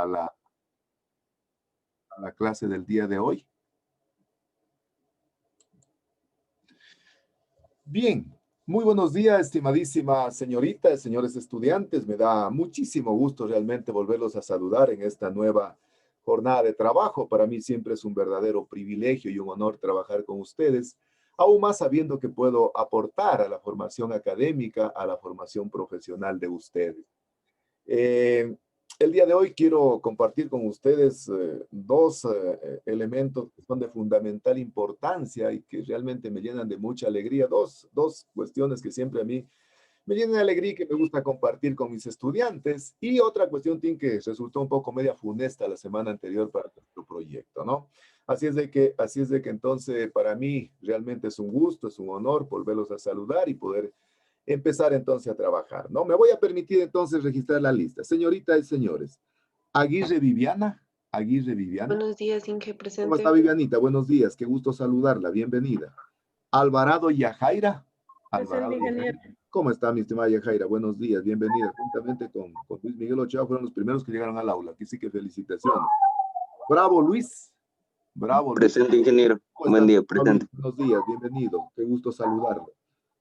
a la clase del día de hoy. Bien, muy buenos días, estimadísima señorita, señores estudiantes. Me da muchísimo gusto realmente volverlos a saludar en esta nueva jornada de trabajo. Para mí siempre es un verdadero privilegio y un honor trabajar con ustedes, aún más sabiendo que puedo aportar a la formación académica, a la formación profesional de ustedes. El día de hoy quiero compartir con ustedes dos elementos que son de fundamental importancia y que realmente me llenan de mucha alegría. Dos cuestiones que siempre a mí me llenan de alegría y que me gusta compartir con mis estudiantes. Y otra cuestión, Tim, que resultó un poco media funesta la semana anterior para nuestro proyecto, ¿no? Así es de que entonces para mí realmente es un gusto, es un honor volverlos a saludar y poder empezar entonces a trabajar, ¿no? Me voy a permitir entonces registrar la lista. Señoritas y señores, Aguirre Viviana, Aguirre Viviana. Buenos días, Inge, ¿Cómo está, presente. Vivianita? Buenos días, qué gusto saludarla, bienvenida. Alvarado Yajaira. Presente, ingeniero. ¿Cómo está, mi estimada Yajaira? Buenos días, bienvenida. Juntamente con Luis Miguel Ochoa fueron los primeros que llegaron al aula. Aquí sí que felicitaciones. Bravo, Luis. Bravo, Luis. Presente, ingeniero. Buen día, presente. Buenos días, bienvenido. Qué gusto saludarlo.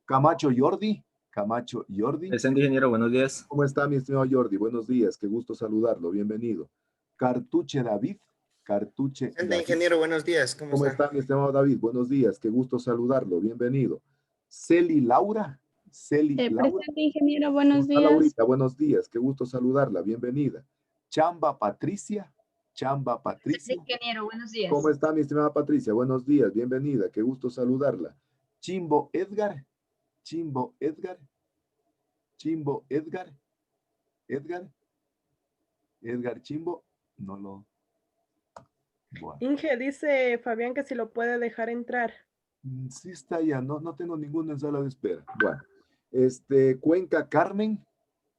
Camacho Jordi. Camacho Jordi. Presente, ingeniero, buenos días. ¿Cómo está, mi estimado Jordi? Buenos días, qué gusto saludarlo, bienvenido. Cartuche David. Cartuche Presente, David. ingeniero, buenos días. ¿Cómo está, mi estimado David? Buenos días, qué gusto saludarlo, bienvenido. Celi Laura. Celi Laura. Presente, ingeniero, buenos días. Laurita, buenos días, qué gusto saludarla, bienvenida. Chamba Patricia. Chamba Patricia. Presente, ingeniero, buenos días. ¿Cómo está, mi estimada Patricia? Buenos días, bienvenida, qué gusto saludarla. Chimbo Edgar. Chimbo Edgar. Chimbo Edgar. Edgar Chimbo, no lo... Bueno. Inge, dice Fabián que si lo puede dejar entrar. Sí está ya, no tengo ninguna en sala de espera. Bueno, Cuenca Carmen.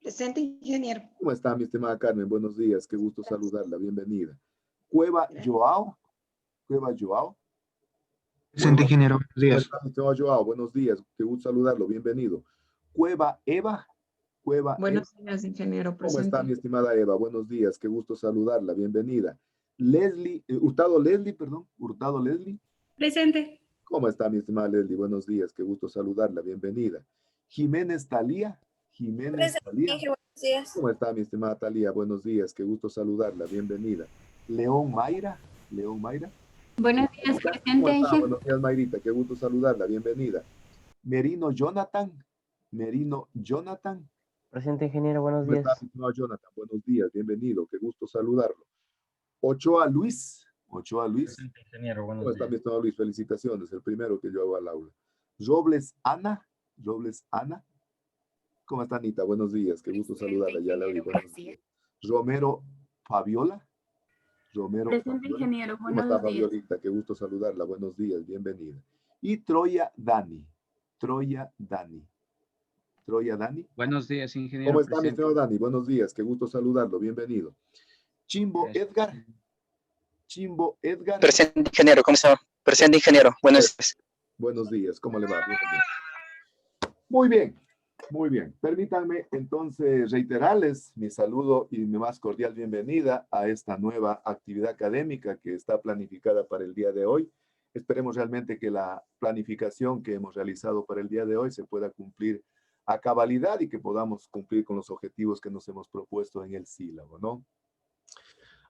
Presente, ingeniero. ¿Cómo está, mi estimada Carmen? Buenos días, qué gusto saludarla, bienvenida. Cueva Joao. Cueva Joao. Presente, ingeniero, buenos días. ¿Cómo está, mi estimado Joao? Buenos días, qué gusto saludarlo, bienvenido. Cueva Eva. Cueva Buenos Eva. días, ingeniero, ¿Cómo presente. está, mi estimada Eva? Buenos días, qué gusto saludarla, bienvenida. Leslie, Hurtado Leslie, perdón, Hurtado Leslie. Presente. ¿Cómo está, mi estimada Leslie? Buenos días, qué gusto saludarla, bienvenida. Jiménez Talía. Jiménez Talía. Buenos días. ¿Cómo está, mi estimada Talía? Buenos días, qué gusto saludarla, bienvenida. León Mayra. León Mayra. Buenos días, ¿Cómo presente, está? Inge. Buenos días, Mayrita, qué gusto saludarla, bienvenida. Merino Jonathan. Merino Jonathan. Presente, ingeniero, buenos ¿Cómo días. está, mi estimado Jonathan? Buenos días, bienvenido, qué gusto saludarlo. Ochoa Luis. Ochoa Luis. Presente, ingeniero, buenos ¿Cómo está, mi días. estimado Luis? Felicitaciones, el primero que yo hago al aula. Robles Ana. Robles Ana. ¿Cómo está, Anita? Buenos días, qué gusto saludarla, ya la oí. Buenos días. Romero Fabiola. Romero Presente, Fabiola. ingeniero, ¿Cómo está, buenos días. Fabiolita? Qué gusto saludarla, buenos días, bienvenida. Y Troya Dani. Troya Dani. Troya Dani. Buenos días, ingeniero. ¿Cómo está, mi Presente. estimado Dani? Buenos días, qué gusto saludarlo, bienvenido. Chimbo Edgar. Chimbo Edgar. Presente, ingeniero, ¿cómo está? Presente, ingeniero, buenos días. Buenos días, ¿cómo le va? Muy bien, muy bien. Permítanme entonces reiterarles mi saludo y mi más cordial bienvenida a esta nueva actividad académica que está planificada para el día de hoy. Esperemos realmente que la planificación que hemos realizado para el día de hoy se pueda cumplir a cabalidad y que podamos cumplir con los objetivos que nos hemos propuesto en el sílabo, ¿no?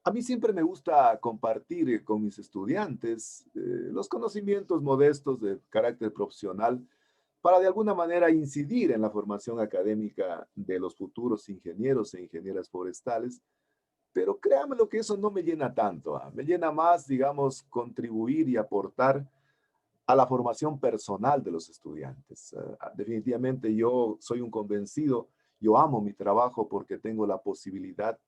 A mí siempre me gusta compartir con mis estudiantes los conocimientos modestos de carácter profesional para de alguna manera incidir en la formación académica de los futuros ingenieros e ingenieras forestales, pero créanme lo que eso no me llena tanto, me llena más, digamos, contribuir y aportar a la formación personal de los estudiantes. Definitivamente yo soy un convencido, yo amo mi trabajo porque tengo la posibilidad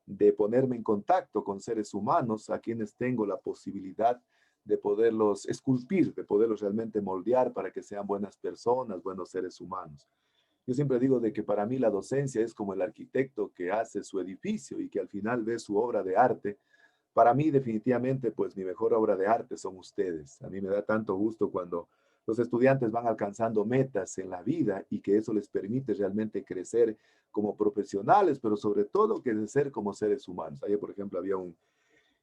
de ponerme en contacto con seres humanos a quienes tengo la posibilidad de poderlos esculpir, de poderlos realmente moldear para que sean buenas personas, buenos seres humanos. Yo siempre digo de que para mí la docencia es como el arquitecto que hace su edificio y que al final ve su obra de arte. Para mí definitivamente pues mi mejor obra de arte son ustedes. A mí me da tanto gusto cuando los estudiantes van alcanzando metas en la vida y que eso les permite realmente crecer como profesionales, pero sobre todo crecer como seres humanos. Ayer, por ejemplo, había un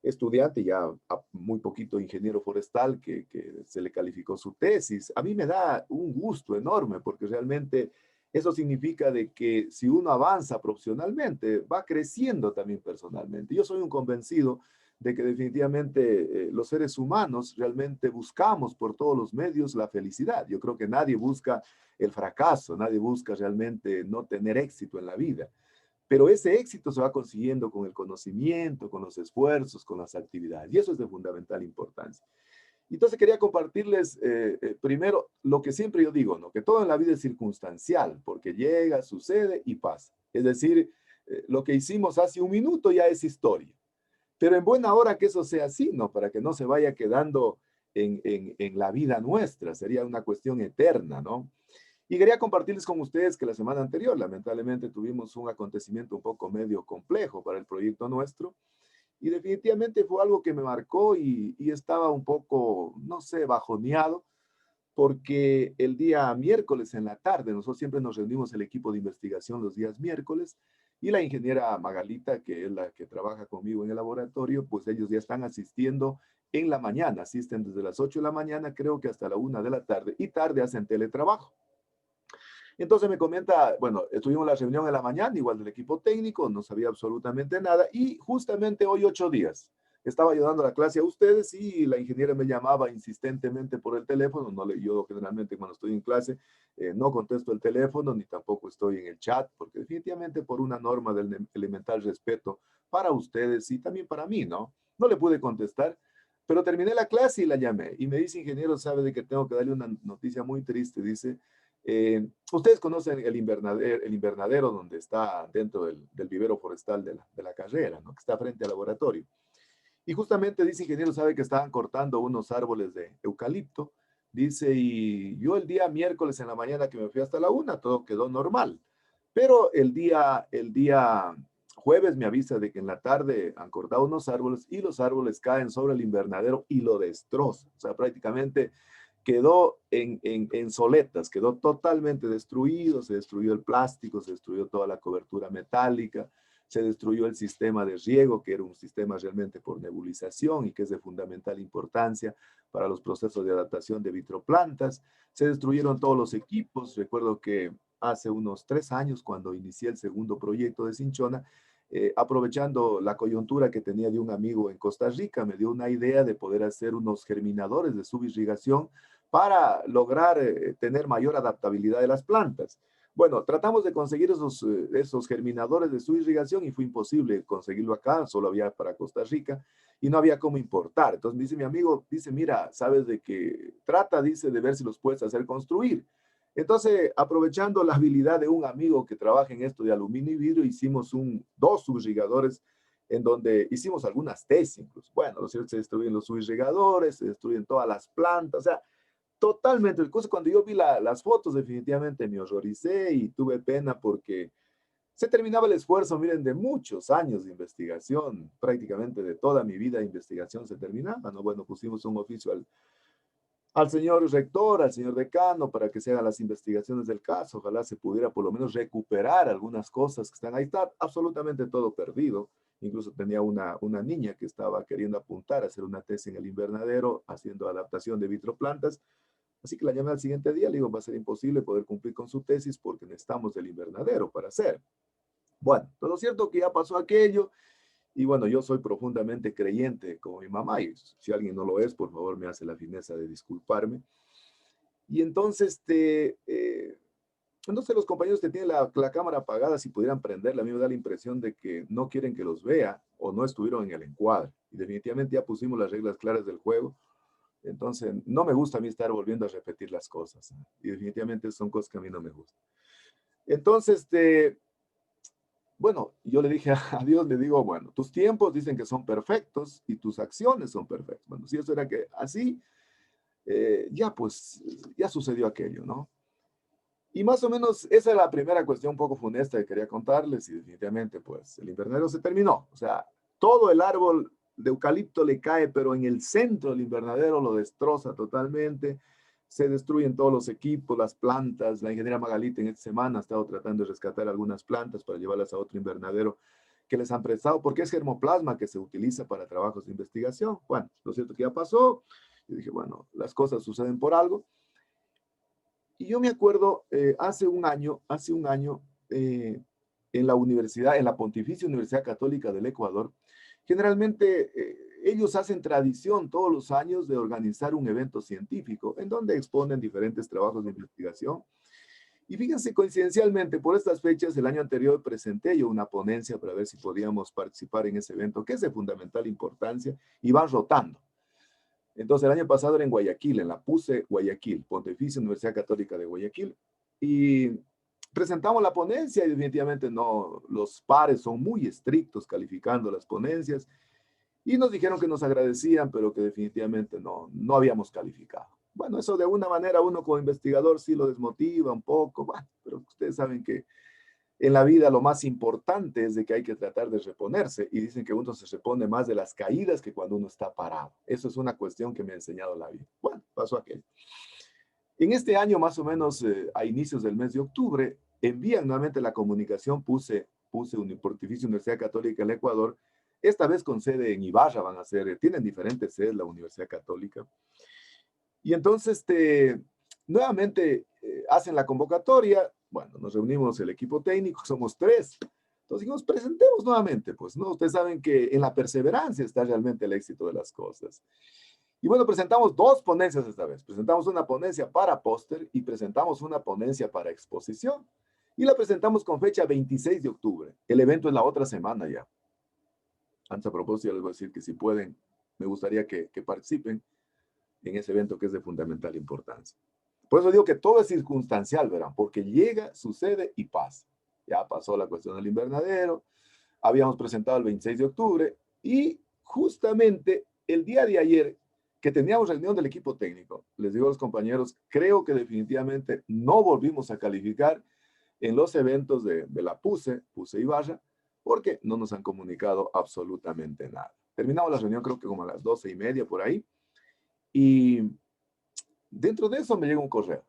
estudiante, ya muy poquito ingeniero forestal, que se le calificó su tesis. A mí me da un gusto enorme porque realmente eso significa de que si uno avanza profesionalmente, va creciendo también personalmente. Yo soy un convencido de que definitivamente los seres humanos realmente buscamos por todos los medios la felicidad. Yo creo que nadie busca el fracaso, nadie busca realmente no tener éxito en la vida. Pero ese éxito se va consiguiendo con el conocimiento, con los esfuerzos, con las actividades. Y eso es de fundamental importancia. Entonces quería compartirles primero lo que siempre yo digo, ¿no? Que todo en la vida es circunstancial, porque llega, sucede y pasa. Es decir, lo que hicimos hace un minuto ya es historia. Pero en buena hora que eso sea así, ¿no? Para que no se vaya quedando en la vida nuestra. Sería una cuestión eterna, ¿no? Y quería compartirles con ustedes que la semana anterior, lamentablemente, tuvimos un acontecimiento un poco medio complejo para el proyecto nuestro. Y definitivamente fue algo que me marcó y estaba un poco, no sé, bajoneado, porque el día miércoles en la tarde, nosotros siempre nos reunimos el equipo de investigación los días miércoles, y la ingeniera Magalita, que es la que trabaja conmigo en el laboratorio, pues ellos ya están asistiendo en la mañana, asisten desde las 8 de la mañana, creo que hasta la 1 de la tarde, y tarde hacen teletrabajo. Entonces me comenta, bueno, estuvimos en la reunión en la mañana, igual del equipo técnico, no sabía absolutamente nada, y justamente hoy 8 días estaba ayudando a la clase a ustedes y la ingeniera me llamaba insistentemente por el teléfono. Yo generalmente cuando estoy en clase no contesto el teléfono ni tampoco estoy en el chat, porque definitivamente por una norma del elemental respeto para ustedes y también para mí, ¿no? No le pude contestar, pero terminé la clase y la llamé y me dice, ingeniero, sabe de que tengo que darle una noticia muy triste, dice. Ustedes conocen el invernadero donde está dentro del vivero forestal de la carrera, ¿no? Que está frente al laboratorio. Y justamente dice, ingeniero, sabe que estaban cortando unos árboles de eucalipto. Dice, y yo el día miércoles en la mañana que me fui hasta la 1, todo quedó normal. Pero el día jueves me avisa de que en la tarde han cortado unos árboles y los árboles caen sobre el invernadero y lo destrozan. O sea, prácticamente quedó en soletas, quedó totalmente destruido, se destruyó el plástico, se destruyó toda la cobertura metálica, se destruyó el sistema de riego, que era un sistema realmente por nebulización y que es de fundamental importancia para los procesos de adaptación de vitroplantas. Se destruyeron todos los equipos. Recuerdo que hace unos 3 años, cuando inicié el segundo proyecto de Cinchona, aprovechando la coyuntura que tenía de un amigo en Costa Rica, me dio una idea de poder hacer unos germinadores de subirrigación para lograr tener mayor adaptabilidad de las plantas. Bueno, tratamos de conseguir esos germinadores de subirrigación y fue imposible conseguirlo acá, solo había para Costa Rica y no había cómo importar. Entonces me dice mi amigo, dice, mira, sabes de que trata, dice, de ver si los puedes hacer construir. Entonces, aprovechando la habilidad de un amigo que trabaja en esto de aluminio y vidrio, hicimos dos subirrigadores en donde hicimos algunas tesis incluso. Bueno, lo cierto es que se destruyen los subirrigadores, se destruyen todas las plantas, o sea, totalmente. Cuando yo vi las fotos, definitivamente me horroricé y tuve pena porque se terminaba el esfuerzo, miren, de muchos años de investigación, prácticamente de toda mi vida de investigación se terminaba, ¿no? Bueno, pusimos un oficio al señor rector, al señor decano, para que se hagan las investigaciones del caso. Ojalá se pudiera por lo menos recuperar algunas cosas que están ahí. Está absolutamente todo perdido. Incluso tenía una niña que estaba queriendo apuntar a hacer una tesis en el invernadero, haciendo adaptación de vitroplantas. Así que la llamé al siguiente día, le digo, va a ser imposible poder cumplir con su tesis porque necesitamos del invernadero para hacer. Bueno, todo cierto que ya pasó aquello. Y bueno, yo soy profundamente creyente como mi mamá, y si alguien no lo es, por favor me hace la fineza de disculparme. Y entonces los compañeros que tienen la cámara apagada, si pudieran prenderla, a mí me da la impresión de que no quieren que los vea o no estuvieron en el encuadre. Y definitivamente ya pusimos las reglas claras del juego. Entonces, no me gusta a mí estar volviendo a repetir las cosas. Y definitivamente son cosas que a mí no me gustan. Entonces, bueno, yo le dije a Dios, le digo, bueno, tus tiempos dicen que son perfectos y tus acciones son perfectas. Bueno, si eso era que así, ya sucedió aquello, ¿no? Y más o menos esa es la primera cuestión un poco funesta que quería contarles y definitivamente pues el invernadero se terminó. O sea, todo el árbol de eucalipto le cae, pero en el centro del invernadero lo destroza totalmente. se destruyen todos los equipos, las plantas. La ingeniera Magalita en esta semana ha estado tratando de rescatar algunas plantas para llevarlas a otro invernadero que les han prestado, porque es germoplasma que se utiliza para trabajos de investigación. Bueno, lo cierto que ya pasó. Yo dije, bueno, las cosas suceden por algo. Y yo me acuerdo, hace un año, en la universidad, en la Pontificia Universidad Católica del Ecuador, generalmente ellos hacen tradición todos los años de organizar un evento científico en donde exponen diferentes trabajos de investigación. Y fíjense, coincidencialmente, por estas fechas, el año anterior presenté yo una ponencia para ver si podíamos participar en ese evento, que es de fundamental importancia, y van rotando. Entonces, el año pasado era en Guayaquil, en la PUCE Guayaquil, Pontificia Universidad Católica de Guayaquil, y presentamos la ponencia y definitivamente no, los pares son muy estrictos calificando las ponencias, y nos dijeron que nos agradecían, pero que definitivamente no habíamos calificado. Bueno, eso de alguna manera uno como investigador sí lo desmotiva un poco, bueno, pero ustedes saben que en la vida lo más importante es de que hay que tratar de reponerse, y dicen que uno se repone más de las caídas que cuando uno está parado. Eso es una cuestión que me ha enseñado la vida. Bueno, pasó aquello. En este año, más o menos a inicios del mes de octubre, envían nuevamente la comunicación, puse Pontificia Universidad Católica del Ecuador, esta vez con sede en Ibarra van a ser, tienen diferentes sedes la Universidad Católica. Y entonces, nuevamente hacen la convocatoria. Bueno, nos reunimos el equipo técnico, somos 3. Entonces dijimos, presentemos nuevamente, pues, ¿no? Ustedes saben que en la perseverancia está realmente el éxito de las cosas. Y bueno, presentamos 2 ponencias esta vez. Presentamos una ponencia para póster y presentamos una ponencia para exposición. Y la presentamos con fecha 26 de octubre. El evento es la otra semana ya. Antes, a propósito, ya les voy a decir que si pueden, me gustaría que participen en ese evento que es de fundamental importancia. Por eso digo que todo es circunstancial, verán, porque llega, sucede y pasa. Ya pasó la cuestión del invernadero, habíamos presentado el 26 de octubre y justamente el día de ayer que teníamos reunión del equipo técnico, les digo a los compañeros, creo que definitivamente no volvimos a calificar en los eventos de la PUCE Ibarra, porque no nos han comunicado absolutamente nada. Terminamos la reunión creo que como a las 12:30 por ahí, y dentro de eso me llega un correo,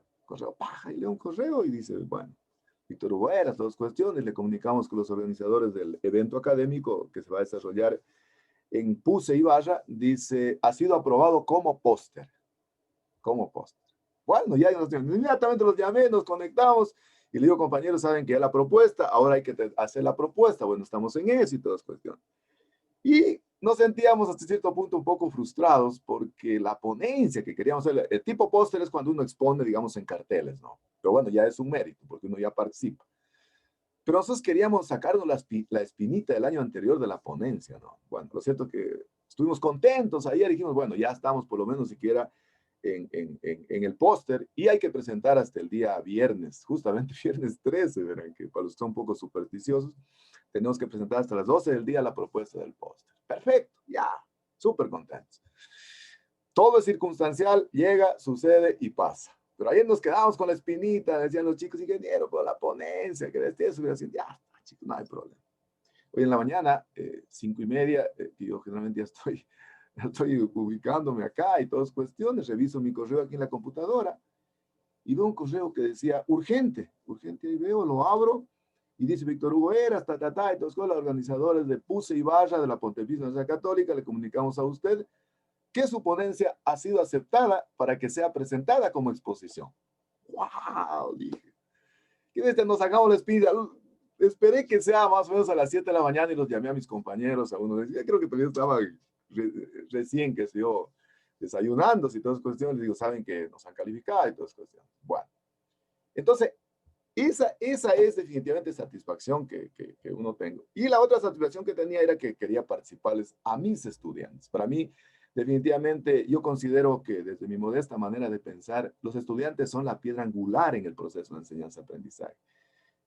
y leo un correo y dice, bueno, Víctor Hugo Heras, 2 cuestiones, le comunicamos con los organizadores del evento académico que se va a desarrollar en PUCE Ibarra, dice, ha sido aprobado como póster. Bueno, ya inmediatamente los llamé, nos conectamos, y le digo, compañeros, saben que ya la propuesta, ahora hay que hacer la propuesta, bueno, estamos en eso y todas cuestiones. Y nos sentíamos hasta cierto punto un poco frustrados porque la ponencia que queríamos hacer, el tipo póster es cuando uno expone, digamos, en carteles, ¿no? Pero bueno, ya es un mérito porque uno ya participa. Pero nosotros queríamos sacarnos la espinita del año anterior de la ponencia, ¿no? Bueno, lo cierto que estuvimos contentos ayer, dijimos, bueno, ya estamos por lo menos siquiera en el póster y hay que presentar hasta el día viernes, justamente viernes 13, verán, que para los que son un poco supersticiosos, tenemos que presentar hasta las 12 del día la propuesta del póster. Perfecto, ya, súper contentos. Todo es circunstancial, llega, sucede y pasa. Pero ayer nos quedamos con la espinita, decían los chicos ingenieros, por la ponencia, que desde eso, así, ya, chicos, no hay problema. Hoy en la mañana, 5:30, que yo generalmente ya estoy ubicándome acá y todas cuestiones, reviso mi correo aquí en la computadora y veo un correo que decía urgente, ahí veo, lo abro y dice Víctor Hugo Heras, y todos los organizadores de PUCE Ibarra de la Pontificia Universidad Católica, le comunicamos a usted que su ponencia ha sido aceptada para que sea presentada como exposición. ¡Wow! Dije. ¿Qué ves? Nos sacamos la espina. Esperé que sea más o menos a las 7 de la mañana y los llamé a mis compañeros, a uno decía, creo que todavía estaba recién, que se yo, desayunando y todas cuestiones, les digo, saben que nos han calificado y todas cuestiones. Bueno, entonces, esa es definitivamente satisfacción que uno tengo. Y la otra satisfacción que tenía era que quería participarles a mis estudiantes. Para mí, definitivamente, yo considero que desde mi modesta manera de pensar, los estudiantes son la piedra angular en el proceso de enseñanza-aprendizaje.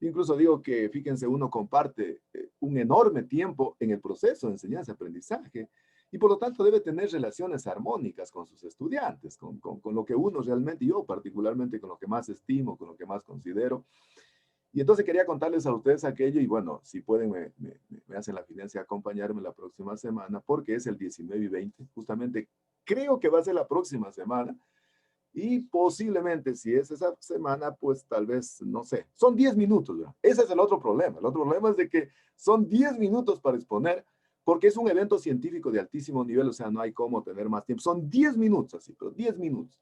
Incluso digo que, fíjense, uno comparte un enorme tiempo en el proceso de enseñanza-aprendizaje y por lo tanto debe tener relaciones armónicas con sus estudiantes, con lo que uno realmente, yo particularmente con lo que más estimo, con lo que más considero. Y entonces quería contarles a ustedes aquello y bueno, si pueden me hacen la fidencia de acompañarme la próxima semana porque es el 19 y 20, justamente creo que va a ser la próxima semana. Y posiblemente si es esa semana, pues tal vez, no sé, son 10 minutos, ¿verdad? Ese es el otro problema. El otro problema es de que son 10 minutos para exponer, porque es un evento científico de altísimo nivel, o sea, no hay cómo tener más tiempo. Son 10 minutos así, pero 10 minutos.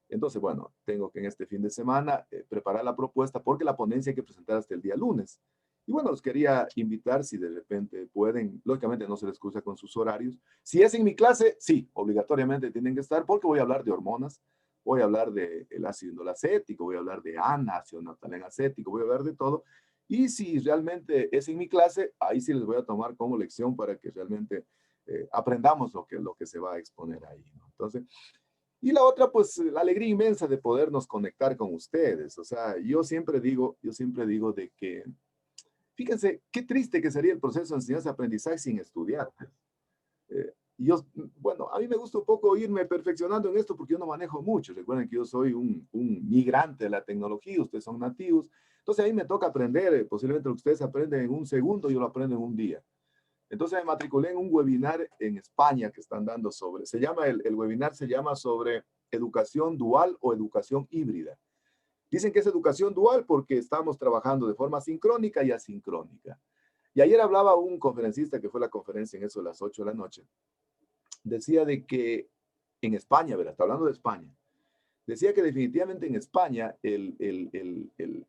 Entonces, bueno, tengo que en este fin de semana preparar la propuesta porque la ponencia hay que presentar hasta el día lunes. Y bueno, los quería invitar si de repente pueden, lógicamente no se les cruza con sus horarios. Si es en mi clase, sí, obligatoriamente tienen que estar porque voy a hablar de hormonas, voy a hablar del ácido indolacético, voy a hablar de ANA, ácido nataleno-acético, voy a hablar de todo. Y si realmente es en mi clase, ahí sí les voy a tomar como lección para que realmente aprendamos lo que se va a exponer ahí, ¿no? Entonces, y la otra, pues, la alegría inmensa de podernos conectar con ustedes. O sea, yo siempre digo de que, fíjense, qué triste que sería el proceso de enseñanza-aprendizaje sin estudiar. Bueno, a mí me gusta un poco irme perfeccionando en esto porque yo no manejo mucho. Recuerden que yo soy un migrante de la tecnología, ustedes son nativos. Entonces a mí me toca aprender, posiblemente lo que ustedes aprenden en un segundo, yo lo aprendo en un día. Entonces me matriculé en un webinar en España que están dando sobre, el webinar se llama sobre educación dual o educación híbrida. Dicen que es educación dual porque estamos trabajando de forma sincrónica y asincrónica. Y ayer hablaba un conferencista que fue a la conferencia en eso a las 8 de la noche. Decía de que en España, ¿verdad? Está hablando de España. Decía que definitivamente en España el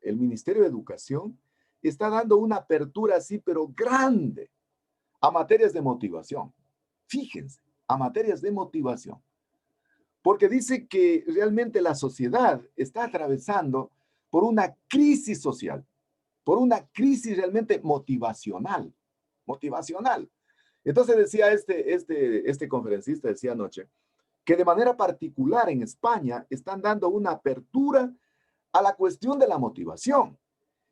Ministerio de Educación está dando una apertura así, pero grande, a materias de motivación. Fíjense, a materias de motivación. Porque dice que realmente la sociedad está atravesando por una crisis social, por una crisis realmente motivacional. Motivacional. Entonces decía este conferencista, decía anoche, que de manera particular en España están dando una apertura a la cuestión de la motivación.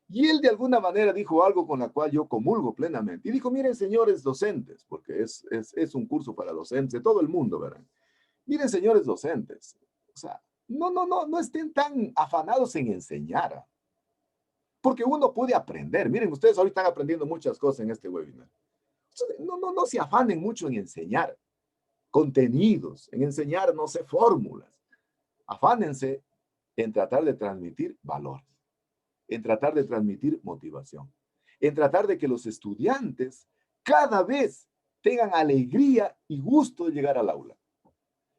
Y él de alguna manera dijo algo con la cual yo comulgo plenamente. Y dijo, miren señores docentes, porque es un curso para docentes de todo el mundo, ¿verdad? Miren señores docentes, o sea, no estén tan afanados en enseñar, porque uno puede aprender. Miren, ustedes ahorita están aprendiendo muchas cosas en este webinar. No se afanen mucho en enseñar contenidos, en enseñar, no sé, fórmulas. Afánense en tratar de transmitir valor, en tratar de transmitir motivación, en tratar de que los estudiantes cada vez tengan alegría y gusto de llegar al aula.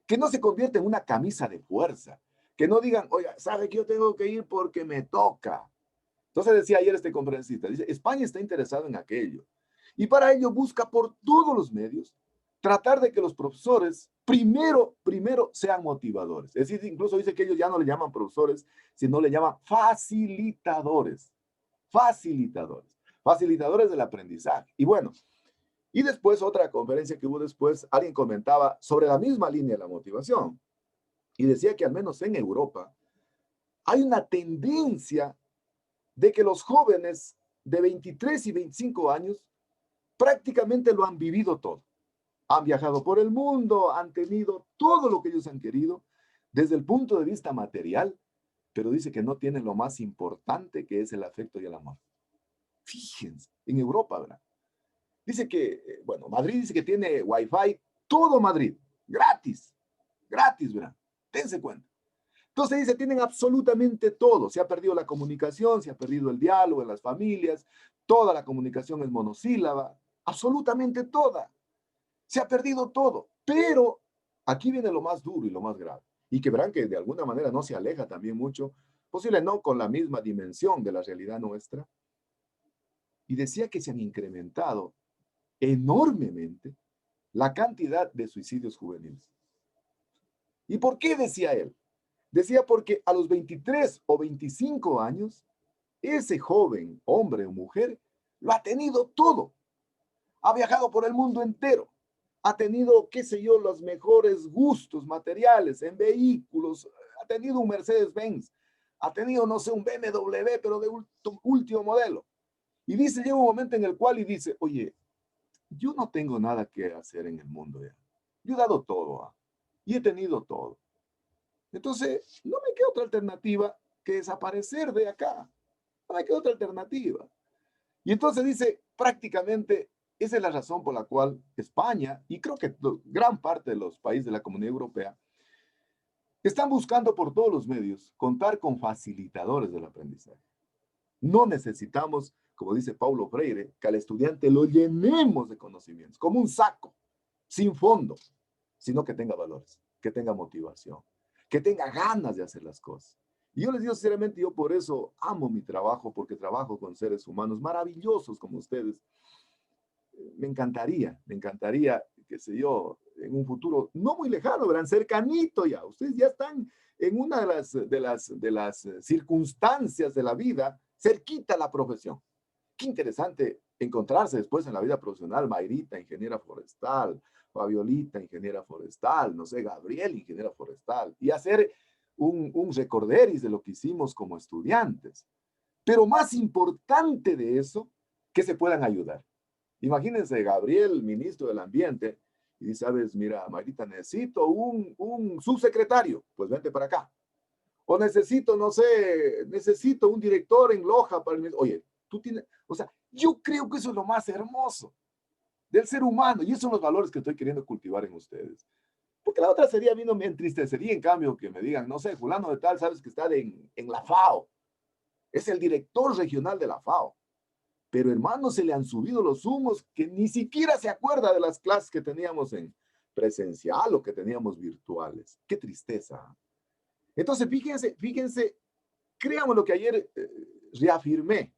Que no se convierta en una camisa de fuerza. Que no digan, oiga, ¿sabe que yo tengo que ir porque me toca? Entonces decía ayer este conferencista, dice, España está interesado en aquello. Y para ello busca por todos los medios tratar de que los profesores primero sean motivadores. Es decir, incluso dice que ellos ya no le llaman profesores, sino le llaman facilitadores. Facilitadores. Facilitadores del aprendizaje. Y bueno, y después otra conferencia que hubo después, alguien comentaba sobre la misma línea de la motivación. Y decía que al menos en Europa hay una tendencia de que los jóvenes de 23 y 25 años prácticamente lo han vivido todo. Han viajado por el mundo, han tenido todo lo que ellos han querido desde el punto de vista material, pero dice que no tienen lo más importante que es el afecto y el amor. Fíjense, en Europa, ¿verdad? Dice que, bueno, Madrid dice que tiene Wi-Fi, todo Madrid, gratis, ¿verdad? Dense cuenta. Entonces dice, tienen absolutamente todo. Se ha perdido la comunicación, se ha perdido el diálogo en las familias, toda la comunicación es monosílaba, absolutamente toda. Se ha perdido todo. Pero aquí viene lo más duro y lo más grave. Y que verán que de alguna manera no se aleja también mucho, posible no con la misma dimensión de la realidad nuestra. Y decía que se han incrementado enormemente la cantidad de suicidios juveniles. ¿Y por qué decía él? Decía porque a los 23 o 25 años, ese joven, hombre o mujer, lo ha tenido todo. Ha viajado por el mundo entero. Ha tenido, qué sé yo, los mejores gustos materiales en vehículos. Ha tenido un Mercedes-Benz. Ha tenido, no sé, un BMW, pero de último modelo. Y dice, llega un momento en el cual y dice, oye, yo no tengo nada que hacer en el mundo ya. Yo he dado todo, y he tenido todo. Entonces, no me queda otra alternativa que desaparecer de acá. No me queda otra alternativa. Y entonces dice, prácticamente, esa es la razón por la cual España, y creo que gran parte de los países de la Comunidad Europea, están buscando por todos los medios contar con facilitadores del aprendizaje. No necesitamos, como dice Paulo Freire, que al estudiante lo llenemos de conocimientos, como un saco, sin fondo, sino que tenga valores, que tenga motivación, que tenga ganas de hacer las cosas. Y yo les digo sinceramente, yo por eso amo mi trabajo, porque trabajo con seres humanos maravillosos como ustedes. Me encantaría, qué sé yo, en un futuro no muy lejano, verán, cercanito ya. Ustedes ya están en una de las circunstancias de la vida, cerquita a la profesión. Qué interesante encontrarse después en la vida profesional, Mayrita, ingeniera forestal, Fabiolita, ingeniera forestal, no sé, Gabriel, ingeniera forestal, y hacer un recorderis de lo que hicimos como estudiantes. Pero más importante de eso, que se puedan ayudar. Imagínense, Gabriel, ministro del Ambiente, y dice, sabes, mira, Mayrita, necesito un subsecretario, pues vente para acá. O necesito, no sé, necesito un director en Loja para el... Oye, tú tienes... O sea, yo creo que eso es lo más hermoso del ser humano, y esos son los valores que estoy queriendo cultivar en ustedes. Porque la otra sería, a mí no me entristecería, en cambio, que me digan, no sé, fulano de tal, sabes que está en la FAO. Es el director regional de la FAO. Pero hermano, se le han subido los humos que ni siquiera se acuerda de las clases que teníamos en presencial o que teníamos virtuales. Qué tristeza. Entonces, fíjense, créanme lo que ayer reafirmé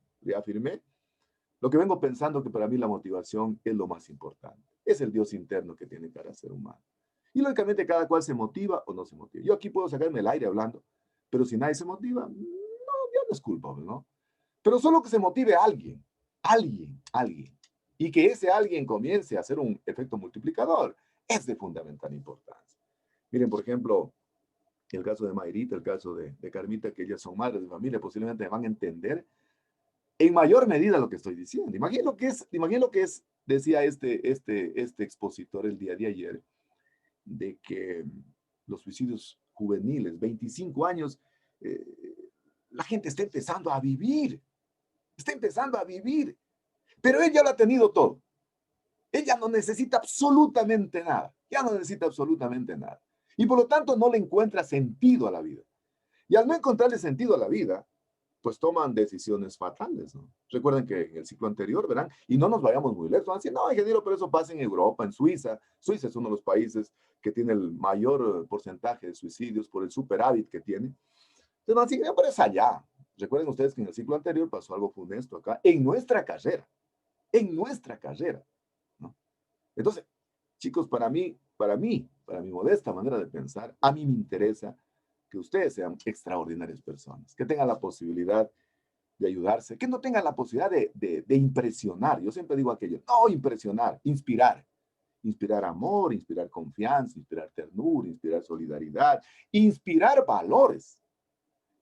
lo que vengo pensando, que para mí la motivación es lo más importante. Es el Dios interno que tiene cada ser humano. Y lógicamente cada cual se motiva o no se motiva. Yo aquí puedo sacarme el aire hablando, pero si nadie se motiva, no, ya no es culpable, ¿no? Pero solo que se motive a alguien, y que ese alguien comience a hacer un efecto multiplicador, es de fundamental importancia. Miren, por ejemplo, el caso de Mayrita, el caso de Carmita, que ellas son madres de familia, posiblemente van a entender en mayor medida lo que estoy diciendo. Imaginen lo que es, decía este expositor el día de ayer, de que los suicidios juveniles, 25 años, la gente está empezando a vivir, pero ella lo ha tenido todo. Ella no necesita absolutamente nada, y por lo tanto no le encuentra sentido a la vida. Y al no encontrarle sentido a la vida, pues toman decisiones fatales, ¿no? Recuerden que en el ciclo anterior, verán, y no nos vayamos muy lejos, van a decir, no, ingeniero, pero eso pasa en Europa, en Suiza. Suiza es uno de los países que tiene el mayor porcentaje de suicidios por el superávit que tiene. Entonces van a decir, no, pero es allá. Recuerden ustedes que en el ciclo anterior pasó algo funesto acá, en nuestra carrera, ¿no? Entonces, chicos, para mi modesta manera de pensar, a mí me interesa que ustedes sean extraordinarias personas, que tengan la posibilidad de ayudarse, que no tengan la posibilidad de impresionar. Yo siempre digo aquello, no impresionar, inspirar. Inspirar amor, inspirar confianza, inspirar ternura, inspirar solidaridad, inspirar valores.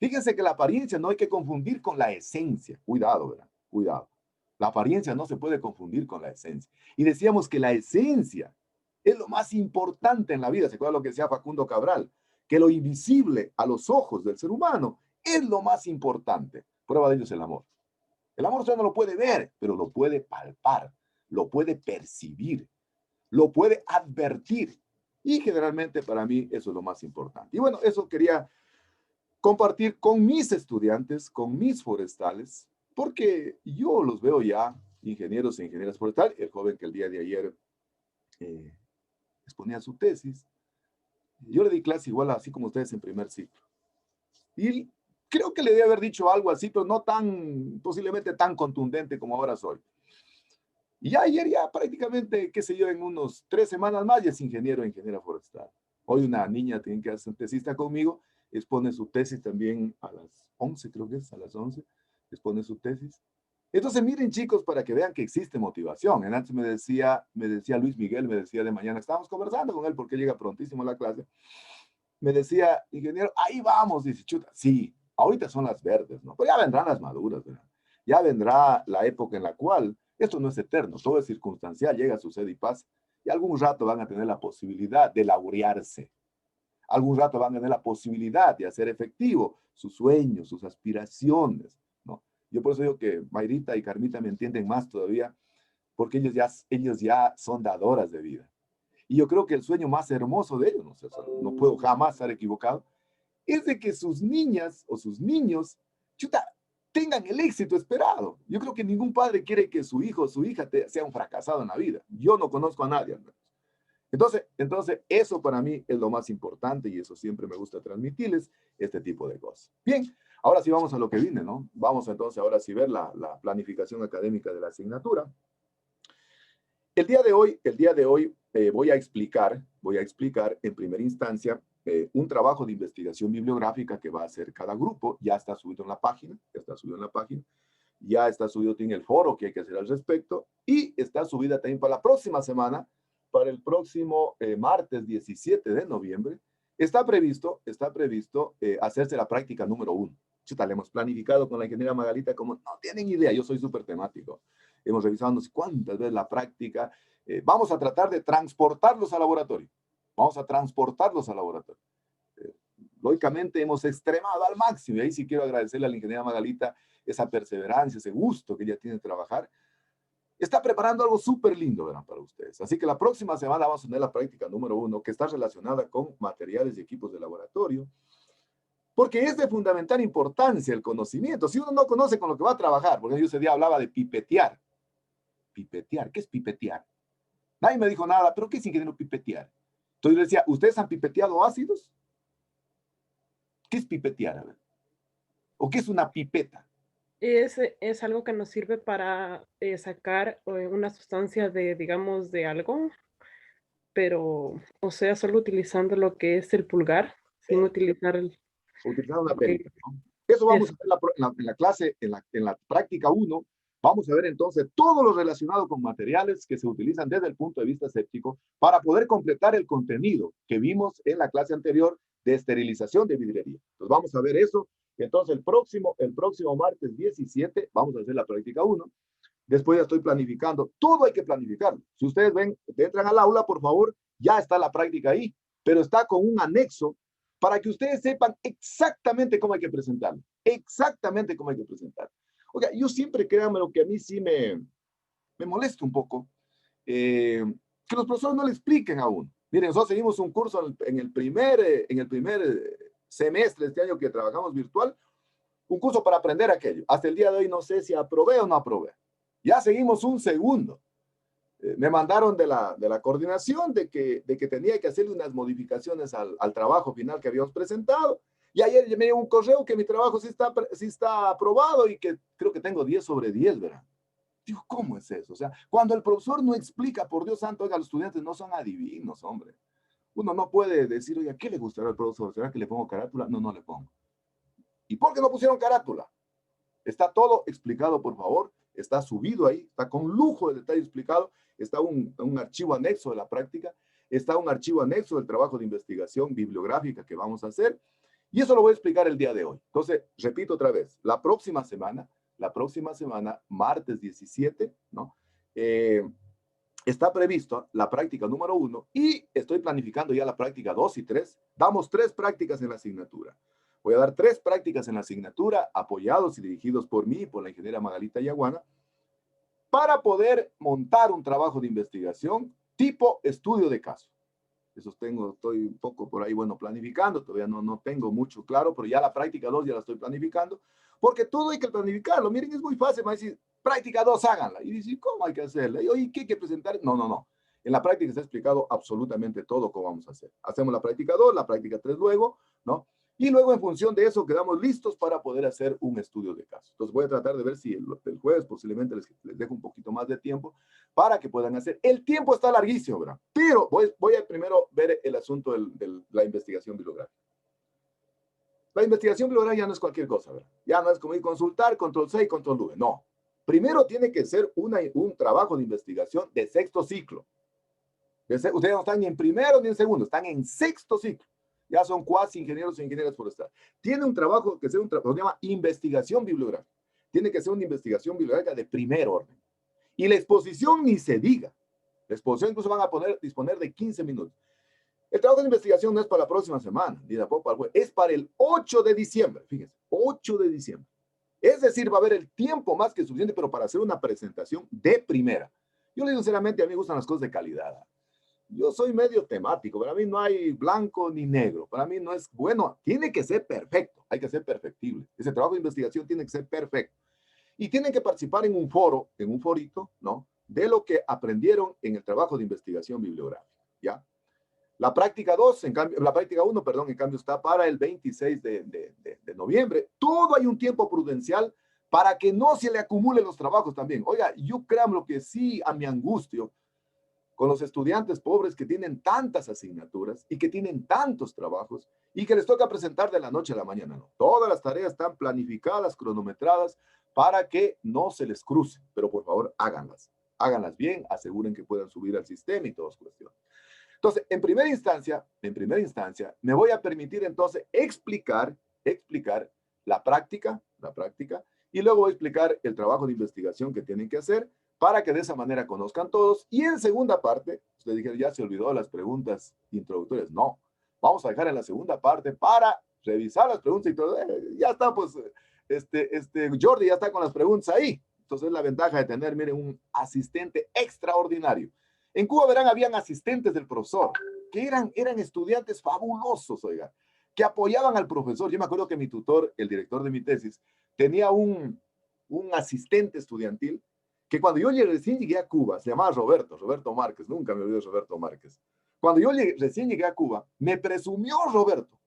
Fíjense que la apariencia no hay que confundir con la esencia. Cuidado, ¿verdad? Cuidado. La apariencia no se puede confundir con la esencia. Y decíamos que la esencia es lo más importante en la vida. ¿Se acuerdan lo que decía Facundo Cabral? Que lo invisible a los ojos del ser humano es lo más importante. Prueba de ello es el amor. El amor usted no lo puede ver, pero lo puede palpar, lo puede percibir, lo puede advertir. Y generalmente para mí eso es lo más importante. Y bueno, eso quería compartir con mis estudiantes, con mis forestales, porque yo los veo ya, ingenieros e ingenieras forestales, el joven que el día de ayer exponía su tesis. Yo le di clase igual así como ustedes en primer ciclo. Y creo que le debe haber dicho algo así, pero no tan, posiblemente tan contundente como ahora soy. Y ya ayer ya prácticamente, qué sé yo, en unos 3 semanas más ya es ingeniero e ingeniera forestal. Hoy una niña tiene que hacer tesista conmigo, expone su tesis también a las 11, creo que es, a las 11, expone su tesis. Entonces miren chicos, para que vean que existe motivación. Antes me decía Luis Miguel, me decía de mañana, estábamos conversando con él porque llega prontísimo a la clase, me decía, ingeniero, ahí vamos, dice, chuta, sí, ahorita son las verdes, ¿no? Pero ya vendrán las maduras, ¿verdad? Ya vendrá la época en la cual esto no es eterno, todo es circunstancial, llega, sucede y pasa, y algún rato van a tener la posibilidad de laurearse, algún rato van a tener la posibilidad de hacer efectivo sus sueños, sus aspiraciones, ¿no? Yo por eso digo que Mayrita y Carmita me entienden más todavía, porque ellos ya son dadoras de vida. Y yo creo que el sueño más hermoso de ellos, no puedo jamás estar equivocado, es de que sus niñas o sus niños, chuta, tengan el éxito esperado. Yo creo que ningún padre quiere que su hijo o su hija sea un fracasado en la vida. Yo no conozco a nadie, al menos. Entonces, eso para mí es lo más importante y eso siempre me gusta transmitirles, este tipo de cosas. Bien, ahora sí vamos a lo que viene, ¿no? Vamos entonces ahora sí ver la planificación académica de la asignatura. El día de hoy voy a explicar en primera instancia un trabajo de investigación bibliográfica que va a hacer cada grupo. Ya está subido en la página, ya está subido, tiene el foro que hay que hacer al respecto y está subida también para la próxima semana, para el próximo martes 17 de noviembre. Está previsto hacerse la práctica número 1. Chuta, le hemos planificado con la ingeniera Magalita como no tienen idea, yo soy súper temático. Hemos revisado no sé cuántas veces la práctica. Vamos a tratar de transportarlos al laboratorio. Lógicamente hemos extremado al máximo y ahí sí quiero agradecerle a la ingeniera Magalita esa perseverancia, ese gusto que ella tiene de trabajar. Está preparando algo súper lindo, ¿verdad? Para ustedes. Así que la próxima semana vamos a tener la práctica número 1 que está relacionada con materiales y equipos de laboratorio. Porque es de fundamental importancia el conocimiento. Si uno no conoce con lo que va a trabajar, porque yo ese día hablaba de pipetear. Pipetear, ¿qué es pipetear? Nadie me dijo nada, pero ¿qué es ingeniero pipetear? Entonces yo decía, ¿ustedes han pipeteado ácidos? ¿Qué es pipetear? A ver. ¿O qué es una pipeta? Es algo que nos sirve para sacar una sustancia de, digamos, de algo, pero, o sea, solo utilizando lo que es el pulgar, sin utilizar el... Utilizar una película, ¿no? Eso vamos a ver en la clase, en la práctica 1. Vamos a ver entonces todo lo relacionado con materiales que se utilizan desde el punto de vista séptico para poder completar el contenido que vimos en la clase anterior de esterilización de vidriería. Entonces vamos a ver eso. Entonces el próximo martes 17 vamos a hacer la práctica 1. Después ya estoy planificando. Todo hay que planificarlo. Si ustedes ven, entran al aula, por favor, ya está la práctica ahí, pero está con un anexo para que ustedes sepan exactamente cómo hay que presentarlo. Exactamente cómo hay que presentarlo. Oiga, yo siempre, créanme, lo que a mí sí me molesta un poco, que los profesores no le expliquen a uno. Miren, nosotros seguimos un curso en el primer semestre de este año que trabajamos virtual, un curso para aprender aquello. Hasta el día de hoy no sé si aprobé o no aprobé. Ya seguimos un segundo. Me mandaron de la coordinación de que tenía que hacerle unas modificaciones al trabajo final que habíamos presentado. Y ayer me dio un correo que mi trabajo sí está aprobado y que creo que tengo 10 sobre 10, ¿verdad? Digo, ¿cómo es eso? O sea, cuando el profesor no explica, por Dios santo, oiga, los estudiantes no son adivinos, hombre. Uno no puede decir, oiga, ¿qué le gustará al profesor? ¿Será que le pongo carátula? No, no le pongo. ¿Y por qué no pusieron carátula? Está todo explicado, por favor. Está subido ahí, está con lujo de detalle explicado. Está un archivo anexo de la práctica. Está un archivo anexo del trabajo de investigación bibliográfica que vamos a hacer. Y eso lo voy a explicar el día de hoy. Entonces, repito otra vez, la próxima semana, martes 17, ¿no? Está previsto la práctica número 1 y estoy planificando ya la práctica 2 y 3. Damos 3 prácticas en la asignatura. Voy a dar 3 prácticas en la asignatura, apoyados y dirigidos por mí y por la ingeniera Magalita Yaguana, para poder montar un trabajo de investigación tipo estudio de caso. Eso estoy un poco por ahí, bueno, planificando, todavía no tengo mucho claro, pero ya la práctica 2 ya la estoy planificando, porque todo hay que planificarlo. Miren, es muy fácil, me va a decir, práctica 2, háganla. Y dice, ¿cómo hay que hacerla? Y oye, ¿qué hay que presentar? No. En la práctica está explicado absolutamente todo cómo vamos a hacer. Hacemos la práctica 2, la práctica 3 luego, ¿no? Y luego, en función de eso, quedamos listos para poder hacer un estudio de caso. Entonces, voy a tratar de ver si el jueves posiblemente les dejo un poquito más de tiempo para que puedan hacer. El tiempo está larguísimo, ¿verdad? Pero voy a primero ver el asunto de la investigación bibliográfica. La investigación bibliográfica ya no es cualquier cosa, ¿verdad? Ya no es como ir consultar, control C y control V. No. Primero tiene que ser un trabajo de investigación de 6º ciclo. Ustedes no están ni en primero ni en segundo, están en 6º ciclo. Ya son cuasi ingenieros e ingenieras forestales. Tiene un trabajo que se llama investigación bibliográfica. Tiene que ser una investigación bibliográfica de primer orden. Y la exposición ni se diga. La exposición incluso van a disponer de 15 minutos. El trabajo de investigación no es para la próxima semana, ni tampoco para el jueves. Es para el 8 de diciembre. Fíjense, 8 de diciembre. Es decir, va a haber el tiempo más que suficiente, pero para hacer una presentación de primera. Yo le digo sinceramente, a mí me gustan las cosas de calidad. Yo soy medio temático, para mí no hay blanco ni negro, para mí no es bueno, tiene que ser perfecto, hay que ser perfectible. Ese trabajo de investigación tiene que ser perfecto. Y tienen que participar en un foro, en un forito, ¿no? De lo que aprendieron en el trabajo de investigación bibliográfica, ¿ya? La práctica 2, en cambio, la práctica 1, perdón, en cambio está para el 26 de noviembre. Todo hay un tiempo prudencial para que no se le acumulen los trabajos también. Oiga, yo creo lo que sí a mi angustio con los estudiantes pobres que tienen tantas asignaturas y que tienen tantos trabajos y que les toca presentar de la noche a la mañana. No, todas las tareas están planificadas, cronometradas para que no se les cruce, pero por favor háganlas. Háganlas bien, aseguren que puedan subir al sistema y todas cuestiones. Entonces, en primera instancia, me voy a permitir entonces explicar la práctica, y luego voy a explicar el trabajo de investigación que tienen que hacer para que de esa manera conozcan todos. Y en segunda parte, ustedes dijeron, ya se olvidó las preguntas introductorias. No, vamos a dejar en la segunda parte para revisar las preguntas introductorias. Ya está, pues, Jordi ya está con las preguntas ahí. Entonces, la ventaja de tener, miren, un asistente extraordinario. En Cuba, verán, habían asistentes del profesor, que eran estudiantes fabulosos, oiga, que apoyaban al profesor. Yo me acuerdo que mi tutor, el director de mi tesis, tenía un asistente estudiantil que cuando yo recién llegué a Cuba, se llamaba Roberto Márquez, nunca me olvidé de Roberto Márquez. Cuando yo recién llegué a Cuba, me presumió Roberto.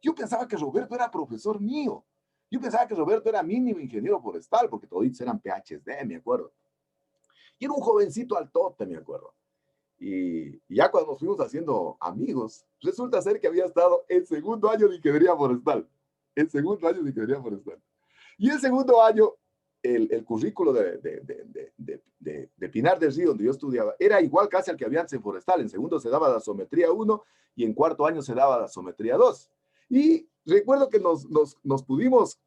Yo pensaba que Roberto era profesor mío. Yo pensaba que Roberto era mínimo ingeniero forestal, porque todos eran PhD, me acuerdo. Y era un jovencito altote, me acuerdo. Y ya cuando nos fuimos haciendo amigos, resulta ser que había estado en segundo año de ingeniería forestal. Y el segundo año, el currículo de Pinar del Río, donde yo estudiaba, era igual casi al que había en forestal. En segundo se daba dasometría 1 y en cuarto año se daba dasometría 2. Y recuerdo que nos pudimos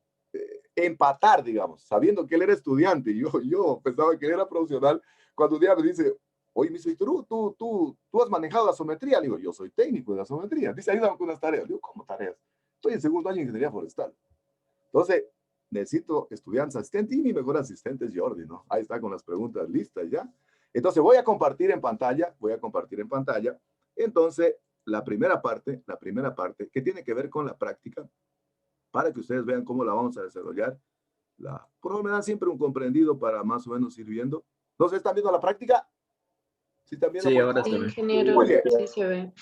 empatar, digamos, sabiendo que él era estudiante y yo pensaba que él era profesional. Cuando un día me dice, oye, mi Víctor, tú has manejado dasometría. Le digo, yo soy técnico de dasometría. Dice, ayúdame con unas tareas. Le digo, ¿cómo tareas? Estoy en segundo año de ingeniería forestal. Entonces, necesito estudiantes asistentes y mi mejor asistente es Jordi, ¿no? Ahí está con las preguntas listas ya. Entonces, voy a compartir en pantalla. Entonces, la primera parte, que tiene que ver con la práctica, para que ustedes vean cómo la vamos a desarrollar. Por favor, me dan siempre un comprendido para más o menos ir viendo. Entonces, ¿están viendo la práctica? ¿Sí están viendo? Sí, ahora Sí, se ve. ingeniero, Muy bien. sí se ve.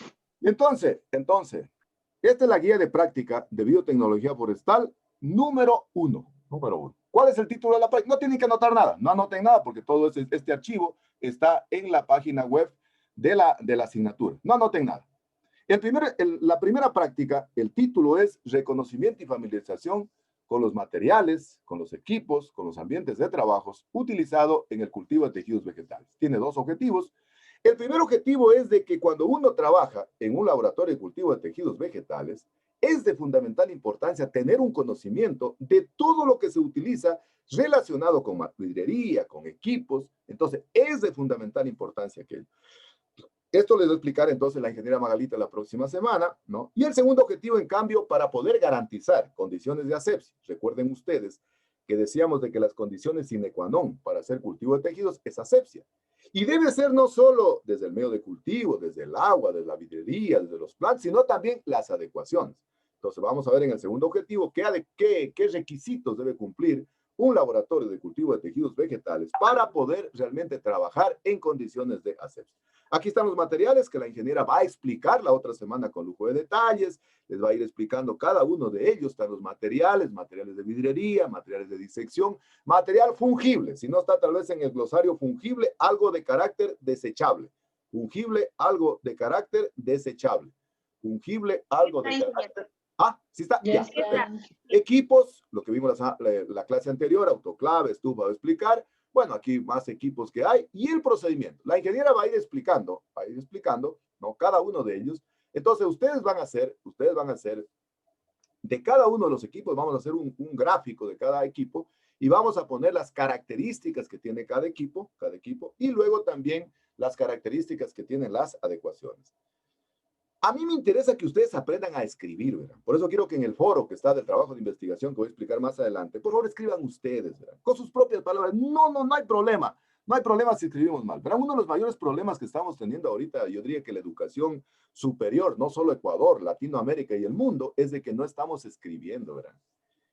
Entonces, esta es la guía de práctica de biotecnología forestal número 1. ¿Cuál es el título de la práctica? No tienen que anotar nada, no anoten nada porque todo este archivo está en la página web de la asignatura. No anoten nada. La primera práctica, el título es Reconocimiento y familiarización con los materiales, con los equipos, con los ambientes de trabajos utilizado en el cultivo de tejidos vegetales. Tiene dos objetivos. El primer objetivo es de que cuando uno trabaja en un laboratorio de cultivo de tejidos vegetales, es de fundamental importancia tener un conocimiento de todo lo que se utiliza relacionado con vidriería, con equipos. Entonces, es de fundamental importancia aquello. Esto les voy a explicar entonces la ingeniera Magalita la próxima semana, ¿no? Y el segundo objetivo, en cambio, para poder garantizar condiciones de asepsia. Recuerden ustedes que decíamos de que las condiciones sine qua non para hacer cultivo de tejidos es asepsia. Y debe ser no solo desde el medio de cultivo, desde el agua, desde la vidriería, desde los plantas, sino también las adecuaciones. Entonces vamos a ver en el segundo objetivo qué requisitos debe cumplir un laboratorio de cultivo de tejidos vegetales para poder realmente trabajar en condiciones de asepsia. Aquí están los materiales que la ingeniera va a explicar la otra semana con lujo de detalles. Les va a ir explicando cada uno de ellos. Están los materiales de vidriería, materiales de disección, material fungible. Si no está tal vez en el glosario fungible, algo de carácter desechable. Fungible, algo de carácter desechable. Fungible, algo de carácter. ¿Sí está? Ya. Equipos, lo que vimos la clase anterior, autoclave, estufa, va a explicar. Bueno, aquí más equipos que hay y el procedimiento. La ingeniera va a ir explicando, ¿no? Cada uno de ellos. Entonces, ustedes van a hacer, de cada uno de los equipos, vamos a hacer un gráfico de cada equipo y vamos a poner las características que tiene cada equipo, y luego también las características que tienen las adecuaciones. A mí me interesa que ustedes aprendan a escribir, ¿verdad? Por eso quiero que en el foro que está del trabajo de investigación que voy a explicar más adelante, por favor escriban ustedes, ¿verdad? Con sus propias palabras. No hay problema. No hay problema si escribimos mal, pero uno de los mayores problemas que estamos teniendo ahorita, yo diría que la educación superior, no solo Ecuador, Latinoamérica y el mundo, es de que no estamos escribiendo, ¿verdad?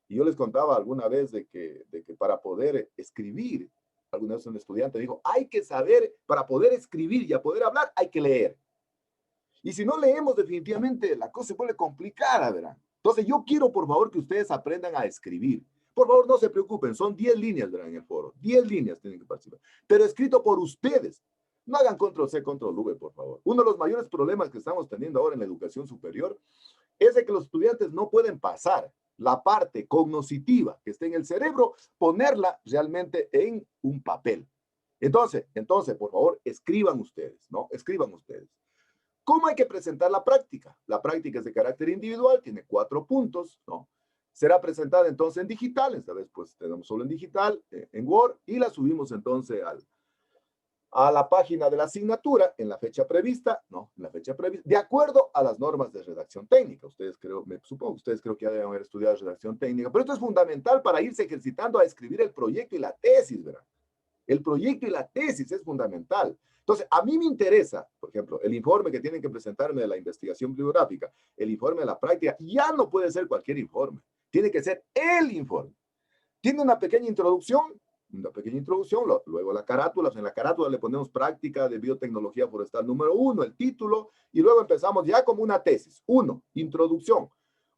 Y yo les contaba alguna vez de que para poder escribir, alguna vez un estudiante dijo, hay que saber, para poder escribir y a poder hablar, hay que leer. Y si no leemos, definitivamente la cosa se vuelve complicada, ¿verdad? Entonces yo quiero, por favor, que ustedes aprendan a escribir. Por favor, no se preocupen, son 10 líneas, ¿verdad? En el foro, 10 líneas tienen que participar, pero escrito por ustedes. No hagan control C, control V, por favor. Uno de los mayores problemas que estamos teniendo ahora en la educación superior es de que los estudiantes no pueden pasar la parte cognitiva que está en el cerebro, ponerla realmente en un papel. Entonces, por favor, escriban ustedes, ¿no? Escriban ustedes. ¿Cómo hay que presentar la práctica? La práctica es de carácter individual, tiene 4 puntos, ¿no? Será presentada entonces en digital, esta vez pues tenemos solo en digital, en Word, y la subimos entonces a la página de la asignatura en la fecha prevista, ¿no? En la fecha prevista, de acuerdo a las normas de redacción técnica. Ustedes supongo que ustedes creo que ya deben haber estudiado redacción técnica, pero esto es fundamental para irse ejercitando a escribir el proyecto y la tesis, ¿verdad? El proyecto y la tesis es fundamental. Entonces, a mí me interesa, por ejemplo, el informe que tienen que presentarme de la investigación bibliográfica, el informe de la práctica, ya no puede ser cualquier informe, tiene que ser el informe. Tiene una pequeña introducción, luego la carátula, en la carátula le ponemos práctica de biotecnología forestal número 1, el título, y luego empezamos ya como una tesis. 1, introducción.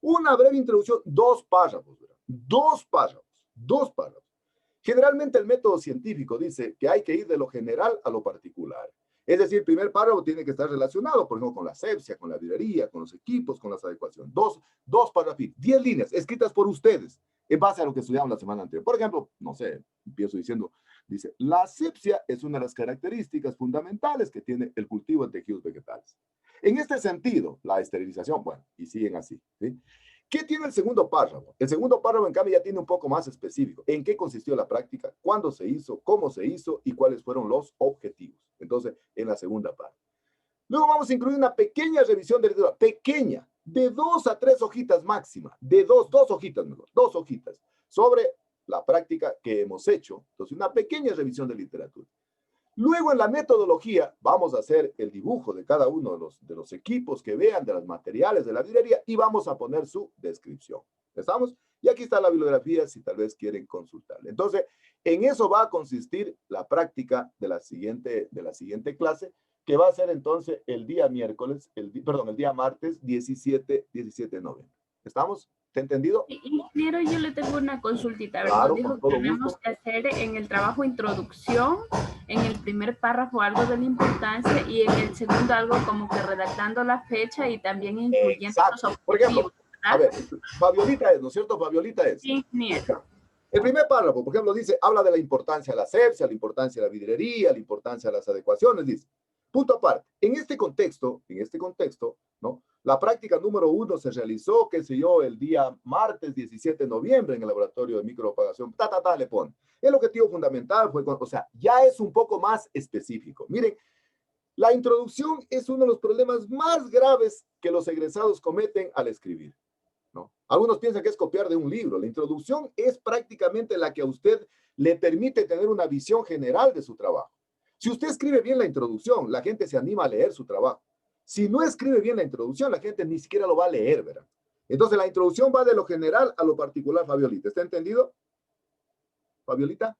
Una breve introducción, 2 párrafos, ¿verdad? 2 párrafos. Generalmente el método científico dice que hay que ir de lo general a lo particular. Es decir, el primer párrafo tiene que estar relacionado, por ejemplo, con la asepsia, con la vidrería, con los equipos, con las adecuaciones. Dos párrafos, 10 líneas escritas por ustedes en base a lo que estudiamos la semana anterior. Por ejemplo, no sé, empiezo diciendo, dice, la asepsia es una de las características fundamentales que tiene el cultivo de tejidos vegetales. En este sentido, la esterilización, bueno, y siguen así, ¿sí? ¿Qué tiene el segundo párrafo? El segundo párrafo, en cambio, ya tiene un poco más específico. ¿En qué consistió la práctica? ¿Cuándo se hizo? ¿Cómo se hizo? ¿Y cuáles fueron los objetivos? Entonces, en la segunda parte. Luego vamos a incluir una pequeña revisión de literatura, pequeña, de 2 a 3 hojitas máxima, de 2 hojitas mejor, 2 hojitas, sobre la práctica que hemos hecho. Entonces, una pequeña revisión de literatura. Luego, en la metodología, vamos a hacer el dibujo de cada uno de los equipos que vean, de los materiales de la librería, y vamos a poner su descripción. ¿Estamos? Y aquí está la bibliografía, si tal vez quieren consultarla. Entonces, en eso va a consistir la práctica de la siguiente clase, que va a ser entonces el día martes 17 de noviembre. ¿Estamos? ¿Te entendido? Ingeniero, yo le tengo una consultita. Claro, Nos dijo con todo que tenemos gusto. que hacer en el trabajo introducción, en el primer párrafo algo de la importancia y en el segundo algo como que redactando la fecha y también incluyendo Exacto. los Por ejemplo, objetivos, a ver, Fabiolita es, ¿no es cierto? Fabiolita es. Sí, ingeniero. El primer párrafo, por ejemplo, habla de la importancia de la asepsia, la importancia de la vidrería, la importancia de las adecuaciones, dice. Punto aparte, en este contexto, ¿no? La práctica número 1 se realizó, qué sé yo, el día martes 17 de noviembre en el laboratorio de micropropagación, le pone. El objetivo fundamental fue, o sea, ya es un poco más específico. Miren, la introducción es uno de los problemas más graves que los egresados cometen al escribir, ¿no? Algunos piensan que es copiar de un libro. La introducción es prácticamente la que a usted le permite tener una visión general de su trabajo. Si usted escribe bien la introducción, la gente se anima a leer su trabajo. Si no escribe bien la introducción, la gente ni siquiera lo va a leer, ¿verdad? Entonces, la introducción va de lo general a lo particular, Fabiolita. ¿Está entendido? Fabiolita.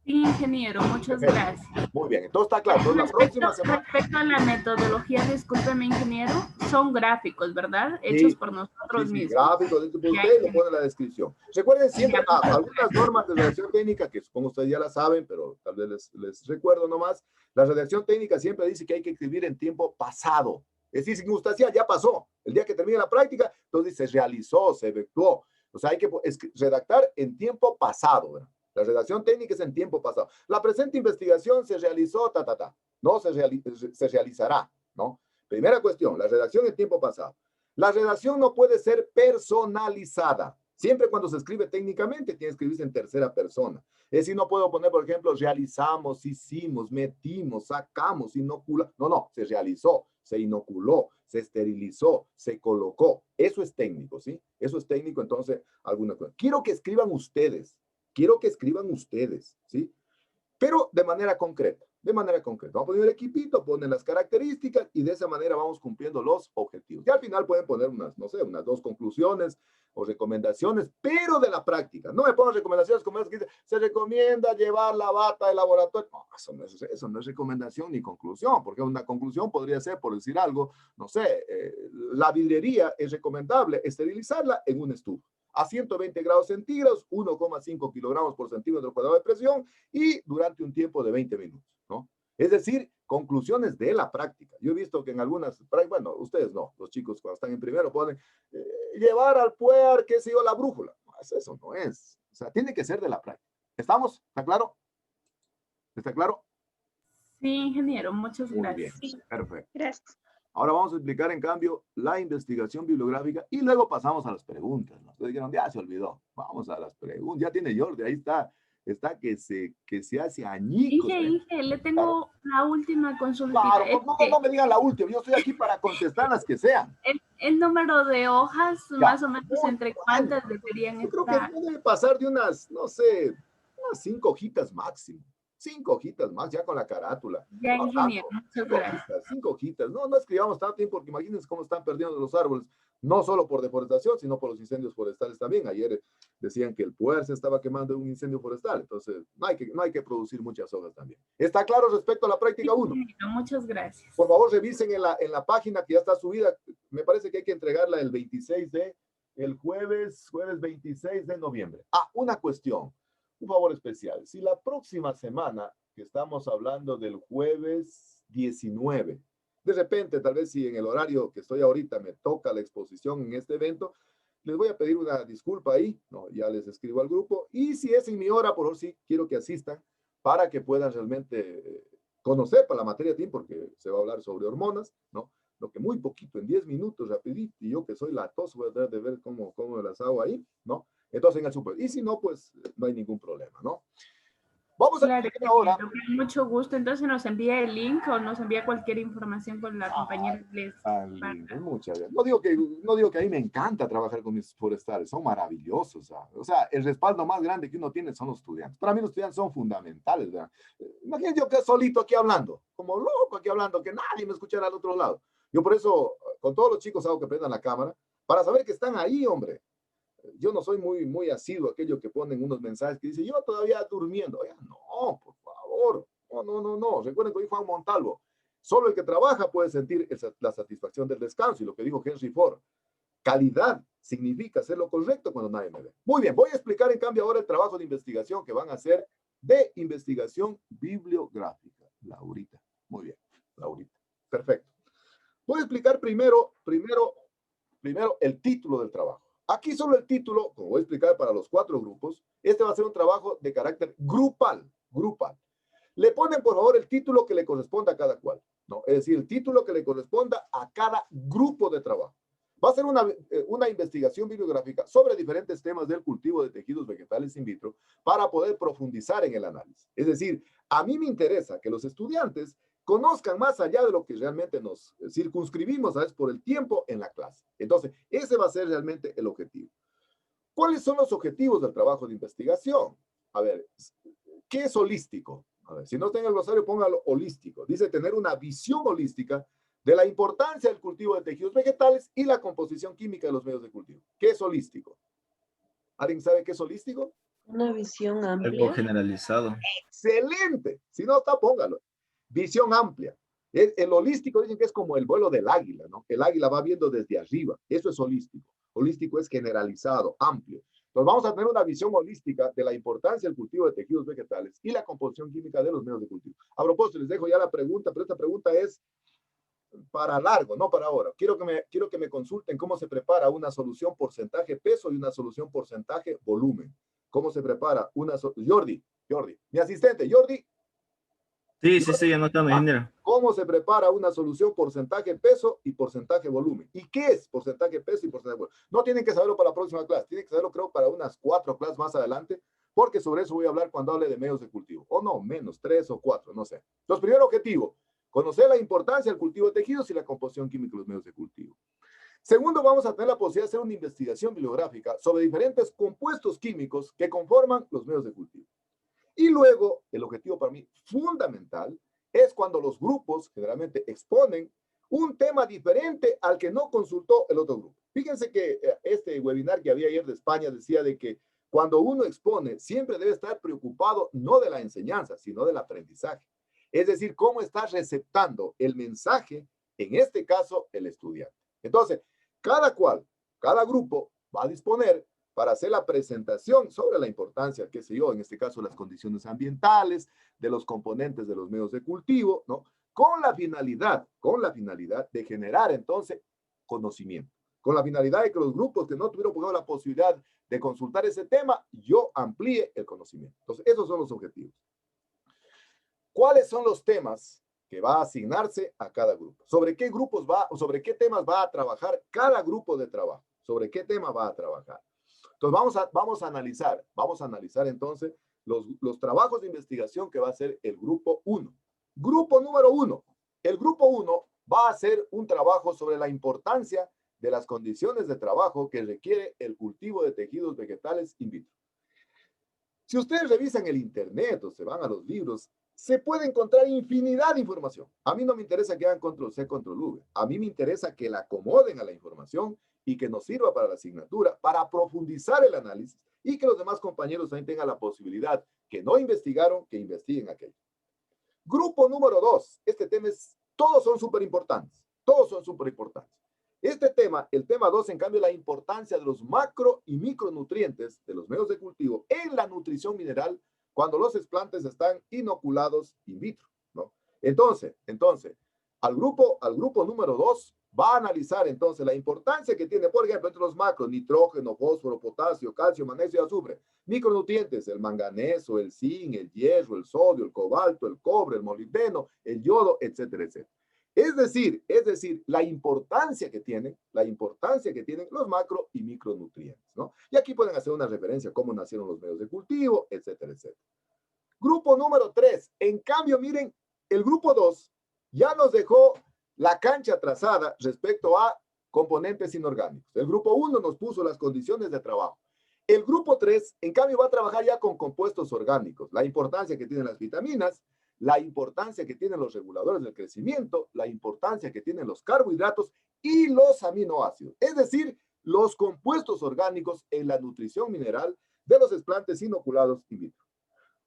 Sí, ingeniero, muchas gracias. Muy bien, entonces está claro. Entonces, la próxima semana... Respecto a la metodología, discúlpeme, ingeniero, son gráficos, ¿verdad? Hechos por nosotros mismos. Gráficos, usted lo pone en la descripción. Recuerden siempre algunas normas de redacción técnica, que supongo ustedes ya las saben, pero tal vez les recuerdo nomás. La redacción técnica siempre dice que hay que escribir en tiempo pasado. Es decir, si usted hacía, ya pasó. El día que termine la práctica, entonces se realizó, se efectuó. O sea, hay que redactar en tiempo pasado, ¿verdad? La redacción técnica es en tiempo pasado. La presente investigación se realizó, no se realizará, ¿no? Primera cuestión, la redacción en tiempo pasado. La redacción no puede ser personalizada. Siempre cuando se escribe técnicamente, tiene que escribirse en tercera persona. Es decir, no puedo poner, por ejemplo, realizamos, hicimos, metimos, sacamos, inoculamos. No, se realizó, se inoculó, se esterilizó, se colocó. Eso es técnico, ¿sí? Eso es técnico, entonces, alguna cosa. Quiero que escriban ustedes, ¿sí? pero de manera concreta, de manera concreta. Vamos a poner el equipito, ponen las características y de esa manera vamos cumpliendo los objetivos. Y al final pueden poner unas, no sé, unas 2 conclusiones o recomendaciones, pero de la práctica. No me pongan recomendaciones como las que dice, se recomienda llevar la bata de laboratorio. No, eso no es recomendación ni conclusión, porque una conclusión podría ser, por decir algo, no sé, la vidriería es recomendable esterilizarla en un estufa a 120 grados centígrados, 1,5 kilogramos por centímetro cuadrado de presión y durante un tiempo de 20 minutos, ¿no? Es decir, conclusiones de la práctica. Yo he visto que en algunas, bueno, ustedes no, los chicos cuando están en primero ponen llevar al puer, qué sé yo, la brújula. No, eso no es. O sea, tiene que ser de la práctica. ¿Estamos? ¿Está claro? ¿Está claro? Sí, ingeniero, muchas Muy gracias. bien, perfecto. Gracias. Ahora vamos a explicar, en cambio, la investigación bibliográfica y luego pasamos a las preguntas, ¿no? Ustedes dijeron, ya se olvidó. Vamos a las preguntas. Ya tiene Jordi, ahí está. Está que se hace añicos. Inge, le tengo la última consulta. Claro, no me digan la última. Yo estoy aquí para contestar las que sean. El número de hojas, Ya, más o menos, muy entre bien. cuántas deberían Yo creo estar. que debe pasar de unas, no sé, unas 5 hojitas máximo. 5 hojitas más, ya con la carátula. Ya, No ingeniero, tanto, muchas gracias. 5 hojitas. No escribamos tanto tiempo porque imagínense cómo están perdiendo los árboles, no solo por deforestación, sino por los incendios forestales también. Ayer decían que el puer se estaba quemando en un incendio forestal, entonces no hay que producir muchas hojas también. ¿Está claro respecto a la práctica 1? Muchas gracias. Por favor, revisen en la página que ya está subida. Me parece que hay que entregarla el jueves 26 de noviembre. Una cuestión, un favor especial. Si la próxima semana, que estamos hablando del jueves 19, de repente, tal vez si en el horario que estoy ahorita me toca la exposición en este evento, les voy a pedir una disculpa ahí, ¿no? Ya les escribo al grupo. Y si es en mi hora, por favor, sí, quiero que asistan para que puedan realmente conocer para la materia TIM, porque se va a hablar sobre hormonas, ¿no? Lo que muy poquito, en 10 minutos, rapidito, y yo que soy la tos, voy a tratar de ver cómo las hago ahí, ¿no? Entonces en el super. Y si no, pues no hay ningún problema, ¿no? Vamos a explicar ahora. Con mucho gusto. Entonces nos envía el link o nos envía cualquier información con la compañera Inglés. Muchas gracias. No digo que a mí me encanta trabajar con mis forestales, son maravillosos. O sea, el respaldo más grande que uno tiene son los estudiantes. Para mí los estudiantes son fundamentales, ¿verdad? Imagínense yo que solito aquí hablando, como loco aquí hablando, que nadie me escuchara al otro lado. Yo por eso, con todos los chicos hago que prendan la cámara, para saber que están ahí, hombre. Yo no soy muy asiduo a aquellos que ponen unos mensajes que dicen, yo todavía durmiendo. Oiga, no, por favor. No. Recuerden que hoy Juan Montalvo, solo el que trabaja puede sentir la satisfacción del descanso. Y lo que dijo Henry Ford, calidad significa hacer lo correcto cuando nadie me ve. Muy bien, voy a explicar en cambio ahora el trabajo de investigación que van a hacer de investigación bibliográfica. Laurita, muy bien, Laurita. Perfecto. Voy a explicar primero el título del trabajo. Aquí solo el título, como voy a explicar para los 4 grupos, este va a ser un trabajo de carácter grupal. Le ponen, por favor, el título que le corresponda a cada cual, ¿no? Es decir, el título que le corresponda a cada grupo de trabajo. Va a ser una investigación bibliográfica sobre diferentes temas del cultivo de tejidos vegetales in vitro para poder profundizar en el análisis. Es decir, a mí me interesa que los estudiantes conozcan más allá de lo que realmente nos circunscribimos, ¿sabes? Por el tiempo en la clase. Entonces, ese va a ser realmente el objetivo. ¿Cuáles son los objetivos del trabajo de investigación? A ver, ¿qué es holístico? A ver, si no está en el glosario, póngalo holístico. Dice tener una visión holística de la importancia del cultivo de tejidos vegetales y la composición química de los medios de cultivo. ¿Qué es holístico? ¿Alguien sabe qué es holístico? Una visión Algo amplia. generalizado. ¡Excelente! Si no está, póngalo. Visión amplia. El holístico dicen que es como el vuelo del águila, ¿no? El águila va viendo desde arriba. Eso es holístico. Holístico es generalizado, amplio. Entonces vamos a tener una visión holística de la importancia del cultivo de tejidos vegetales y la composición química de los medios de cultivo. A propósito, les dejo ya la pregunta, pero esta pregunta es para largo, no para ahora. Quiero que me consulten cómo se prepara una solución porcentaje peso y una solución porcentaje volumen. ¿Cómo se prepara una solución? Jordi, mi asistente, Jordi. Sí, anotando, ingeniero. ¿Cómo se prepara una solución porcentaje peso y porcentaje volumen? ¿Y qué es porcentaje peso y porcentaje volumen? No tienen que saberlo para la próxima clase, tienen que saberlo creo para unas 4 clases más adelante, porque sobre eso voy a hablar cuando hable de medios de cultivo. O no, menos, 3 o 4, no sé. Entonces, primer objetivo, conocer la importancia del cultivo de tejidos y la composición química de los medios de cultivo. Segundo, vamos a tener la posibilidad de hacer una investigación bibliográfica sobre diferentes compuestos químicos que conforman los medios de cultivo. Y luego, el objetivo para mí fundamental es cuando los grupos generalmente exponen un tema diferente al que no consultó el otro grupo. Fíjense que este webinar que había ayer de España decía de que cuando uno expone, siempre debe estar preocupado no de la enseñanza, sino del aprendizaje. Es decir, cómo está receptando el mensaje, en este caso, el estudiante. Entonces, cada grupo va a disponer para hacer la presentación sobre la importancia, qué sé yo, en este caso, las condiciones ambientales, de los componentes de los medios de cultivo, ¿no? Con la finalidad de generar entonces conocimiento, con la finalidad de que los grupos que no tuvieron la posibilidad de consultar ese tema, yo amplíe el conocimiento. Entonces, esos son los objetivos. ¿Cuáles son los temas que va a asignarse a cada grupo? ¿Sobre qué grupos sobre qué temas va a trabajar cada grupo de trabajo? ¿Sobre qué tema va a trabajar? Entonces, vamos a analizar entonces los trabajos de investigación que va a hacer el grupo 1. Grupo número 1. El grupo 1 va a hacer un trabajo sobre la importancia de las condiciones de trabajo que requiere el cultivo de tejidos vegetales in vitro. Si ustedes revisan el internet o se van a los libros, se puede encontrar infinidad de información. A mí no me interesa que hagan control-C, control-V. A mí me interesa que la acomoden a la información y que nos sirva para la asignatura, para profundizar el análisis y que los demás compañeros también tengan la posibilidad que no investigaron, que investiguen aquello. Grupo número 2. Este tema todos son súper importantes. Todos son súper importantes. Este tema, el tema 2, en cambio, la importancia de los macro y micronutrientes de los medios de cultivo en la nutrición mineral cuando los explantes están inoculados in vitro, ¿no? Entonces, al grupo número 2 va a analizar entonces la importancia que tiene, por ejemplo, entre los macros, nitrógeno, fósforo, potasio, calcio, magnesio y azufre. Micronutrientes, el manganeso, el zinc, el hierro, el sodio, el cobalto, el cobre, el molibdeno, el yodo, etcétera, etcétera. Es decir, la importancia que tienen los macro y micronutrientes, ¿no? Y aquí pueden hacer una referencia a cómo nacieron los medios de cultivo, etcétera, etcétera. Grupo número 3. En cambio, miren, el grupo 2 ya nos dejó la cancha trazada respecto a componentes inorgánicos. El grupo 1 nos puso las condiciones de trabajo. El grupo 3, en cambio, va a trabajar ya con compuestos orgánicos, la importancia que tienen las vitaminas, la importancia que tienen los reguladores del crecimiento, la importancia que tienen los carbohidratos y los aminoácidos, es decir, los compuestos orgánicos en la nutrición mineral de los explantes inoculados in vitro.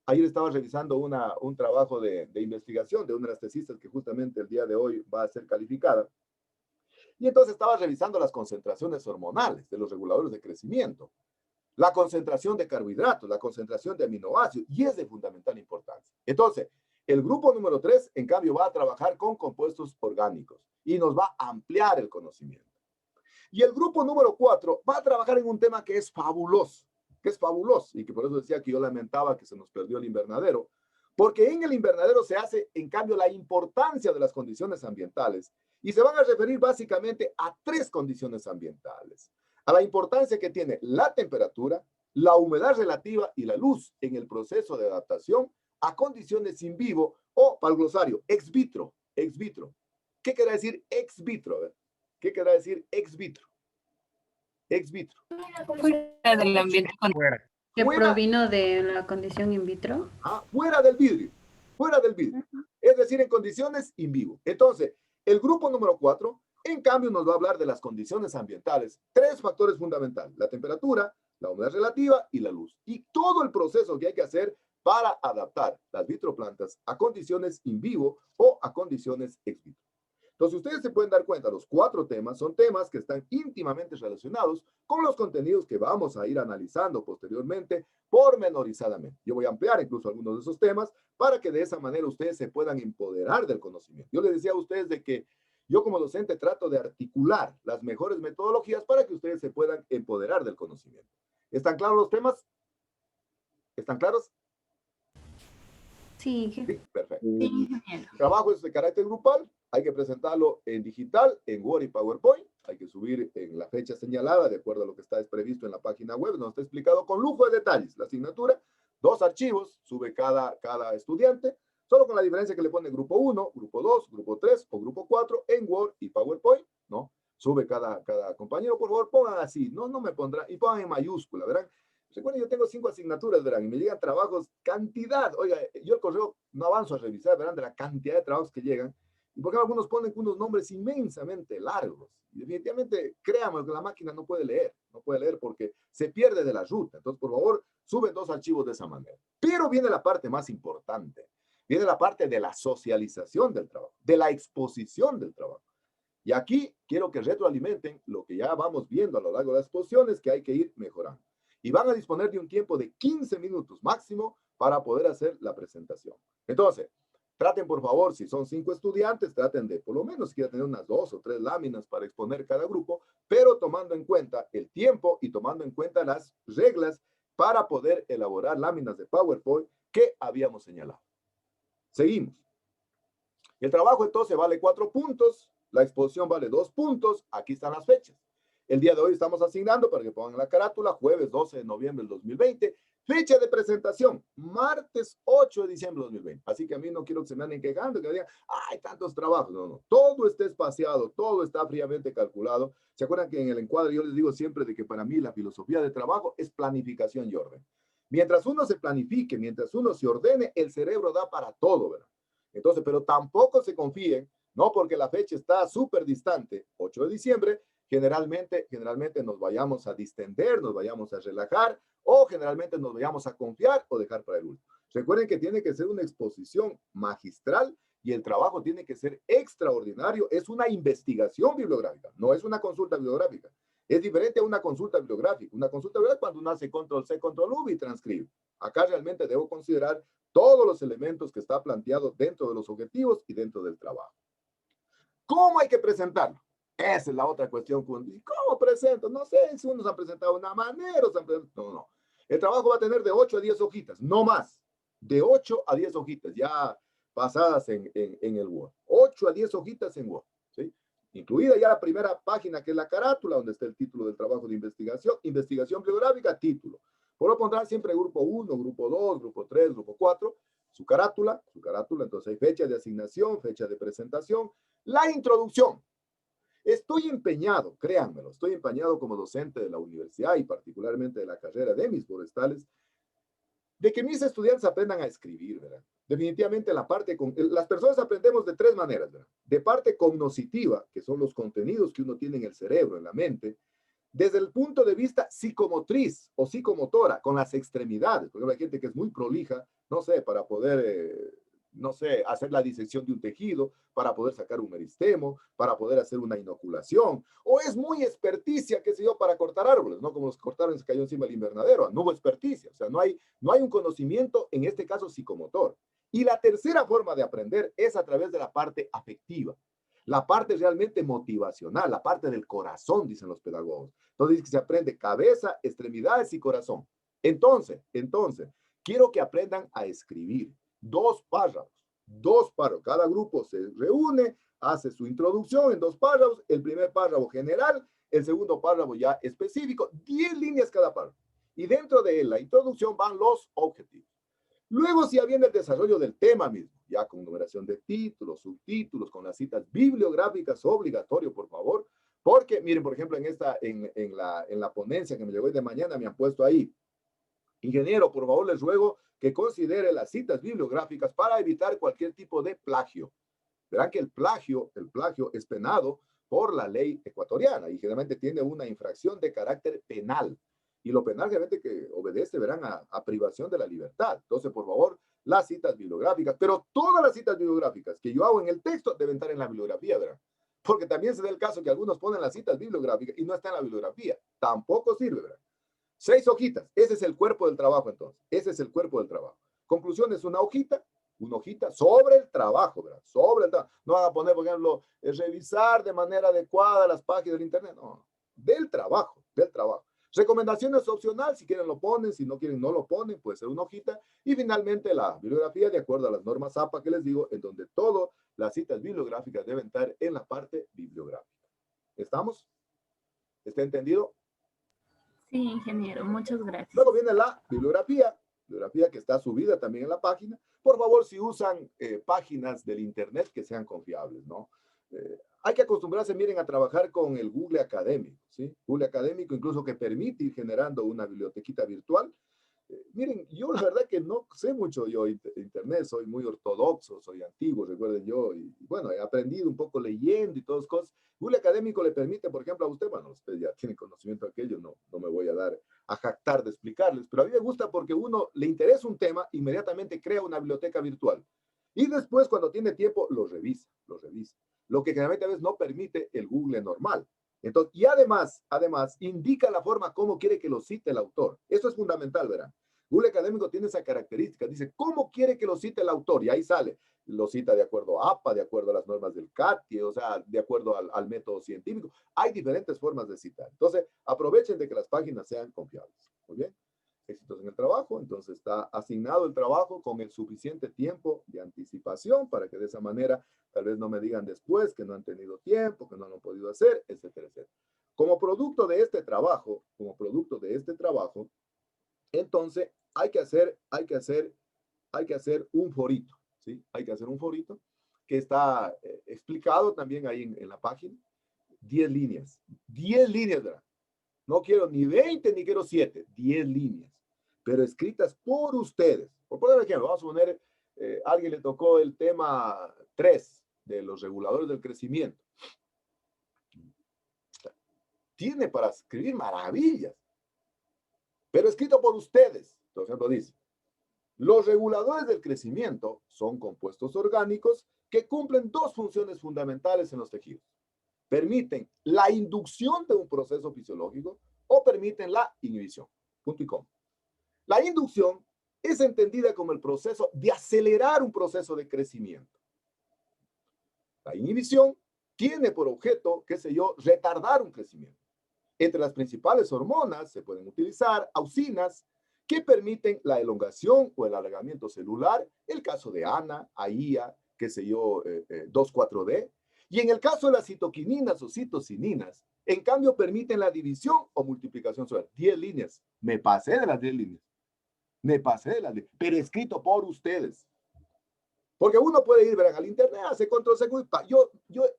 Ayer estaba revisando un trabajo de investigación de una de las tesistas que justamente el día de hoy va a ser calificada. Y entonces estaba revisando las concentraciones hormonales de los reguladores de crecimiento, la concentración de carbohidratos, la concentración de aminoácidos, y es de fundamental importancia. Entonces, el grupo número 3, en cambio, va a trabajar con compuestos orgánicos y nos va a ampliar el conocimiento. Y el grupo número 4 va a trabajar en un tema que es fabuloso, y que por eso decía que yo lamentaba que se nos perdió el invernadero, porque en el invernadero se hace, en cambio, la importancia de las condiciones ambientales y se van a referir básicamente a 3 condiciones ambientales: a la importancia que tiene la temperatura, la humedad relativa y la luz en el proceso de adaptación a condiciones in vivo o, para el glosario, ex vitro. ¿Qué quiere decir ex vitro? ¿Qué quiere decir ex vitro? Ex vitro. Fuera del ambiente que Fuera. provino de la condición in vitro. Fuera del vidrio. Es decir, en condiciones in vivo. Entonces, el grupo número 4, en cambio, nos va a hablar de las condiciones ambientales. 3 factores fundamentales: la temperatura, la humedad relativa y la luz. Y todo el proceso que hay que hacer para adaptar las vitroplantas a condiciones in vivo o a condiciones ex vitro. Entonces, ustedes se pueden dar cuenta, los 4 temas son temas que están íntimamente relacionados con los contenidos que vamos a ir analizando posteriormente pormenorizadamente. Yo voy a ampliar incluso algunos de esos temas para que de esa manera ustedes se puedan empoderar del conocimiento. Yo les decía a ustedes de que yo como docente trato de articular las mejores metodologías para que ustedes se puedan empoderar del conocimiento. ¿Están claros los temas? ¿Están claros? Sí, Sí, perfecto. Sí, ingeniero. El trabajo es de carácter grupal, hay que presentarlo en digital, en Word y PowerPoint, hay que subir en la fecha señalada, de acuerdo a lo que está previsto en la página web, nos está explicado con lujo de detalles la asignatura, 2 archivos, sube cada estudiante, solo con la diferencia que le pone grupo 1, grupo 2, grupo 3 o grupo 4 en Word y PowerPoint, ¿no? Sube cada compañero, por favor, pongan así, no me pondrán, y pongan en mayúscula, ¿verán? Recuerden, yo tengo 5 asignaturas, verán, y me llegan trabajos cantidad. Oiga, yo el correo no avanzo a revisar, verán, de la cantidad de trabajos que llegan. Y porque algunos ponen unos nombres inmensamente largos. Y definitivamente, créanme que la máquina no puede leer porque se pierde de la ruta. Entonces, por favor, suben 2 archivos de esa manera. Pero viene la parte más importante. Viene la parte de la socialización del trabajo, de la exposición del trabajo. Y aquí quiero que retroalimenten lo que ya vamos viendo a lo largo de las exposiciones que hay que ir mejorando. Y van a disponer de un tiempo de 15 minutos máximo para poder hacer la presentación. Entonces, traten, por favor, si son 5 estudiantes, traten de, por lo menos, quiera tener unas 2 o 3 láminas para exponer cada grupo, pero tomando en cuenta el tiempo y tomando en cuenta las reglas para poder elaborar láminas de PowerPoint que habíamos señalado. Seguimos. El trabajo entonces vale 4 puntos, la exposición vale 2 puntos, aquí están las fechas. El día de hoy estamos asignando para que pongan la carátula, jueves 12 de noviembre del 2020, fecha de presentación, martes 8 de diciembre del 2020. Así que a mí no quiero que se me anden quejando, que digan, hay tantos trabajos. No, no, todo está espaciado, todo está fríamente calculado. ¿Se acuerdan que en el encuadre yo les digo siempre de que para mí la filosofía de trabajo es planificación y orden? Mientras uno se planifique, mientras uno se ordene, el cerebro da para todo, ¿verdad? Entonces, pero tampoco se confíen, no porque la fecha está súper distante, 8 de diciembre, generalmente nos vayamos a distender, nos vayamos a relajar, o generalmente nos vayamos a confiar o dejar para el último. Recuerden que tiene que ser una exposición magistral y el trabajo tiene que ser extraordinario. Es una investigación bibliográfica, no es una consulta bibliográfica. Es diferente a una consulta bibliográfica. Una consulta bibliográfica cuando uno hace control C, control V y transcribe. Acá realmente debo considerar todos los elementos que está planteado dentro de los objetivos y dentro del trabajo. ¿Cómo hay que presentarlo? Esa es la otra cuestión. ¿Cómo presento? No sé si unos han presentado de una manera o se han presentado. No, no. El trabajo va a tener de 8 a 10 hojitas, no más. De 8 a 10 hojitas, ya pasadas en el Word. 8 a 10 hojitas en Word, ¿sí? Incluida ya la primera página, que es la carátula, donde está el título del trabajo de investigación bibliográfica, título. Por lo pondrán siempre grupo 1, grupo 2, grupo 3, grupo 4, su carátula, entonces hay fecha de asignación, fecha de presentación, la introducción. Estoy empeñado, créanmelo, estoy empeñado como docente de la universidad y particularmente de la carrera de mis forestales, de que mis estudiantes aprendan a escribir, ¿verdad? Definitivamente las personas aprendemos de 3 maneras, ¿verdad? De parte cognoscitiva, que son los contenidos que uno tiene en el cerebro, en la mente, desde el punto de vista psicomotriz o psicomotora, con las extremidades. Por ejemplo, hay gente que es muy prolija, no sé, para poder, no sé, hacer la disección de un tejido, para poder sacar un meristemo, para poder hacer una inoculación, o es muy experticia, qué sé yo, para cortar árboles, ¿no? Como los cortaron y se cayó encima del invernadero, no hubo experticia, o sea, no hay un conocimiento, en este caso, psicomotor. Y la tercera forma de aprender es a través de la parte afectiva. La parte realmente motivacional, la parte del corazón, dicen los pedagogos. Entonces, que se aprende cabeza, extremidades y corazón. Entonces, quiero que aprendan a escribir 2 párrafos. 2 párrafos. Cada grupo se reúne, hace su introducción en 2 párrafos. El primer párrafo general, el segundo párrafo ya específico. 10 líneas cada párrafo. Y dentro de la introducción van los objetivos. Luego sí viene el desarrollo del tema mismo, ya con numeración de títulos, subtítulos, con las citas bibliográficas, obligatorio, por favor, porque miren, por ejemplo, en la ponencia que me llegó hoy de mañana, me han puesto ahí, ingeniero, por favor, les ruego que considere las citas bibliográficas para evitar cualquier tipo de plagio. Verán que el plagio es penado por la ley ecuatoriana y generalmente tiene una infracción de carácter penal. Y lo penal realmente que obedece, verán, a privación de la libertad. Entonces, por favor, las citas bibliográficas, pero todas las citas bibliográficas que yo hago en el texto deben estar en la bibliografía, verán. Porque también se da el caso que algunos ponen las citas bibliográficas y no está en la bibliografía. Tampoco sirve, verán. 6 hojitas. Ese es el cuerpo del trabajo, entonces. Ese es el cuerpo del trabajo. Conclusión es una hojita sobre el trabajo, ¿verdad? Sobre el trabajo. No van a poner, por ejemplo, revisar de manera adecuada las páginas del internet. No, del trabajo, del trabajo. Recomendaciones opcional, si quieren lo ponen, si no quieren no lo ponen, puede ser una hojita. Y finalmente la bibliografía, de acuerdo a las normas APA que les digo, en donde todas las citas bibliográficas deben estar en la parte bibliográfica. ¿Estamos? ¿Está entendido? Sí, ingeniero, muchas gracias. Luego viene la bibliografía que está subida también en la página. Por favor, si usan páginas del internet que sean confiables, ¿no? Hay que acostumbrarse, miren, a trabajar con el Google Académico, ¿sí? Google Académico incluso que permite ir generando una bibliotequita virtual Miren, yo la verdad que no sé mucho yo internet, soy muy ortodoxo, soy antiguo, recuerden yo, y bueno, he aprendido un poco leyendo y todas cosas. Google Académico le permite, por ejemplo, a usted, bueno, usted ya tiene conocimiento de aquello, no me voy a dar a jactar de explicarles, pero a mí me gusta porque uno le interesa un tema, inmediatamente crea una biblioteca virtual. Y después, cuando tiene tiempo, lo revisa, lo revisa. Lo que generalmente a veces no permite el Google normal. Entonces, y además, indica la forma cómo quiere que lo cite el autor. Eso es fundamental, ¿verdad? Google Académico tiene esa característica. Dice, ¿cómo quiere que lo cite el autor? Y ahí sale. Lo cita de acuerdo a APA, de acuerdo a las normas del CATI, o sea, de acuerdo al método científico. Hay diferentes formas de citar. Entonces, aprovechen de que las páginas sean confiables. Muy bien. Éxitos en el trabajo, entonces está asignado el trabajo con el suficiente tiempo de anticipación para que de esa manera tal vez no me digan después que no han tenido tiempo, que no lo han podido hacer, etcétera, etcétera. Como producto de este trabajo, entonces hay que hacer un forito, ¿sí? Hay que hacer un forito que está explicado también ahí en la página. 10 líneas, ¿verdad? No quiero ni 20 ni quiero 7, 10 líneas, pero escritas por ustedes. Por poner ejemplo, vamos a poner, alguien le tocó el tema 3 de los reguladores del crecimiento. Tiene para escribir maravillas, pero escrito por ustedes. Por ejemplo, dice, los reguladores del crecimiento son compuestos orgánicos que cumplen dos funciones fundamentales en los tejidos. Permiten la inducción de un proceso fisiológico o permiten la inhibición. Punto y coma. La inducción es entendida como el proceso de acelerar un proceso de crecimiento. La inhibición tiene por objeto, qué sé yo, retardar un crecimiento. Entre las principales hormonas se pueden utilizar auxinas que permiten la elongación o el alargamiento celular, el caso de ANA, AIA, qué sé yo, 2,4-D, y en el caso de las citoquininas o citocininas, en cambio permiten la división o multiplicación celular. 10 líneas. Me pasé de las 10 líneas. Pero escrito por ustedes. Porque uno puede ir, verán, al internet, hace control C, yo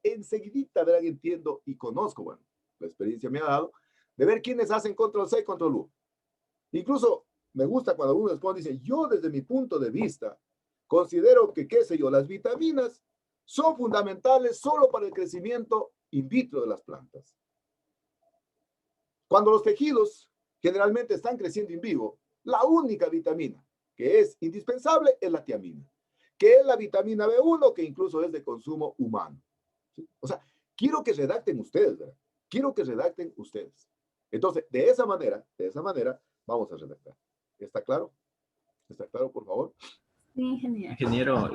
enseguidita, verán, entiendo y conozco, bueno, la experiencia me ha dado, de ver quiénes hacen control C y control U. Incluso me gusta cuando uno después dice, yo desde mi punto de vista, considero que, qué sé yo, las vitaminas son fundamentales solo para el crecimiento in vitro de las plantas. Cuando los tejidos generalmente están creciendo in vivo, la única vitamina que es indispensable es la tiamina, que es la vitamina B1, que incluso es de consumo humano. ¿Sí? O sea, quiero que redacten ustedes, ¿verdad? Quiero que redacten ustedes. Entonces, de esa manera, vamos a redactar. ¿Está claro? ¿Está claro, por favor? Sí, ingeniero. Ingeniero,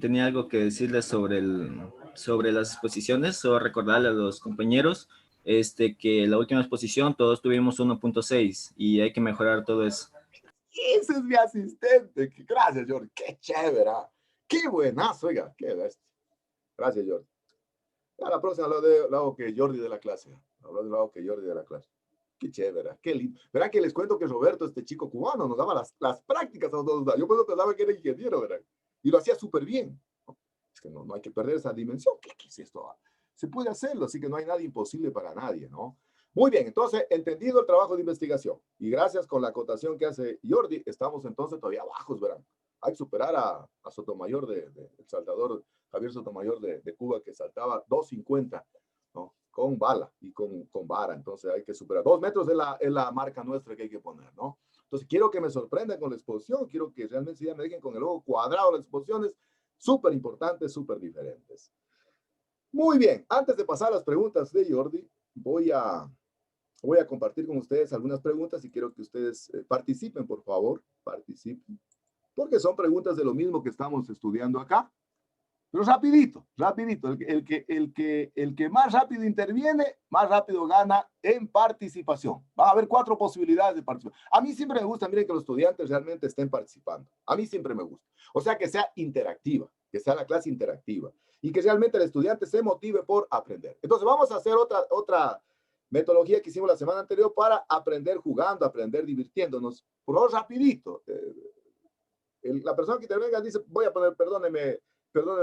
tenía algo que decirle sobre las exposiciones o recordarle a los compañeros que la última exposición todos tuvimos 1.6 y hay que mejorar todo eso. Ese es mi asistente. Gracias, Jordi. Qué chévere. Qué buenazo, oiga. Qué bestia. Gracias, Jordi. A la próxima lo hago que Jordi de la clase. Qué chévere, qué lindo. Verán que les cuento que Roberto, este chico cubano, nos daba las prácticas a nosotros. Yo pensaba que era ingeniero, ¿verdad? Y lo hacía súper bien. ¿No? Es que no hay que perder esa dimensión. ¿Qué es esto? Se puede hacerlo, así que no hay nada imposible para nadie, ¿no? Muy bien, entonces, entendido el trabajo de investigación. Y gracias con la acotación que hace Jordi, estamos entonces todavía bajos, verán. Hay que superar a Sotomayor el saltador Javier Sotomayor de Cuba, que saltaba 2.50, ¿no? Con bala y con vara. Entonces hay que superar 2 metros es la marca nuestra que hay que poner, ¿no? Entonces quiero que me sorprendan con la exposición, quiero que realmente ya me dejen con el ojo cuadrado las exposiciones, súper importantes, súper diferentes. Muy bien, antes de pasar a las preguntas de Jordi, voy a compartir con ustedes algunas preguntas y quiero que ustedes participen, por favor, participen, porque son preguntas de lo mismo que estamos estudiando acá. Pero rapidito, el que más rápido interviene, más rápido gana en participación. Va a haber 4 posibilidades de participación. A mí siempre me gusta, miren, que los estudiantes realmente estén participando. A mí siempre me gusta. O sea, que sea interactiva, que sea la clase interactiva y que realmente el estudiante se motive por aprender. Entonces vamos a hacer otra metodología que hicimos la semana anterior para aprender jugando, aprender divirtiéndonos. Por favor, rapidito. La persona que intervenga dice, voy a poner, perdóneme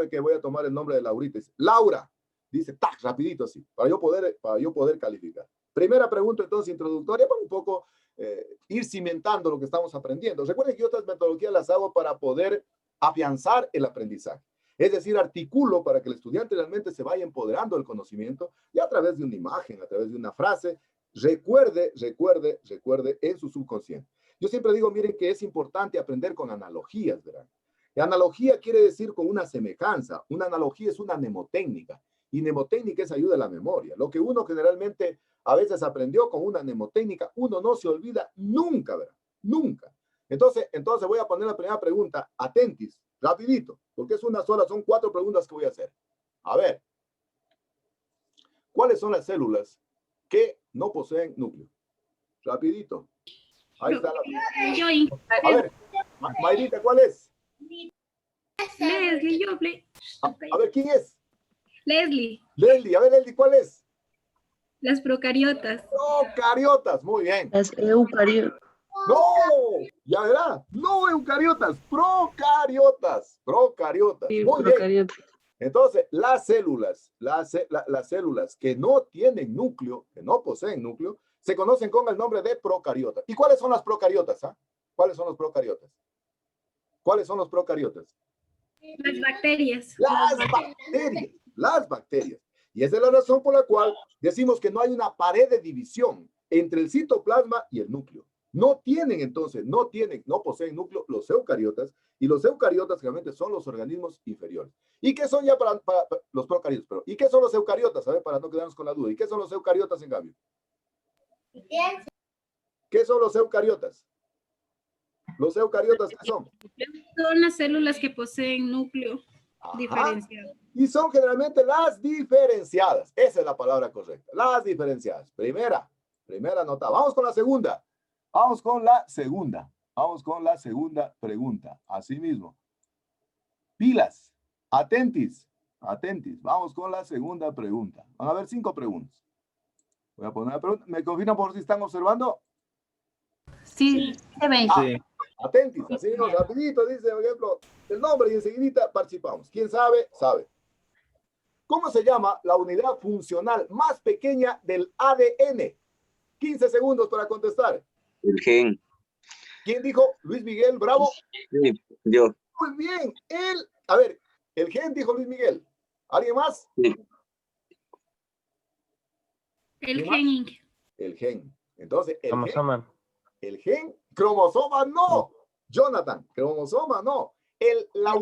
que voy a tomar el nombre de Laurita. Dice, Laura, dice, tac, rapidito así, para yo poder calificar. Primera pregunta entonces introductoria para un poco ir cimentando lo que estamos aprendiendo. Recuerden que yo otras metodologías las hago para poder afianzar el aprendizaje. Es decir, articulo para que el estudiante realmente se vaya empoderando del conocimiento y a través de una imagen, a través de una frase, recuerde en su subconsciente. Yo siempre digo, miren que es importante aprender con analogías, ¿verdad? La analogía quiere decir con una semejanza. Una analogía es una mnemotécnica. Y mnemotécnica es ayuda a la memoria. Lo que uno generalmente a veces aprendió con una mnemotécnica, uno no se olvida nunca, ¿verdad? Nunca. Entonces voy a poner la primera pregunta. Atentis, rapidito, porque es una sola, son 4 preguntas que voy a hacer. A ver. ¿Cuáles son las células que no poseen núcleo? Rapidito. Ahí está la... A ver, Mayrita, ¿cuál es? Leslie, yo. A ver, ¿quién es? Leslie. Leslie, a ver, Leslie, ¿cuál es? Las procariotas. Procariotas, muy bien. Las eucariotas. No, ya verá, no eucariotas, procariotas, procariotas. Sí, Muy bien. procariotas. Entonces, las células que no tienen núcleo, que no poseen núcleo, se conocen con el nombre de procariotas. ¿Y cuáles son las procariotas? ¿Cuáles son los procariotas? ¿Cuáles son los procariotas? Las bacterias. Las bacterias. Y esa es la razón por la cual decimos que no hay una pared de división entre el citoplasma y el núcleo. No tienen entonces, no poseen núcleo los eucariotas, y los eucariotas realmente son los organismos inferiores. ¿Y qué son ya para los procariotas? Pero, ¿y qué son los eucariotas? A ver, para no quedarnos con la duda. ¿Y qué son los eucariotas en cambio? ¿Qué son los eucariotas? ¿Los eucariotas qué son? Son las células que poseen núcleo diferenciado. Y son generalmente las diferenciadas. Esa es la palabra correcta. Las diferenciadas. Primera nota. Vamos con la segunda. Vamos con la segunda pregunta. Así mismo. Pilas. Atentis. Vamos con la segunda pregunta. Van a haber 5 preguntas. Voy a poner una pregunta. ¿Me confirman por si están observando? Sí, se ven. Sí. Atentis, así mismo, rapidito, dice, por ejemplo, el nombre y enseguida participamos. ¿Quién sabe? Sabe. ¿Cómo se llama la unidad funcional más pequeña del ADN? 15 segundos para contestar. El gen. ¿Quién dijo? Luis Miguel, bravo. Sí, yo. Muy bien. El gen dijo Luis Miguel. ¿Alguien más? Sí. El ¿Quién más? gen. El gen. Entonces, Cromosoma. el gen, cromosoma no. Jonathan, cromosoma no. La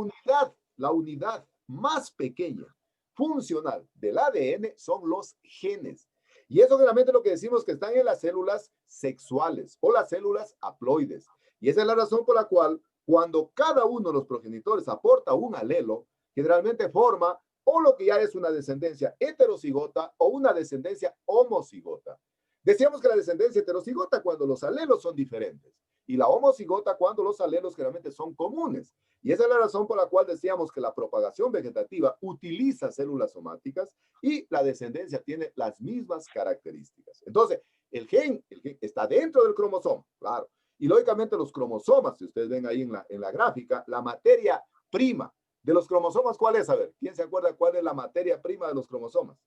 unidad más pequeña funcional del ADN son los genes. Y eso generalmente lo que decimos que están en las células sexuales o las células haploides. Y esa es la razón por la cual cuando cada uno de los progenitores aporta un alelo, generalmente forma o lo que ya es una descendencia heterocigota o una descendencia homocigota. Decíamos que la descendencia heterocigota cuando los alelos son diferentes y la homocigota cuando los alelos generalmente son comunes. Y esa es la razón por la cual decíamos que la propagación vegetativa utiliza células somáticas y la descendencia tiene las mismas características. Entonces, el gen está dentro del cromosoma, claro. Y lógicamente los cromosomas, si ustedes ven ahí en la gráfica, la materia prima de los cromosomas, ¿cuál es? A ver, ¿quién se acuerda cuál es la materia prima de los cromosomas?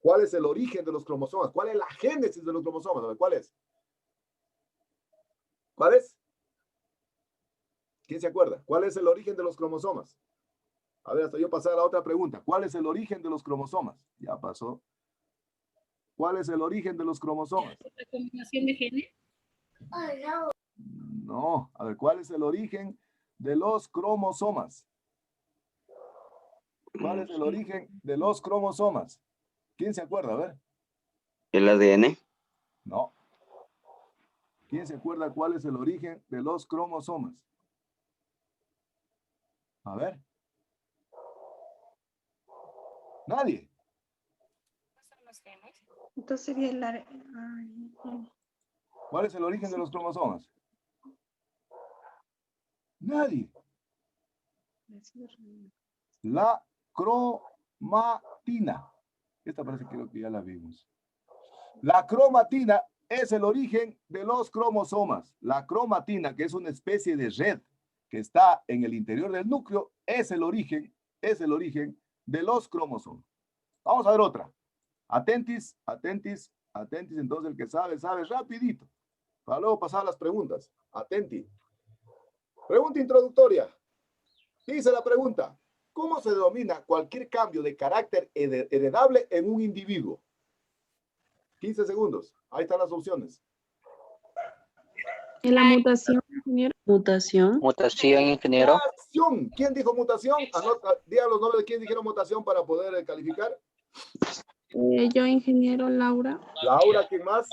¿Cuál es el origen de los cromosomas? ¿Cuál es la génesis de los cromosomas? A ver, ¿cuál es? ¿Cuál es? ¿Quién se acuerda? ¿Cuál es el origen de los cromosomas? A ver, hasta yo pasar a la otra pregunta. ¿Cuál es el origen de los cromosomas? Ya pasó. ¿Cuál es el origen de los cromosomas? ¿La combinación de genes? No. A ver, ¿cuál es el origen de los cromosomas? ¿Cuál es el origen de los cromosomas? ¿Quién se acuerda? A ver. El ADN. No. ¿Quién se acuerda cuál es el origen de los cromosomas? A ver. Nadie. Entonces sería la... ¿Cuál es el origen de los cromosomas? Nadie. La cromatina. Esta parece que creo que ya la vimos. La cromatina es el origen de los cromosomas. La cromatina, que es una especie de red que está en el interior del núcleo, es el origen de los cromosomas. Vamos a ver otra. Atentis, Atentis, entonces el que sabe, sabe rapidito. Para luego pasar a las preguntas. Atenti. Pregunta introductoria. Dice la pregunta. ¿Cómo se denomina cualquier cambio de carácter heredable en un individuo? 15 segundos. Ahí están las opciones. En la mutación, ingeniero. Mutación. Mutación, ingeniero. Mutación. ¿Quién dijo mutación? Anota, digan los nombres de quién dijeron mutación para poder calificar. Yo, ingeniero. Laura. Laura, ¿quién más?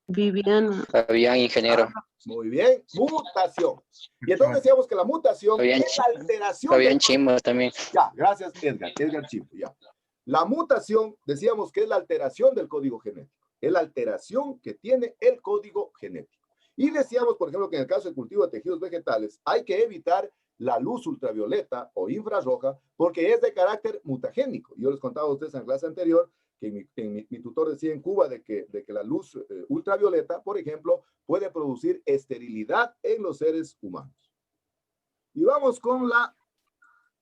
Viviana. Fabián, ingeniero. Muy bien. Mutación. Y entonces decíamos que la mutación Fabián, es la alteración. Fabián Chimo también. Ya, gracias, Edgar. Edgar Chimpo, ya. La mutación, decíamos que es la alteración del código genético. Es la alteración que tiene el código genético. Y decíamos, por ejemplo, que en el caso del cultivo de tejidos vegetales hay que evitar la luz ultravioleta o infrarroja porque es de carácter mutagénico. Yo les contaba a ustedes en la clase anterior que mi tutor decía en Cuba de que la luz ultravioleta, por ejemplo, puede producir esterilidad en los seres humanos. Y vamos con la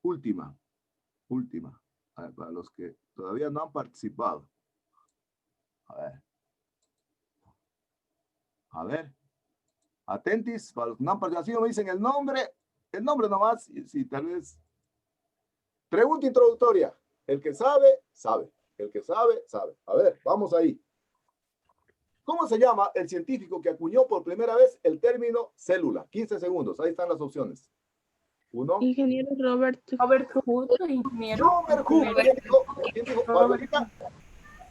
última. A ver, para los que todavía no han participado. A ver. Atentis, para los que no han participado, así no me dicen el nombre nomás, y si tal vez. Pregunta introductoria. El que sabe, sabe. El que sabe, sabe. A ver, vamos ahí. ¿Cómo se llama el científico que acuñó por primera vez el término célula? 15 segundos, ahí están las opciones. 1. Ingeniero Robert Hooke, ingeniero. Robert Hooke. ¿Quién dijo? ¿Favorita?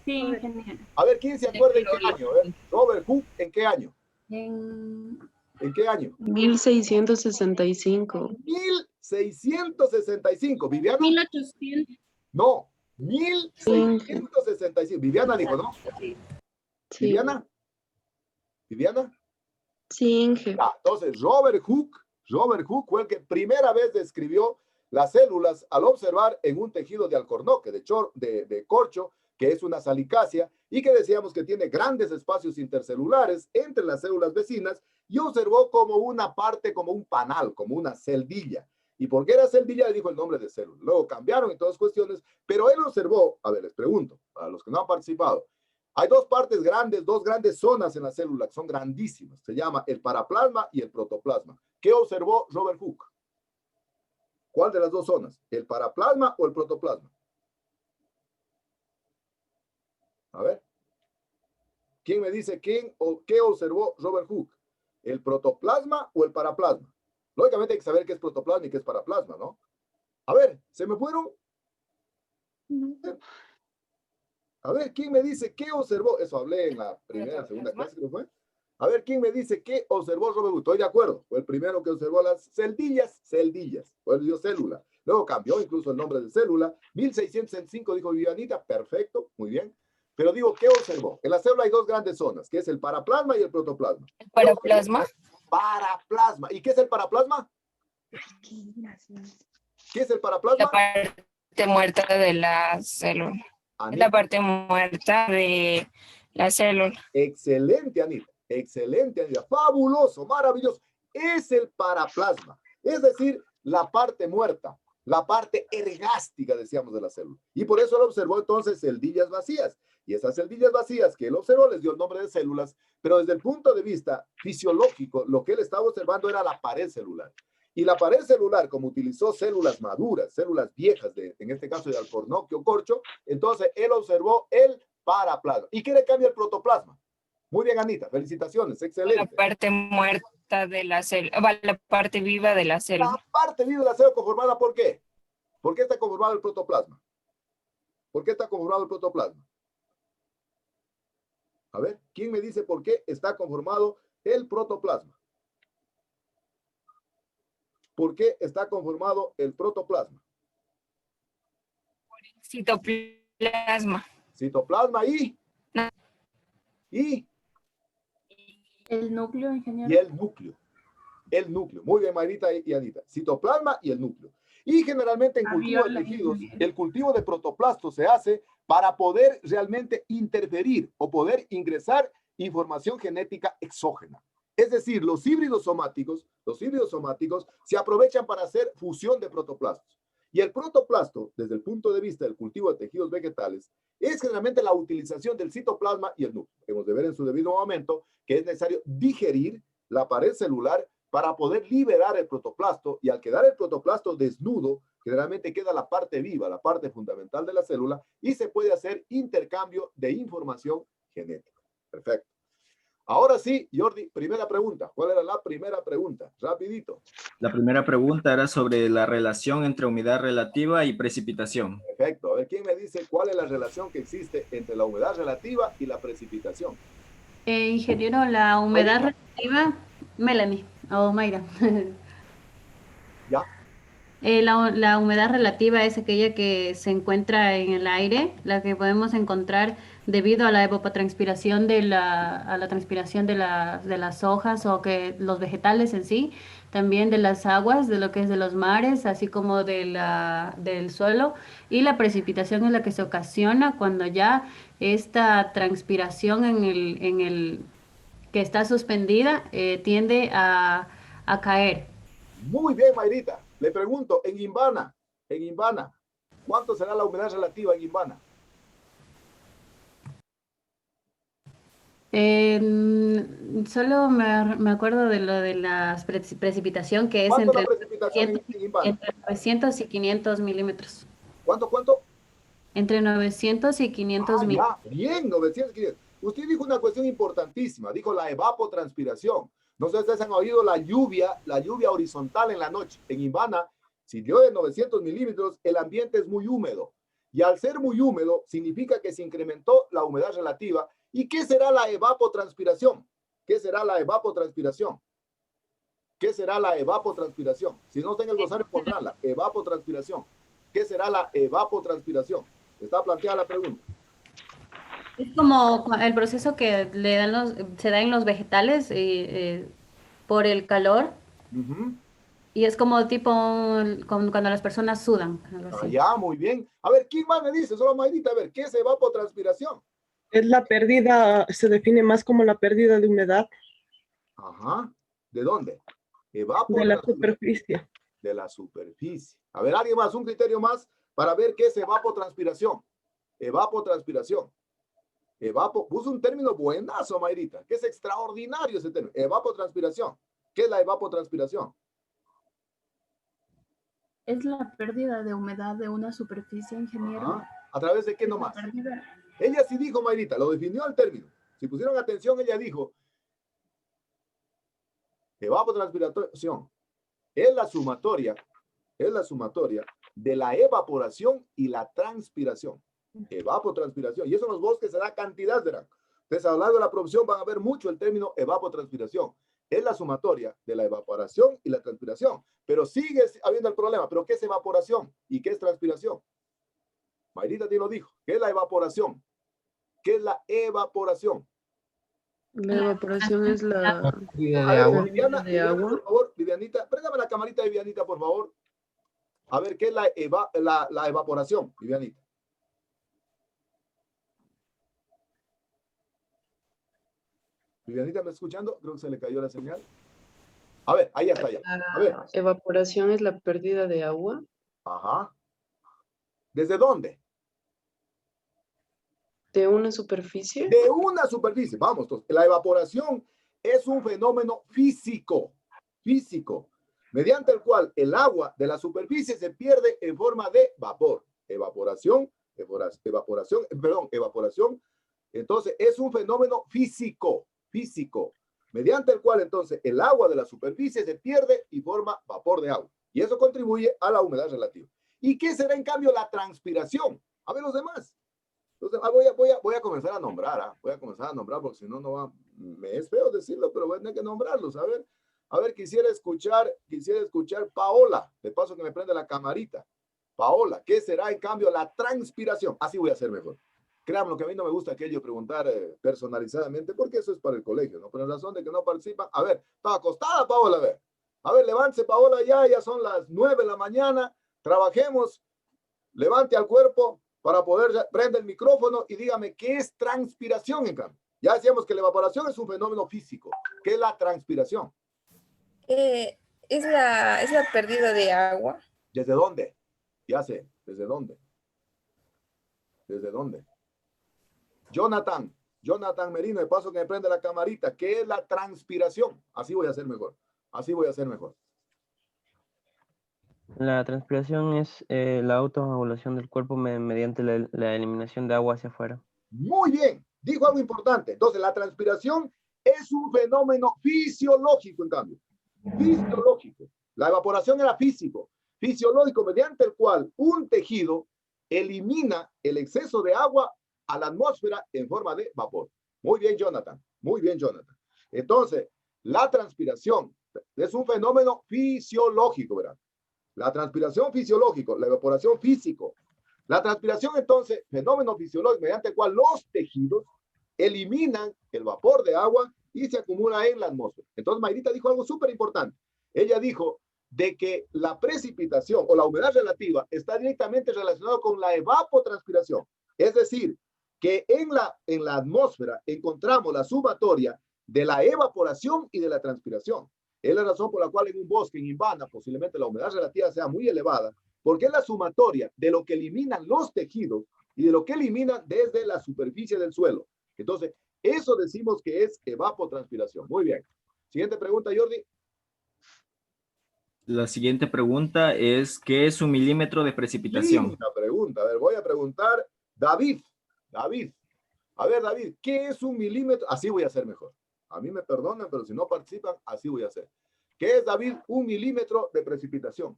Sí, ingeniero. A ver, ¿quién se acuerda en qué año? Robert Hooke, ¿en qué año? En ¿En qué año? 1665. 1665. ¿Viviana? 1800. No, 1665. Viviana dijo, ¿no? Sí. ¿Viviana? ¿Viviana? Sí, Inge. Ah, entonces, Robert Hooke fue el que primera vez describió las células al observar en un tejido de alcornoque, de corcho, que es una salicácea, y que decíamos que tiene grandes espacios intercelulares entre las células vecinas, y observó como una parte, como un panal, como una celdilla. ¿Y por qué era celdilla? Le dijo el nombre de célula. Luego cambiaron y todas cuestiones, pero él observó, a ver, les pregunto, a los que no han participado, hay dos partes grandes, dos grandes zonas en la célula que son grandísimas. Se llama el paraplasma y el protoplasma. ¿Qué observó Robert Hooke? ¿Cuál de las dos zonas? ¿El paraplasma o el protoplasma? A ver. ¿Quién me dice qué observó Robert Hooke? ¿El protoplasma o el paraplasma? Lógicamente hay que saber qué es protoplasma y qué es paraplasma, ¿no? A ver, ¿se me fueron? A ver, ¿quién me dice qué observó? Eso hablé en la primera, segunda clase, ¿qué fue? A ver, ¿quién me dice qué observó Robert Hooke? Estoy de acuerdo. Fue el primero que observó las celdillas. Fue el dio célula. Luego cambió incluso el nombre de célula. 1665 dijo Vivianita. Perfecto, muy bien. Pero digo, ¿qué observó? En la célula hay dos grandes zonas, que es el paraplasma y el protoplasma. ¿El paraplasma? Paraplasma. ¿Y qué es el paraplasma? ¿Qué es el paraplasma? La parte muerta de la célula. Anita. La parte muerta de la célula. Excelente, Anita. Excelente, Anita. Fabuloso, maravilloso. Es el paraplasma. Es decir, la parte muerta, la parte ergástica, decíamos, de la célula. Y por eso él observó entonces celdillas vacías. Y esas celdillas vacías que él observó les dio el nombre de células, pero desde el punto de vista fisiológico, lo que él estaba observando era la pared celular. Y la pared celular, como utilizó células maduras, células viejas, en este caso de alcornoque o corcho, entonces él observó el paraplasma. ¿Y qué le cambia el protoplasma? Muy bien, Anita, felicitaciones, excelente. La parte muerta de la célula, la parte viva de la célula. La parte viva de la célula conformada, ¿por qué? ¿Por qué está conformado el protoplasma? ¿Por qué está conformado el protoplasma? A ver, ¿quién me dice por qué está conformado el protoplasma? ¿Por qué está conformado el protoplasma? Citoplasma. Citoplasma y el núcleo, ingeniero. Y el núcleo. El núcleo. Muy bien, Marita y Anita. Citoplasma y el núcleo. Y generalmente en cultivo de tejidos, el cultivo de protoplastos se hace para poder realmente interferir o poder ingresar información genética exógena. Es decir, los híbridos somáticos se aprovechan para hacer fusión de protoplastos. Y el protoplasto, desde el punto de vista del cultivo de tejidos vegetales, es generalmente la utilización del citoplasma y el núcleo. Hemos de ver en su debido momento que es necesario digerir la pared celular para poder liberar el protoplasto, y al quedar el protoplasto desnudo, generalmente queda la parte viva, la parte fundamental de la célula, y se puede hacer intercambio de información genética. Perfecto. Ahora sí, Jordi, primera pregunta. ¿Cuál era la primera pregunta? Rapidito. La primera pregunta era sobre la relación entre humedad relativa y precipitación. Perfecto. A ver, ¿quién me dice cuál es la relación que existe entre la humedad relativa y la precipitación? Ingeniero, la humedad relativa, Melanie o Mayra. ¿Ya? La humedad relativa es aquella que se encuentra en el aire, la que podemos encontrar debido a la evapotranspiración a la transpiración de las hojas o que los vegetales en sí, también de las aguas, de lo que es de los mares, así como del suelo, y la precipitación es la que se ocasiona cuando ya esta transpiración en el que está suspendida tiende a caer. Muy bien, Mayrita. Le pregunto, en Imbana, ¿cuánto será la humedad relativa en Imbana? Solo me acuerdo de lo de la precipitación, que es entre 900 y 500 milímetros. ¿Cuánto? Entre 900 y 500 milímetros. Bien, 900 y 500. Usted dijo una cuestión importantísima, dijo la evapotranspiración. No sé si ustedes han oído la lluvia horizontal en la noche. En Imbana, si llueve 900 milímetros, el ambiente es muy húmedo. Y al ser muy húmedo, significa que se incrementó la humedad relativa. ¿Y qué será la evapotranspiración? ¿Qué será la evapotranspiración? ¿Qué será la evapotranspiración? Si no está en el glosario, pondránla. Evapotranspiración. ¿Qué será la evapotranspiración? Está planteada la pregunta. Es como el proceso que se da en los vegetales por el calor. Y es como tipo cuando las personas sudan. Ya, muy bien. A ver, ¿quién más me dice? Solo Mayrita, a ver, ¿qué es evapotranspiración? Es la pérdida, se define más como la pérdida de humedad. Ajá. ¿De dónde? De la superficie. De la superficie. A ver, ¿alguien más? Un criterio más para ver qué es evapotranspiración. Evapotranspiración. Puso un término buenazo, Mayrita, que es extraordinario ese término. Evapotranspiración. ¿Qué es la evapotranspiración? Es la pérdida de humedad de una superficie, ingeniero. Ajá. ¿A través de qué nomás? Ella sí dijo, Mayrita, lo definió el término. Si pusieron atención, ella dijo, evapotranspiración es la sumatoria de la evaporación y la transpiración. Evapotranspiración. Y eso en los bosques se da cantidad, verán. Ustedes a lo largo de la producción van a ver mucho el término evapotranspiración. Es la sumatoria de la evaporación y la transpiración. Pero sigue habiendo el problema. ¿Pero qué es evaporación y qué es transpiración? Mayrita te lo dijo. ¿Qué es la evaporación? ¿Qué es la evaporación? La evaporación es la pérdida de agua. Viviana, por favor, Vivianita, préndame la camarita de Vivianita, por favor. A ver, ¿qué es la evaporación, Vivianita? Vivianita, ¿me está escuchando? Creo que se le cayó la señal. A ver, ahí está ya. A ver. La evaporación es la pérdida de agua. Ajá. ¿Desde dónde? ¿De una superficie? De una superficie. Vamos, entonces, la evaporación es un fenómeno físico, mediante el cual el agua de la superficie se pierde en forma de vapor. Evaporación. Entonces, es un fenómeno físico, mediante el cual entonces el agua de la superficie se pierde y forma vapor de agua. Y eso contribuye a la humedad relativa. ¿Y qué será en cambio la transpiración? A ver los demás. Entonces, voy a comenzar a nombrar, voy a comenzar a nombrar porque si no, no va, me es feo decirlo, pero voy a tener que nombrarlos. A ver, quisiera escuchar Paola, de paso que me prende la camarita. Paola, ¿qué será en cambio la transpiración? Así voy a hacer mejor. Créanme, lo que a mí no me gusta aquello preguntar personalizadamente, porque eso es para el colegio, ¿no? Pero en razón de que no participan. A ver, está acostada Paola, a ver, levántese Paola ya son las 9 de la mañana, trabajemos, levante al cuerpo para poder prender el micrófono y dígame qué es transpiración en cambio. Ya decíamos que la evaporación es un fenómeno físico. ¿Qué es la transpiración? Es la pérdida de agua. ¿Desde dónde? Ya sé. ¿Desde dónde? ¿Desde dónde? Jonathan Merino, de paso que me prende la camarita. ¿Qué es la transpiración? Así voy a hacer mejor. Así voy a hacer mejor. La transpiración es la autoregulación del cuerpo mediante la eliminación de agua hacia afuera. Muy bien. Dijo algo importante. Entonces, la transpiración es un fenómeno fisiológico, en cambio. Fisiológico. La evaporación era físico. Fisiológico, mediante el cual un tejido elimina el exceso de agua a la atmósfera en forma de vapor. Muy bien, Jonathan. Muy bien, Jonathan. Entonces, la transpiración es un fenómeno fisiológico, ¿verdad? La transpiración fisiológico, la evaporación físico. La transpiración, entonces, fenómeno fisiológico mediante el cual los tejidos eliminan el vapor de agua y se acumula en la atmósfera. Entonces, Mayrita dijo algo súper importante. Ella dijo de que la precipitación o la humedad relativa está directamente relacionada con la evapotranspiración. Es decir, que en la atmósfera encontramos la sumatoria de la evaporación y de la transpiración. Es la razón por la cual en un bosque, en Invana, posiblemente la humedad relativa sea muy elevada, porque es la sumatoria de lo que eliminan los tejidos y de lo que eliminan desde la superficie del suelo. Entonces, eso decimos que es evapotranspiración. Muy bien. Siguiente pregunta, Jordi. La siguiente pregunta es, ¿qué es un milímetro de precipitación? Linda pregunta. A ver, voy a preguntar, David. A ver, David, ¿qué es un milímetro? Así voy a hacer mejor. A mí me perdonan, pero si no participan, así voy a hacer. ¿Qué es, David, un milímetro de precipitación?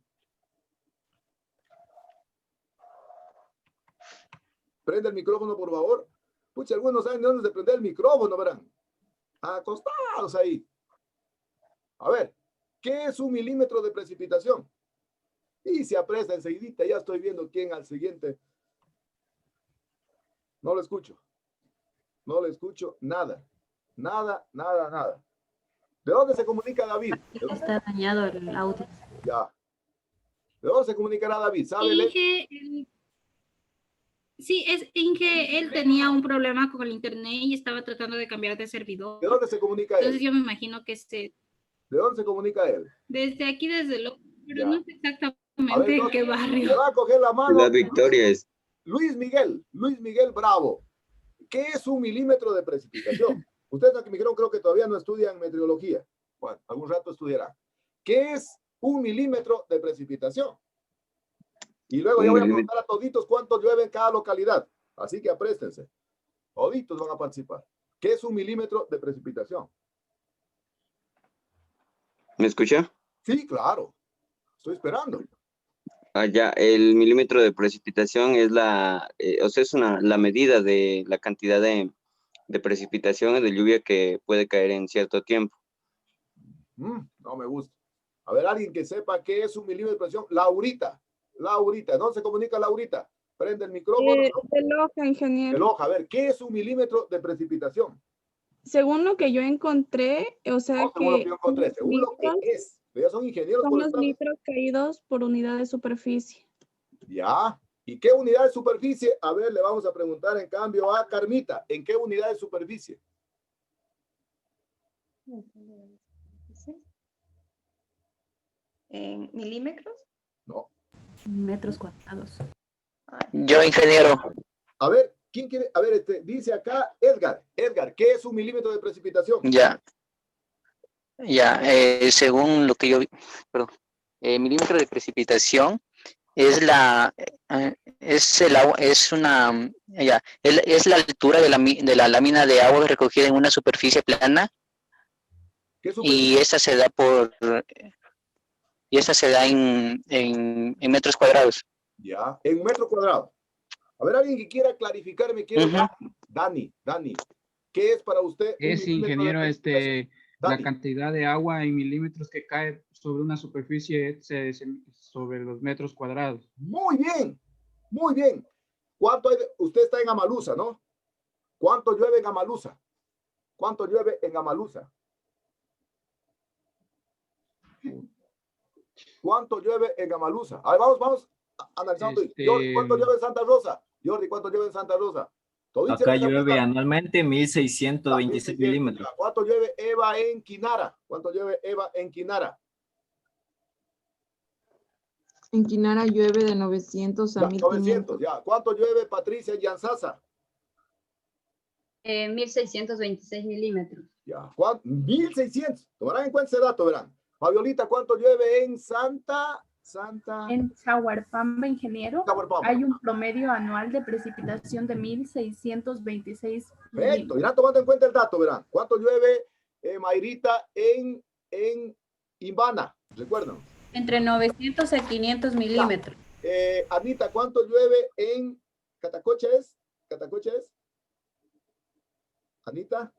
Prende el micrófono, por favor. Pucha, algunos saben de dónde se prende el micrófono, verán. Acostados ahí. A ver, ¿qué es un milímetro de precipitación? Y se apresta enseguidita, ya estoy viendo quién al siguiente. No lo escucho. No le escucho nada. Nada. ¿De dónde se comunica David? Está dañado el audio. Ya. ¿De dónde se comunicará David? ¿Sabe? Sí, es Inge, él tenía un problema con el internet y estaba tratando de cambiar de servidor. ¿De dónde se comunica él? Entonces yo me imagino que ¿De dónde se comunica él? desde aquí, desde lo, pero Ya. no sé exactamente A ver, en qué barrio. Le va a coger la mano. La Victoria es. Luis Miguel Bravo. ¿Qué es un milímetro de precipitación? Ustedes que me dijeron, creo que todavía no estudian meteorología. Bueno, algún rato estudiarán. ¿Qué es un milímetro de precipitación? Y luego ya voy a preguntar a toditos cuánto llueve en cada localidad. Así que apréstense. Toditos van a participar. ¿Qué es un milímetro de precipitación? ¿Me escucha? Sí, claro. Estoy esperando. Ya, el milímetro de precipitación es la medida de la cantidad de precipitaciones de lluvia que puede caer en cierto tiempo. No me gusta. A ver, alguien que sepa qué es un milímetro de presión. Laurita, ¿dónde se comunica Laurita? Prende el micrófono. De Loja, ingeniero. De Loja, a ver, ¿qué es un milímetro de precipitación? Según lo que yo encontré, o sea según lo que yo encontré, según lo que es. Ya son ingenieros. Son los litros caídos por unidad de superficie. Ya. ¿Y qué unidad de superficie? A ver, le vamos a preguntar en cambio a Carmita. ¿En qué unidad de superficie? ¿En milímetros? No. Metros cuadrados. Yo, ingeniero. A ver, ¿quién quiere? A ver, dice acá Edgar. Edgar, ¿qué es un milímetro de precipitación? Ya, según lo que yo vi, perdón, milímetro de precipitación es la altura de la lámina de agua recogida en una superficie plana. Y esa se da en metros cuadrados. Ya, en metro cuadrado. A ver, alguien que quiera clarificarme, Dani, ¿qué es para usted? Es, ingeniero, la cantidad de agua en milímetros que cae sobre una superficie sobre los metros cuadrados. Muy bien, muy bien. ¿Cuánto hay usted está en Amalusa, ¿no? ¿Cuánto llueve en Amalusa? ¿Cuánto llueve en Amalusa? ¿Cuánto llueve en Amalusa? A ver, vamos analizando. Jordi, ¿cuánto llueve en Santa Rosa? Jordi, ¿cuánto llueve en Santa Rosa? Acá llueve anualmente 1.626 milímetros. ¿Cuánto llueve Eva en Quinara? ¿Cuánto llueve Eva en Quinara? En Quinara llueve de 900 a Ya, 1500. 900, ya. ¿Cuánto llueve, Patricia, en Yansasa? 1626 milímetros. Ya. 1600. Tomarán en cuenta ese dato, verán. Fabiolita, ¿cuánto llueve en Santa? En Chahuarpamba, ingeniero, Chahuarpamba. hay un promedio anual de precipitación de 1626 Perfecto, milímetros. irán tomando en cuenta el dato, verán. ¿Cuánto llueve, Mayrita, en Imbana? ¿Recuerdan? Entre 900 a 500 milímetros. Anita, ¿cuánto llueve en Catacocha es? ¿Catacocha es? Anita,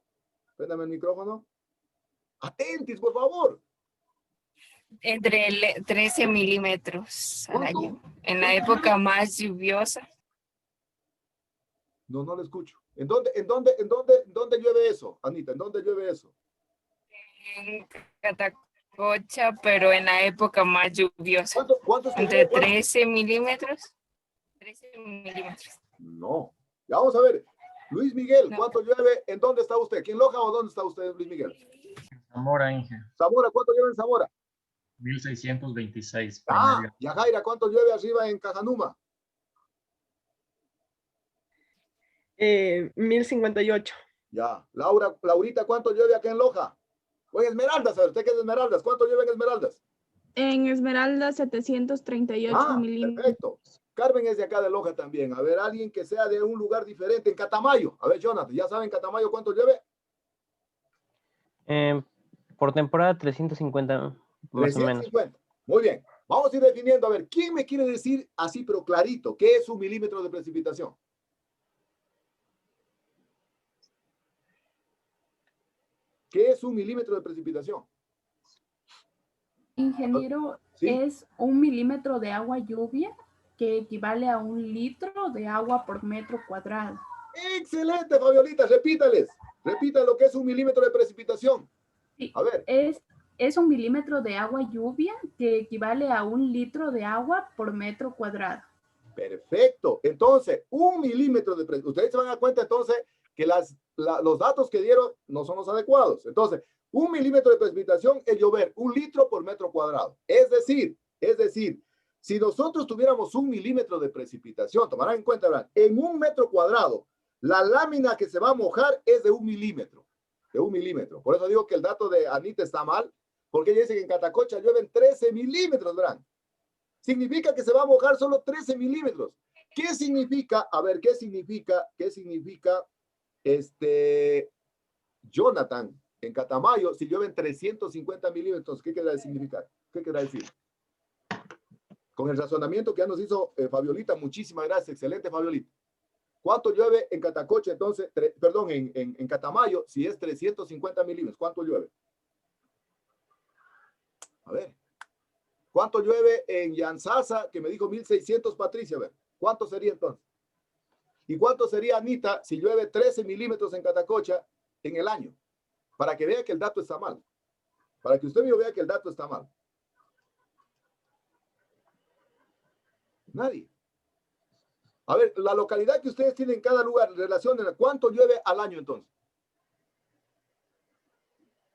préndame el micrófono. Atentis, por favor. Entre 13 milímetros al año. En la época más lluviosa. No, no lo escucho. ¿En dónde llueve eso, Anita? ¿En dónde llueve eso? En Catacocha, pero en la época más lluviosa. ¿Cuántos Entre 13 milímetros. 13 milímetros. No. Ya vamos a ver. Luis Miguel, ¿cuánto llueve? ¿En dónde está usted? ¿Aquí en Loja o dónde está usted, Luis Miguel? Zamora, Inge. Zamora, ¿cuánto llueve en Zamora? 1626. Yajaira, ¿cuánto llueve arriba en Cajanuma? 1058. Ya. Laurita, ¿cuánto llueve acá en Loja? O en Esmeraldas, a ver, usted que es de Esmeraldas, ¿cuánto llueve en Esmeraldas? En Esmeraldas 738 milímetros. Perfecto. Carmen es de acá de Loja también. A ver, alguien que sea de un lugar diferente. En Catamayo. A ver, Jonathan, ¿ya saben Catamayo cuánto llueve? Por temporada 350 más o menos. 350. Muy bien. Vamos a ir definiendo. A ver, ¿quién me quiere decir así, pero clarito, qué es un milímetro de precipitación? ¿Qué es un milímetro de precipitación? Ingeniero, ¿Sí? es 1 milímetro de agua lluvia que equivale a 1 litro de agua por metro cuadrado. Excelente, Fabiolita. Repítales. Repita lo que es 1 milímetro de precipitación. Sí, a ver. Es 1 milímetro de agua lluvia que equivale a 1 litro de agua por metro cuadrado. Perfecto. Entonces, 1 milímetro de precipitación. Ustedes se van a dar cuenta entonces que los datos que dieron no son los adecuados. Entonces, 1 milímetro de precipitación es llover 1 litro por metro cuadrado. Es decir, si nosotros tuviéramos 1 milímetro de precipitación, tomarán en cuenta, ¿verdad? En 1 metro cuadrado, la lámina que se va a mojar es de 1 milímetro. De 1 milímetro. Por eso digo que el dato de Anita está mal, porque ella dice que en Catacocha llueven 13 milímetros, ¿verdad? Significa que se va a mojar solo 13 milímetros. ¿Qué significa? A ver, ¿qué significa Jonathan, en Catamayo, si llueven 350 milímetros? ¿Qué querrá significar? ¿Qué querrá decir? Con el razonamiento que ya nos hizo Fabiolita, muchísimas gracias, excelente Fabiolita. ¿Cuánto llueve en Catacocha entonces? Perdón, en Catamayo, si es 350 milímetros, ¿cuánto llueve? A ver. ¿Cuánto llueve en Yansasa, que me dijo 1600, Patricia? A ver, ¿cuánto sería entonces? ¿Y cuánto sería, Anita, si llueve 13 milímetros en Catacocha en el año? Para que vea que el dato está mal. Para que usted mismo vea que el dato está mal. Nadie. A ver, la localidad que ustedes tienen en cada lugar, relacionen cuánto llueve al año entonces.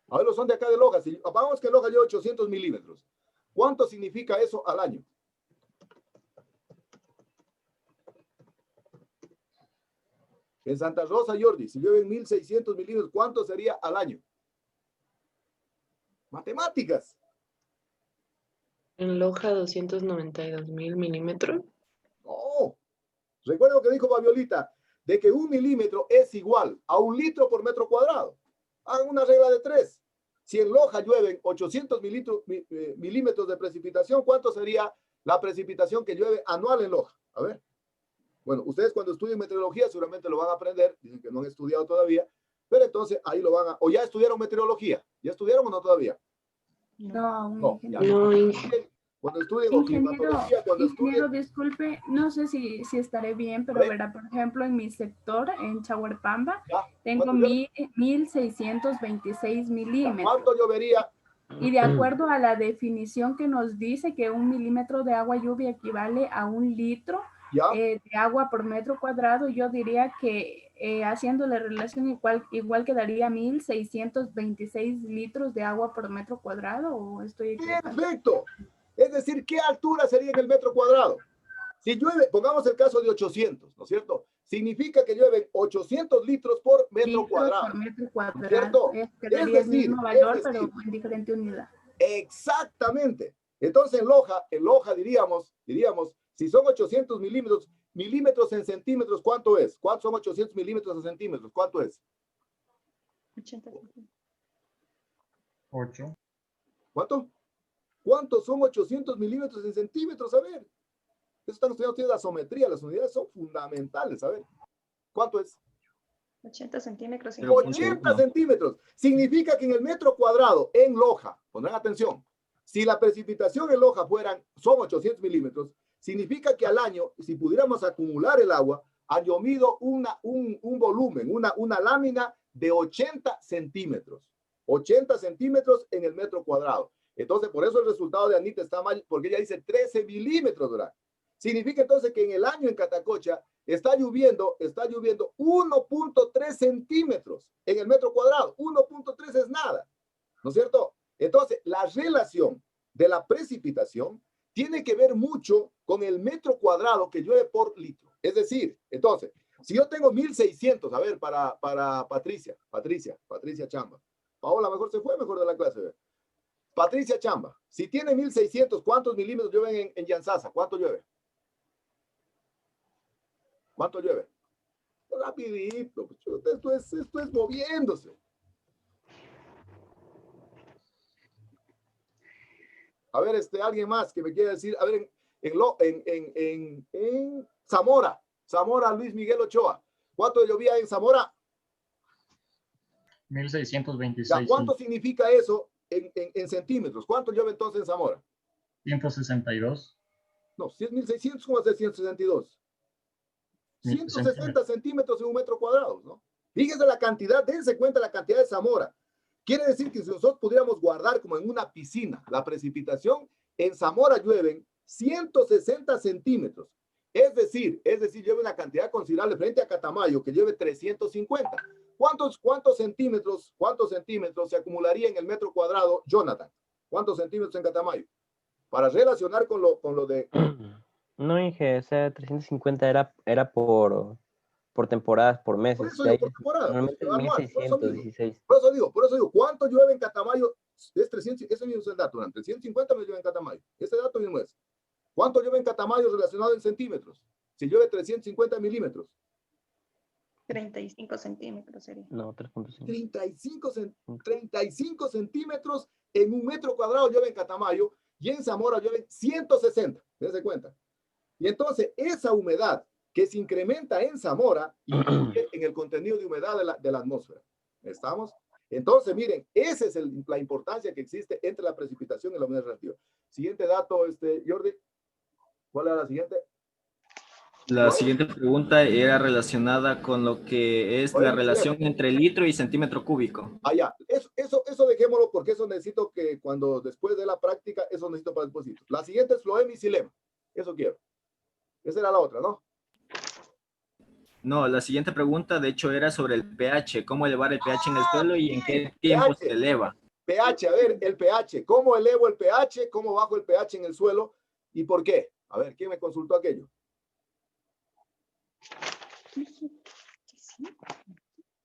A ver, los son de acá de Loja. Si vamos que Loja llueve 800 milímetros. ¿Cuánto significa eso al año? En Santa Rosa, Jordi, si llueven 1600 milímetros, ¿cuánto sería al año? Matemáticas. En Loja, 292.000 milímetros. No. Recuerda lo que dijo Fabiolita, de que 1 milímetro es igual a 1 litro por metro cuadrado. Hagan una regla de 3. Si en Loja llueven 800 milímetros de precipitación, ¿cuánto sería la precipitación que llueve anual en Loja? A ver. Bueno, ustedes cuando estudien meteorología seguramente lo van a aprender. Dicen que no han estudiado todavía. Pero entonces ahí lo van a... ¿O ya estudiaron meteorología? ¿Ya estudiaron o no todavía? No, Cuando estudien ingeniero, disculpe, no sé si estaré bien, pero verá, por ejemplo, en mi sector, en Chahuarpamba, tengo 1626 milímetros. ¿Cuánto llovería? Y de acuerdo a la definición que nos dice que 1 milímetro de agua lluvia equivale a 1 litro de agua por metro cuadrado, yo diría que haciendo la relación igual quedaría 1626 litros de agua por metro cuadrado, ¿o estoy equivocado? Perfecto. Es decir, ¿qué altura sería en el metro cuadrado? Si llueve, pongamos el caso de 800, ¿no es cierto? Significa que llueven 800 litros por metro cuadrado. Por metro cuadrado. ¿No es cierto? Quedaría el mismo valor, pero en diferente unidad. Exactamente. Entonces, en Loja diríamos, si son 800 milímetros en centímetros, ¿cuánto es? ¿Cuántos son 800 milímetros en centímetros? ¿Cuánto es? 8. ¿Cuánto? ¿Cuántos son 800 milímetros en centímetros? A ver. Eso están estudiando ustedes la geometría, las unidades son fundamentales. A ver. ¿Cuánto es? 80 centímetros. 80 centímetros. Significa que en el metro cuadrado, en Loja, pondrán atención, si la precipitación en Loja son 800 milímetros, significa que al año, si pudiéramos acumular el agua, han llovido un volumen, una lámina de 80 centímetros. 80 centímetros en el metro cuadrado. Entonces, por eso el resultado de Anita está mal, porque ella dice 13 milímetros, ¿verdad? Significa entonces que en el año en Catacocha está lloviendo 1.3 centímetros en el metro cuadrado. 1.3 es nada, ¿no es cierto? Entonces, la relación de la precipitación tiene que ver mucho con el metro cuadrado que llueve por litro. Es decir, entonces, si yo tengo 1.600, a ver, para Patricia Chamba. Paola mejor de la clase. ¿Ve? Patricia Chamba, si tiene 1.600, ¿cuántos milímetros llueven en Yansasa? ¿Cuánto llueve? ¿Cuánto llueve? Rapidito. Esto es moviéndose. A ver, alguien más que me quiera decir. A ver, en Zamora, Luis Miguel Ochoa. ¿Cuánto llovía en Zamora? 1626. ¿Cuánto significa eso en centímetros? ¿Cuánto llueve entonces en Zamora? 162. No, si es 1600, ¿cómo va a ser 162? 160 centímetros en un metro cuadrado, ¿no? Fíjense la cantidad, dense cuenta la cantidad de Zamora. Quiere decir que si nosotros pudiéramos guardar como en una piscina la precipitación, en Zamora llueven 160 centímetros. Es decir, llueve una cantidad considerable frente a Catamayo, que llueve 350. ¿Cuántos centímetros se acumularía en el metro cuadrado, Jonathan? ¿Cuántos centímetros en Catamayo? Para relacionar con lo de... No, Inge, o sea, 350 era por temporadas, por meses. Por eso digo, por temporada. Normalmente 1616. Por eso digo, ¿cuánto llueve en Catamayo? Es 300, ese mismo es el dato, 350 me llueve en Catamayo. Ese dato mismo es. ¿Cuánto llueve en Catamayo relacionado en centímetros? Si llueve 350 milímetros. 35 centímetros sería. No, 3.5. 35 centímetros en un metro cuadrado llueve en Catamayo y en Zamora llueve 160. Dense cuenta. Y entonces esa humedad que se incrementa en Zamora influye en el contenido de humedad de la atmósfera. ¿Estamos? Entonces, miren, esa es la importancia que existe entre la precipitación y la humedad relativa. Siguiente dato, Jordi. ¿Cuál era la siguiente? La siguiente pregunta era relacionada con lo que es la relación entre litro y centímetro cúbico. Ah, ya. Eso dejémoslo porque eso necesito que después de la práctica, eso necesito para después. La siguiente es floema y xilema. Eso quiero. Esa era la otra, ¿no? No, la siguiente pregunta, de hecho, era sobre el pH. ¿Cómo elevar el pH en el suelo y en qué tiempo se eleva? pH, a ver, el pH. ¿Cómo elevo el pH? ¿Cómo bajo el pH en el suelo? ¿Y por qué? A ver, ¿quién me consultó aquello?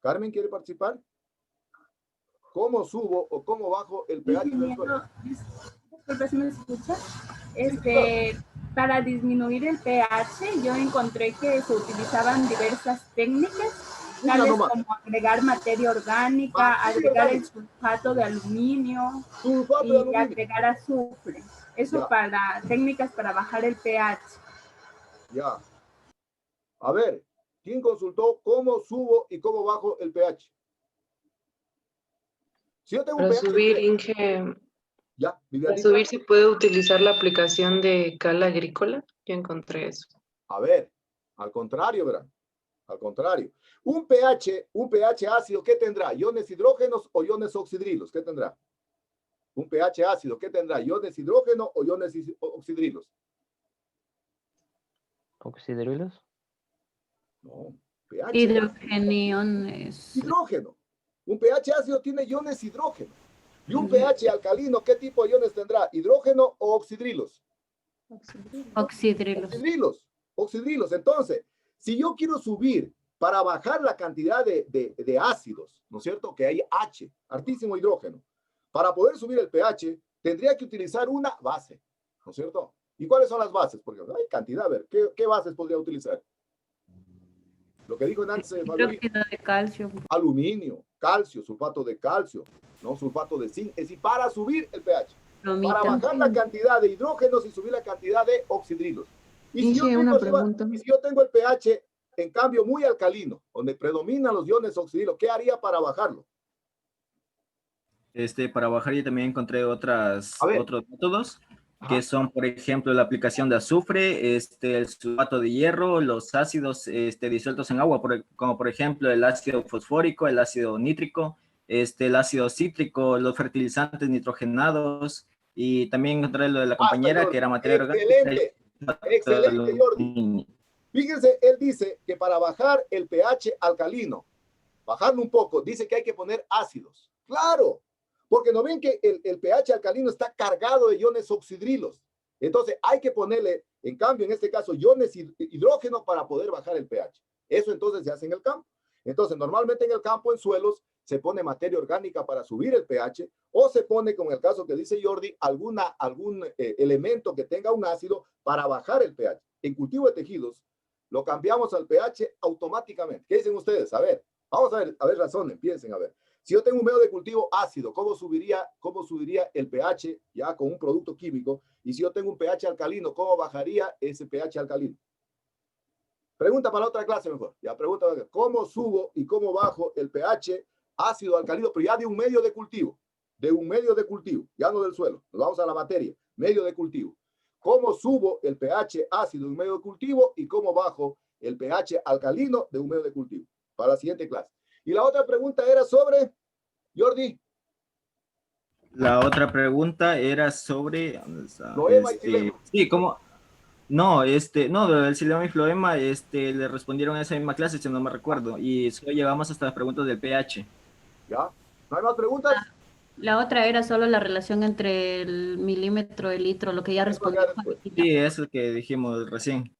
¿Carmen quiere participar? ¿Cómo subo o cómo bajo el pH en el suelo? Disculpe, ¿sí me escucha? Para disminuir el pH, yo encontré que se utilizaban diversas técnicas, tales como agregar materia orgánica, agregar el sulfato de aluminio y agregar azufre. Eso para técnicas para bajar el pH. Ya. A ver, ¿quién consultó cómo subo y cómo bajo el pH? Si yo tengo para un pH, subir, Inge, ya, para subir se puede utilizar la aplicación de Cala Agrícola. Yo encontré eso. A ver, al contrario, ¿verdad? Al contrario. Un pH ácido, ¿qué tendrá? ¿Iones hidrógenos o iones oxidrilos? ¿Qué tendrá? Un pH ácido, ¿qué tendrá? ¿Iones hidrógeno o iones oxidrilos? ¿Oxidrilos? No, pH. Hidrogeniones. Hidrógeno. Un pH ácido tiene iones hidrógeno. Y un pH alcalino, ¿qué tipo de iones tendrá? ¿Hidrógeno o oxidrilos? Oxidrilos. Oxidrilos. Entonces, si yo quiero subir para bajar la cantidad de ácidos, ¿no es cierto? Que hay H, altísimo hidrógeno. Para poder subir el pH, tendría que utilizar una base, ¿no es cierto? ¿Y cuáles son las bases? Porque hay cantidad, a ver, ¿qué bases podría utilizar? Lo que dijo antes, Hidróxido de calcio. aluminio, calcio, sulfato de calcio, ¿no? Sulfato de zinc. Es decir, para subir el pH. Bromita. Para bajar la cantidad de hidrógenos y subir la cantidad de oxidrilos. Y si yo tengo el pH, en cambio, muy alcalino, donde predominan los iones oxidrilos, ¿qué haría para bajarlo? Para bajar yo también encontré otros métodos, que son, por ejemplo, la aplicación de azufre, el sulfato de hierro, los ácidos disueltos en agua, como por ejemplo el ácido fosfórico, el ácido nítrico, el ácido cítrico, los fertilizantes nitrogenados, y también encontré lo de la compañera, que era materia orgánica. Excelente, Jordi. Fíjense, él dice que para bajar el pH alcalino, bajarlo un poco, dice que hay que poner ácidos. ¡Claro! Porque no ven que el pH alcalino está cargado de iones oxidrilos. Entonces hay que ponerle, en cambio, en este caso, iones hidrógeno para poder bajar el pH. Eso entonces se hace en el campo. Entonces, normalmente en el campo, en suelos, se pone materia orgánica para subir el pH, o se pone, como en el caso que dice Jordi, algún elemento que tenga un ácido para bajar el pH. En cultivo de tejidos, lo cambiamos al pH automáticamente. ¿Qué dicen ustedes? A ver, vamos a ver, razonen, piensen, a ver. Si yo tengo un medio de cultivo ácido, ¿cómo subiría el pH ya con un producto químico? Y si yo tengo un pH alcalino, ¿cómo bajaría ese pH alcalino? Pregunta para la otra clase mejor. Ya pregunta, ¿cómo subo y cómo bajo el pH ácido alcalino? Pero ya de un medio de cultivo. De un medio de cultivo, ya no del suelo. Nos vamos a la materia. Medio de cultivo. ¿Cómo subo el pH ácido de un medio de cultivo y cómo bajo el pH alcalino de un medio de cultivo? Para la siguiente clase. Y la otra pregunta era sobre, Jordi. La otra pregunta era sobre... Floema y xilema. Sí, ¿cómo? No, del xilema y floema, le respondieron a esa misma clase, si no me recuerdo, y solo llegamos hasta las preguntas del pH. ¿Ya? ¿No hay más preguntas? La otra era solo la relación entre el milímetro y el litro, lo que ya respondió. Sí, eso que dijimos recién.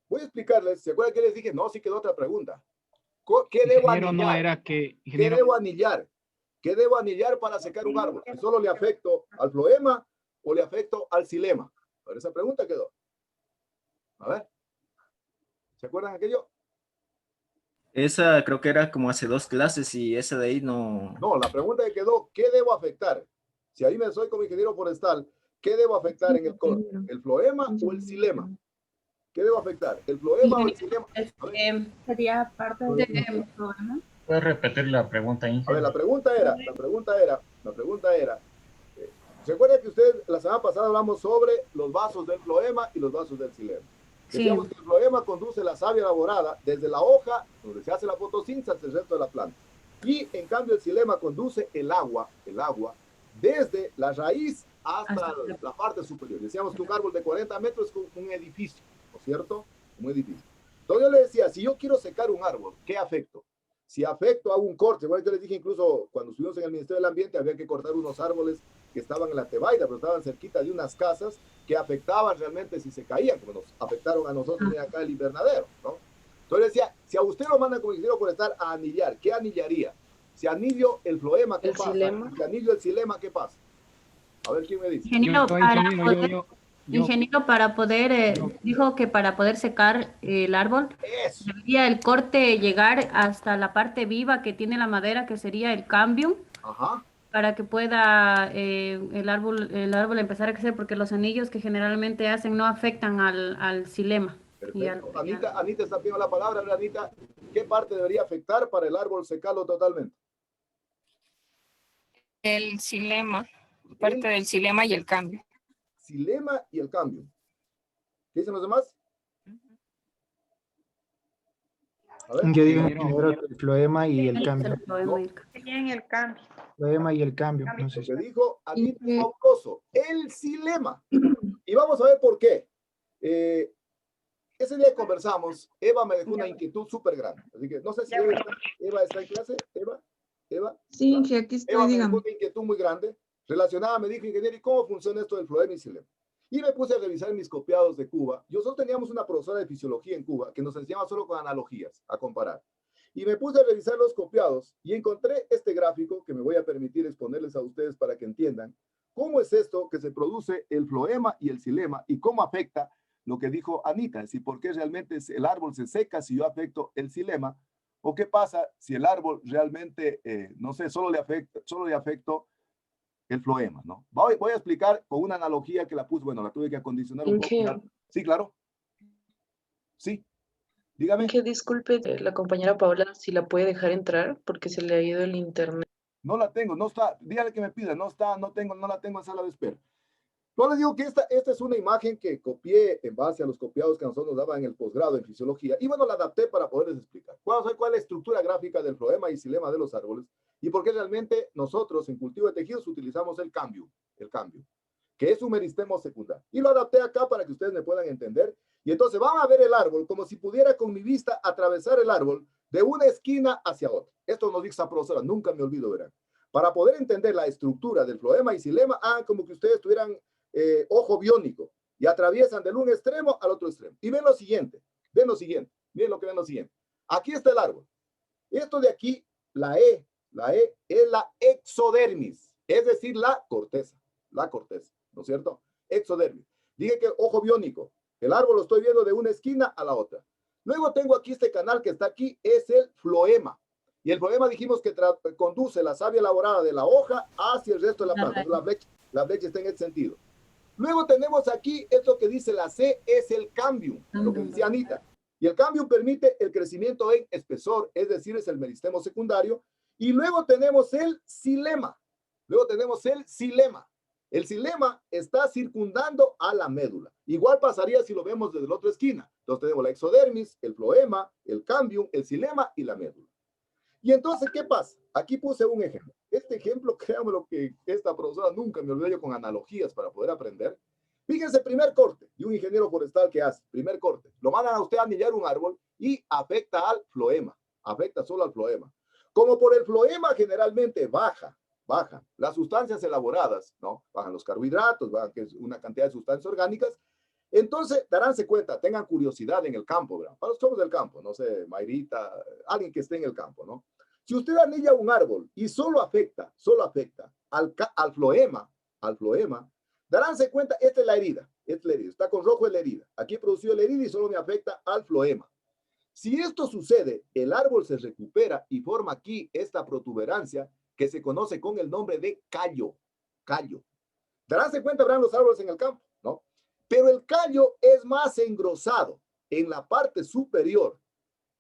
Voy a explicarles, ¿se acuerdan que les dije? No, sí quedó otra pregunta. ¿Qué debo anillar? No era que, ¿Qué debo anillar? ¿Qué debo anillar para secar un árbol? ¿Que solo le afecto al floema o le afecto al xilema? Pero esa pregunta quedó. A ver. ¿Se acuerdan aquello? Esa creo que era como hace 2 clases y esa de ahí no... No, la pregunta que quedó, ¿qué debo afectar? Si ahí me soy como ingeniero forestal, ¿qué debo afectar en el corte? ¿El floema o el xilema? ¿Qué debo afectar? ¿El floema o el xilema? Sería parte del problema. ¿Puedes repetir la pregunta, Inge? A ver, la pregunta era, ¿se acuerdan que usted la semana pasada hablamos sobre los vasos del floema y los vasos del xilema? Decíamos que el floema conduce la savia elaborada desde la hoja, donde se hace la fotosíntesis, hasta el resto de la planta. Y en cambio el xilema conduce el agua desde la raíz hasta la parte superior. Decíamos que un árbol de 40 metros es como un edificio, ¿no es cierto? Un edificio. Entonces yo le decía, si yo quiero secar un árbol, ¿qué afecto? Si afecto a un corte, bueno, yo les dije incluso cuando estuvimos en el Ministerio del Ambiente, había que cortar unos árboles que estaban en la Tebaida, pero estaban cerquita de unas casas que afectaban realmente si se caían, como nos afectaron a nosotros acá el invernadero, ¿no? Entonces decía, si a usted lo mandan como ingeniero forestal a anillar, ¿qué anillaría? Si anillo el floema, ¿qué pasa? Si anillo el xilema, ¿qué pasa? A ver quién me dice. Ingeniero, para poder, dijo que para poder secar el árbol, debería el corte llegar hasta la parte viva que tiene la madera, que sería el cambium, para que pueda el árbol empezar a crecer, porque los anillos que generalmente hacen no afectan al xilema. Perfecto. Anita está pidiendo la palabra. A ver, Anita, ¿qué parte debería afectar para el árbol secarlo totalmente? El xilema, parte del xilema y el cambio. Xilema y el cambio. ¿Qué dicen los demás? A ver. Yo digo el floema y el cambio. En el cambio. Floema y el cambio. No sé si. Dijo Anita Fabuloso, el xilema. Y vamos a ver por qué. Ese día conversamos, Eva me dejó una inquietud súper grande. Así que no sé si Eva está en clase. Eva Eva. Sí, Inge, aquí estoy, Eva me dígame. dejó una inquietud muy grande. Relacionada, me dijo, ingeniero, ¿y cómo funciona esto del floema y silema? Y me puse a revisar mis copiados de Cuba. Nosotros teníamos una profesora de fisiología en Cuba que nos enseñaba solo con analogías, a comparar. Y me puse a revisar los copiados y encontré este gráfico que me voy a permitir exponerles a ustedes para que entiendan cómo es esto que se produce el floema y el silema y cómo afecta lo que dijo Anita, es decir, por qué realmente el árbol se seca si yo afecto el silema, o qué pasa si el árbol realmente, no sé, solo le afecto el floema, ¿no? Voy a explicar con una analogía que la puse, bueno, la tuve que acondicionar un poco. Sí, claro. Sí, dígame. Que disculpe, la compañera Paola, si la puede dejar entrar porque se le ha ido el internet. No la tengo, no está, dígale que me pida, no la tengo en sala de espera. Yo les digo que esta es una imagen que copié en base a los copiados que nosotros nos daban en el posgrado en fisiología y bueno, la adapté para poderles explicar cuál es la estructura gráfica del floema y silema de los árboles y por qué realmente nosotros en cultivo de tejidos utilizamos el cambio, que es un meristemo secundario. Y lo adapté acá para que ustedes me puedan entender. Y entonces van a ver el árbol como si pudiera con mi vista atravesar el árbol de una esquina hacia otra. Esto nos dice esa profesora, nunca me olvido, verán. Para poder entender la estructura del floema y silema, como que ustedes tuvieran ojo biónico y atraviesan del un extremo al otro extremo. Y ven lo siguiente, miren lo que ven lo siguiente. Aquí está el árbol. Esto de aquí, la E es la exodermis, es decir, la corteza, ¿no es cierto? Exodermis. Dije que ojo biónico, el árbol lo estoy viendo de una esquina a la otra. Luego tengo aquí este canal que está aquí, es el floema. Y el floema dijimos que conduce la savia elaborada de la hoja hacia el resto de la planta. La flecha está en ese sentido. Luego tenemos aquí esto que dice la C, es el cambium, lo que decía Anita. Y el cambium permite el crecimiento en espesor, es decir, es el meristemo secundario. Y luego tenemos el silema. El silema está circundando a la médula. Igual pasaría si lo vemos desde la otra esquina. Entonces tenemos la exodermis, el floema, el cambium, el silema y la médula. Y entonces, ¿qué pasa? Aquí puse un ejemplo. Este ejemplo, créanme lo que esta profesora nunca me olvidó yo con analogías para poder aprender. Fíjense, primer corte de un ingeniero forestal que hace, primer corte. Lo mandan a usted a anillar un árbol y afecta al floema. Afecta solo al floema. Como por el floema generalmente bajan las sustancias elaboradas, ¿no? Bajan los carbohidratos, bajan que es una cantidad de sustancias orgánicas. Entonces, daránse cuenta, tengan curiosidad en el campo, ¿verdad? Para los que somos del campo, no sé, Mayrita, alguien que esté en el campo, ¿no? Si usted anilla un árbol y solo afecta al floema, daránse cuenta, esta es la herida, está con rojo en la herida. Aquí he producido la herida y solo me afecta al floema. Si esto sucede, el árbol se recupera y forma aquí esta protuberancia que se conoce con el nombre de callo. Daránse cuenta, verán los árboles en el campo, ¿no? Pero el callo es más engrosado en la parte superior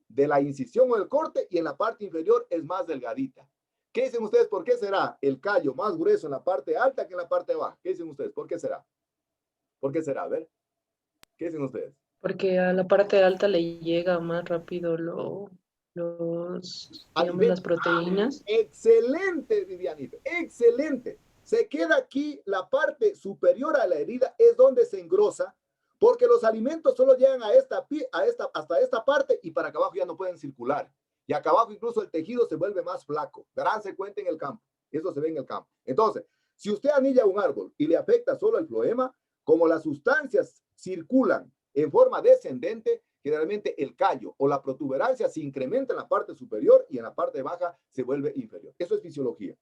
de la incisión o el corte y en la parte inferior es más delgadita. ¿Qué dicen ustedes? ¿Por qué será el callo más grueso en la parte alta que en la parte baja? ¿Qué dicen ustedes? ¿Por qué será? ¿Por qué será? A ver. ¿Qué dicen ustedes? Porque a la parte alta le llega más rápido las proteínas. Excelente, Vivianita. Excelente. Se queda aquí la parte superior a la herida, es donde se engrosa, porque los alimentos solo llegan hasta esta parte y para acá abajo ya no pueden circular. Y acá abajo incluso el tejido se vuelve más flaco. Daránse cuenta en el campo. Eso se ve en el campo. Entonces, si usted anilla un árbol y le afecta solo el floema, como las sustancias circulan en forma descendente, generalmente el callo o la protuberancia se incrementa en la parte superior y en la parte baja se vuelve inferior. Eso es fisiología.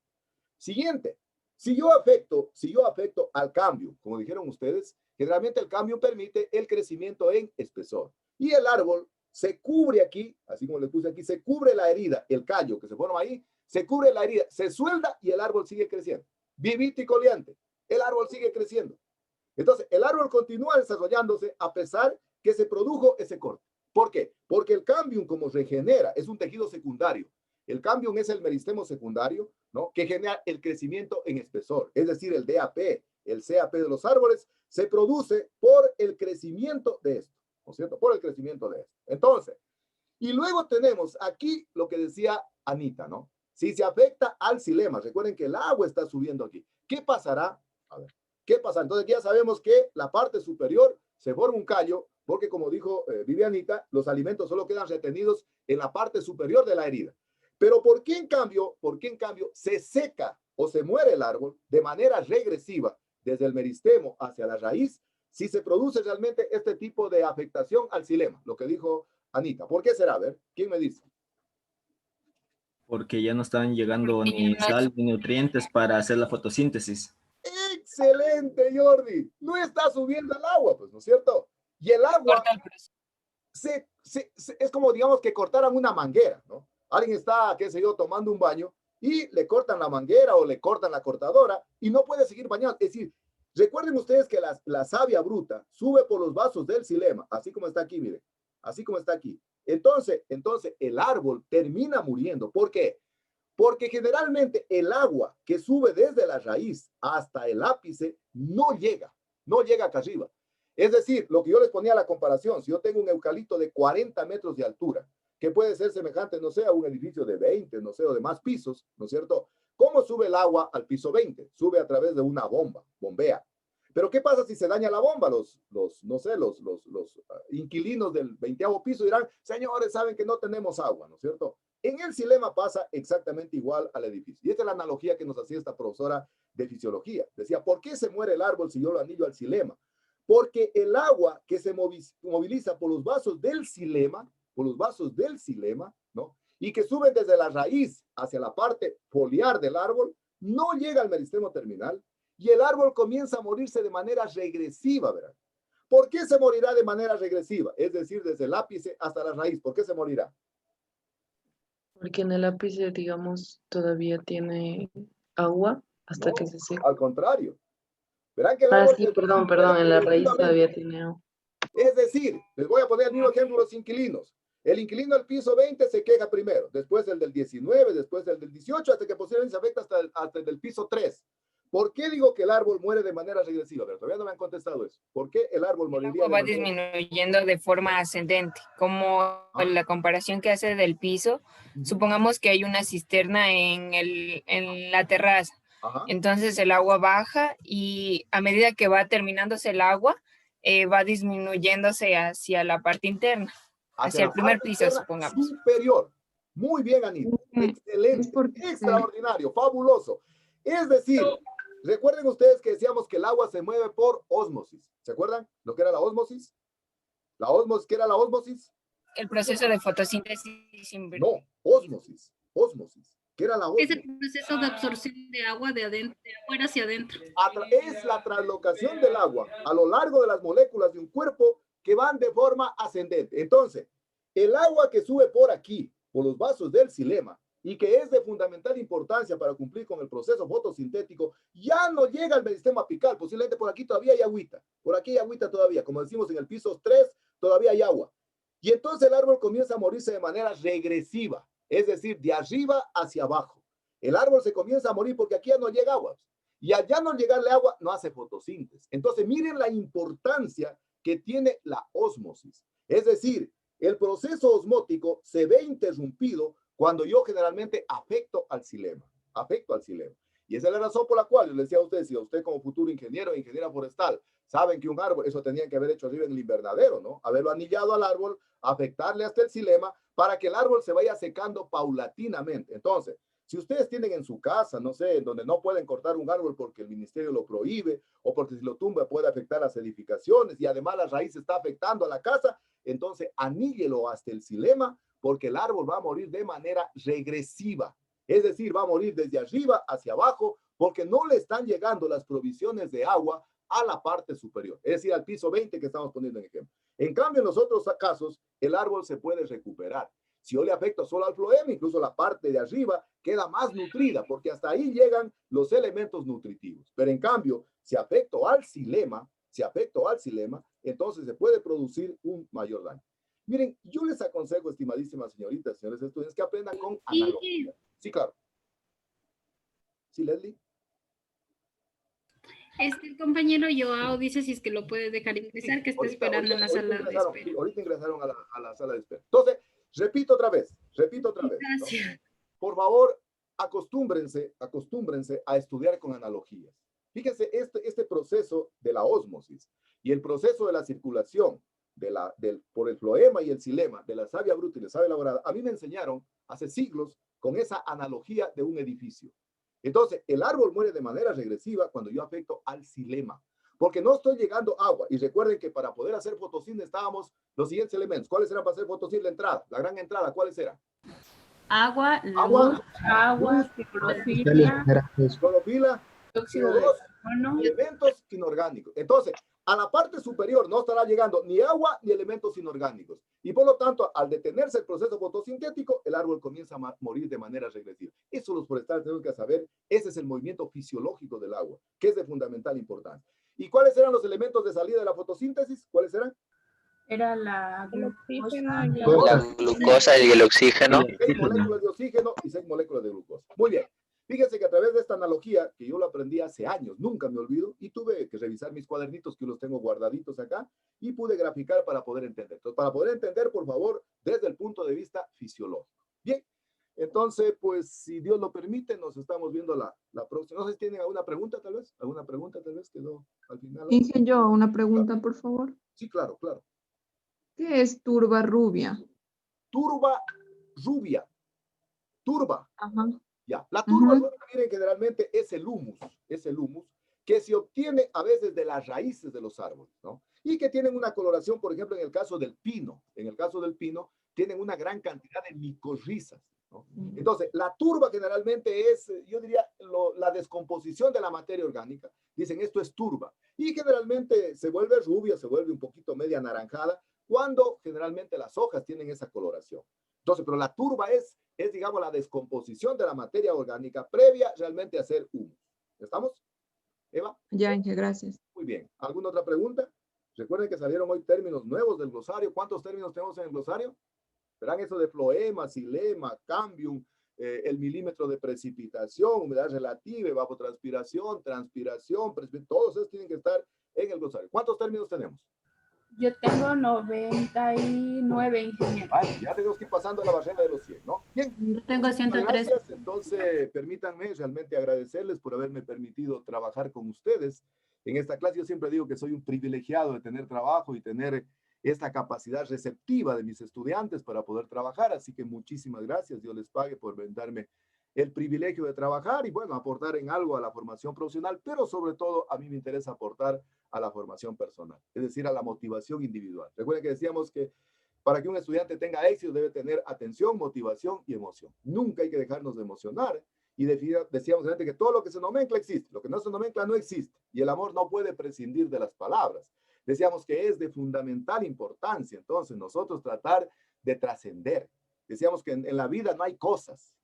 Siguiente. Si yo afecto al cambio, como dijeron ustedes, generalmente el cambio permite el crecimiento en espesor. Y el árbol se cubre aquí, así como les puse aquí, se cubre la herida, el callo que se forma ahí, se cubre la herida, se suelda y el árbol sigue creciendo. Vivito y coleante, el árbol sigue creciendo. Entonces, el árbol continúa desarrollándose a pesar que se produjo ese corte. ¿Por qué? Porque el cambium, como regenera, es un tejido secundario. El cambium es el meristemo secundario, ¿no? Que genera el crecimiento en espesor. Es decir, el DAP, el CAP de los árboles, se produce por el crecimiento de esto, ¿no es cierto? Por el crecimiento de esto. Entonces, y luego tenemos aquí lo que decía Anita, ¿no? Si se afecta al silema, recuerden que el agua está subiendo aquí. ¿Qué pasará? A ver, ¿qué pasa? Entonces ya sabemos que la parte superior se forma un callo, porque como dijo Vivianita, los alimentos solo quedan retenidos en la parte superior de la herida. Pero ¿por qué en cambio se seca o se muere el árbol de manera regresiva desde el meristemo hacia la raíz si se produce realmente este tipo de afectación al xilema? Lo que dijo Anita. ¿Por qué será? A ver, ¿quién me dice? Porque ya no estaban llegando ni sal ni nutrientes para hacer la fotosíntesis. Excelente, Jordi. No está subiendo el agua, pues, ¿no es cierto? Y el agua es como, digamos, que cortaran una manguera, ¿no? Alguien está, qué sé yo, tomando un baño y le cortan la manguera o le cortan la cortadora y no puede seguir bañando. Es decir, recuerden ustedes que la savia bruta sube por los vasos del xilema, así como está aquí, miren, así como está aquí. Entonces el árbol termina muriendo. ¿Por qué? Porque generalmente el agua que sube desde la raíz hasta el ápice no llega acá arriba. Es decir, lo que yo les ponía a la comparación, si yo tengo un eucalipto de 40 metros de altura, que puede ser semejante, no sé, a un edificio de 20, no sé, o de más pisos, ¿no es cierto? ¿Cómo sube el agua al piso 20? Sube a través de una bomba, bombea. Pero ¿qué pasa si se daña la bomba? Los inquilinos del 20º piso dirán, señores, saben que no tenemos agua, ¿no es cierto? En el xilema pasa exactamente igual al edificio. Y esta es la analogía que nos hacía esta profesora de fisiología. Decía, ¿por qué se muere el árbol si yo lo anillo al xilema? Porque el agua que se moviliza por los vasos del xilema, ¿no? Y que suben desde la raíz hacia la parte foliar del árbol, no llega al meristemo terminal y el árbol comienza a morirse de manera regresiva, ¿verdad? ¿Por qué se morirá de manera regresiva? Es decir, desde el ápice hasta la raíz. ¿Por qué se morirá? Porque en el ápice, digamos, todavía tiene agua hasta que se seca. Al contrario. Verán que el árbol sí, perdón, en la raíz todavía tiene agua. Es decir, les voy a poner el mismo ejemplo de los inquilinos. El inquilino del piso 20 se queja primero, después el del 19, después el del 18, hasta que posiblemente se afecta hasta el del piso 3. ¿Por qué digo que el árbol muere de manera regresiva? Pero todavía no me han contestado eso. ¿Por qué el árbol moriría? Va disminuyendo de forma ascendente, como la comparación que hace del piso. Supongamos que hay una cisterna en la terraza. Entonces el agua baja y a medida que va terminándose el agua, va disminuyéndose hacia la parte interna, hacia el primer piso, supongamos. Superior. Muy bien, Anita. Excelente. Extraordinario. Fabuloso. Es decir, recuerden ustedes que decíamos que el agua se mueve por ósmosis. ¿Se acuerdan lo que era la ósmosis? ¿Qué era la ósmosis? El proceso de fotosíntesis invertido. No, ósmosis. ¿Qué era la ósmosis? Es el proceso de absorción de agua de afuera hacia adentro. Es la translocación del agua a lo largo de las moléculas de un cuerpo que van de forma ascendente. Entonces, el agua que sube por aquí, por los vasos del xilema, y que es de fundamental importancia para cumplir con el proceso fotosintético, ya no llega al meristemo apical. Posiblemente por aquí todavía hay agüita. Por aquí hay agüita todavía. Como decimos en el piso 3, todavía hay agua. Y entonces el árbol comienza a morirse de manera regresiva, es decir, de arriba hacia abajo. El árbol se comienza a morir porque aquí ya no llega agua. Y al ya no llegarle agua, no hace fotosíntesis. Entonces, miren la importancia que tiene la ósmosis. Es decir, el proceso osmótico se ve interrumpido cuando yo generalmente afecto al xilema. Y esa es la razón por la cual yo les decía a ustedes, si a usted como futuro ingeniero o ingeniera forestal, saben que un árbol, eso tenían que haber hecho arriba en el invernadero, ¿no? Haberlo anillado al árbol, afectarle hasta el xilema, para que el árbol se vaya secando paulatinamente. Entonces, si ustedes tienen en su casa, no sé, donde no pueden cortar un árbol porque el ministerio lo prohíbe, o porque si lo tumba puede afectar las edificaciones, y además la raíz está afectando a la casa, entonces aníllelo hasta el xilema, porque el árbol va a morir de manera regresiva. Es decir, va a morir desde arriba hacia abajo, porque no le están llegando las provisiones de agua a la parte superior, es decir, al piso 20 que estamos poniendo en ejemplo. En cambio, en los otros casos, el árbol se puede recuperar. Si yo le afecto solo al floema, incluso la parte de arriba queda más nutrida, porque hasta ahí llegan los elementos nutritivos. Pero en cambio, si afecto al xilema, entonces se puede producir un mayor daño. Miren, yo les aconsejo, estimadísimas señoritas, señores estudiantes, que aprendan con analogía. Sí, claro. Sí, Leslie. El compañero Joao dice si es que lo puede dejar ingresar, que está esperando en la sala de espera. Sí, ahorita ingresaron a la sala de espera. Entonces, repito otra vez. Gracias. ¿No? Por favor, acostúmbrense a estudiar con analogías. Fíjense, este proceso de la ósmosis y el proceso de la circulación por el floema y el xilema, de la savia bruta y la savia elaborada, a mí me enseñaron hace siglos con esa analogía de un edificio. Entonces, el árbol muere de manera regresiva cuando yo afecto al xilema, porque no estoy llegando agua. Y recuerden que para poder hacer fotosíntesis necesitábamos los siguientes elementos. ¿Cuáles eran para hacer fotosíntesis? La entrada, la gran entrada, ¿cuáles eran? Agua, clorofila, elementos inorgánicos. Entonces, a la parte superior no estará llegando ni agua ni elementos inorgánicos. Y por lo tanto, al detenerse el proceso fotosintético, el árbol comienza a morir de manera regresiva. Eso los forestales tenemos que saber. Ese es el movimiento fisiológico del agua, que es de fundamental importancia. ¿Y cuáles eran los elementos de salida de la fotosíntesis? ¿Cuáles eran? Era la glucosa y el oxígeno. 6 moléculas de oxígeno y 6 moléculas de glucosa. Muy bien. Fíjense que a través de esta analogía, que yo lo aprendí hace años, nunca me olvido, y tuve que revisar mis cuadernitos, que los tengo guardaditos acá, y pude graficar para poder entender. Entonces, para poder entender, por favor, desde el punto de vista fisiológico. Bien, entonces, pues, si Dios lo permite, nos estamos viendo la próxima. No sé si tienen alguna pregunta, tal vez. ¿Alguna pregunta, tal vez, quedó al final? Ingeniero, una pregunta, por favor. Sí, claro, claro. ¿Qué es turba rubia? Turba rubia. Turba. Ajá. Ya. La turba rubia, miren, generalmente es el humus que se obtiene a veces de las raíces de los árboles, ¿no? Y que tienen una coloración, por ejemplo, en el caso del pino. En el caso del pino, tienen una gran cantidad de micorrizas, ¿no? Entonces, la turba generalmente es, yo diría, la descomposición de la materia orgánica. Dicen, esto es turba. Y generalmente se vuelve rubia, se vuelve un poquito media anaranjada, cuando generalmente las hojas tienen esa coloración. Entonces, pero la turba es, digamos, la descomposición de la materia orgánica previa realmente a hacer humus. ¿Estamos? Eva. Ya, Inge, gracias. Muy bien. ¿Alguna otra pregunta? Recuerden que salieron hoy términos nuevos del glosario. ¿Cuántos términos tenemos en el glosario? Verán eso de floema, xilema, cambium, el milímetro de precipitación, humedad relativa, evapotranspiración, transpiración, todos esos tienen que estar en el glosario. ¿Cuántos términos tenemos? Yo tengo 99, ingeniero. Vale, ya tenemos que ir pasando a la barrera de los 100, ¿no? Bien. Yo tengo 103. Gracias. Entonces, permítanme realmente agradecerles por haberme permitido trabajar con ustedes en esta clase. Yo siempre digo que soy un privilegiado de tener trabajo y tener esta capacidad receptiva de mis estudiantes para poder trabajar. Así que muchísimas gracias. Dios les pague por brindarme el privilegio de trabajar y, bueno, aportar en algo a la formación profesional, pero sobre todo a mí me interesa aportar a la formación personal, es decir, a la motivación individual. Recuerden que decíamos que para que un estudiante tenga éxito debe tener atención, motivación y emoción. Nunca hay que dejarnos de emocionar y decíamos que todo lo que se nomencla existe, lo que no se nomencla no existe y el amor no puede prescindir de las palabras. Decíamos que es de fundamental importancia, entonces nosotros tratar de trascender. Decíamos que en la vida no hay cosas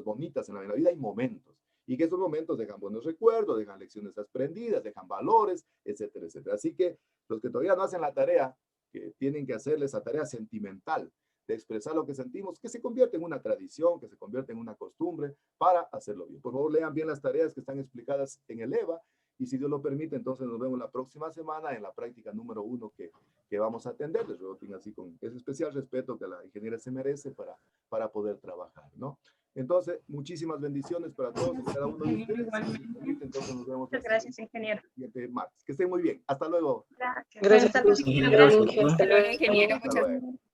bonitas, en la vida hay momentos. Y que esos momentos dejan buenos recuerdos, dejan lecciones aprendidas, dejan valores, etcétera, etcétera. Así que los que todavía no hacen la tarea, que tienen que hacerle esa tarea sentimental de expresar lo que sentimos, que se convierte en una tradición, que se convierte en una costumbre para hacerlo bien. Por favor, lean bien las tareas que están explicadas en el EVA y si Dios lo permite, entonces nos vemos la próxima semana en la práctica número 1 que vamos a atender. Les ruego así con ese especial respeto que la ingeniera se merece para poder trabajar, ¿no? Entonces, muchísimas bendiciones para todos y cada uno de ustedes. Entonces nos vemos. Muchas gracias, ingeniero. Siguiente martes. Que estén muy bien. Hasta luego. Gracias. Gracias, ingeniero. Hasta luego, ingeniero. Muchas gracias.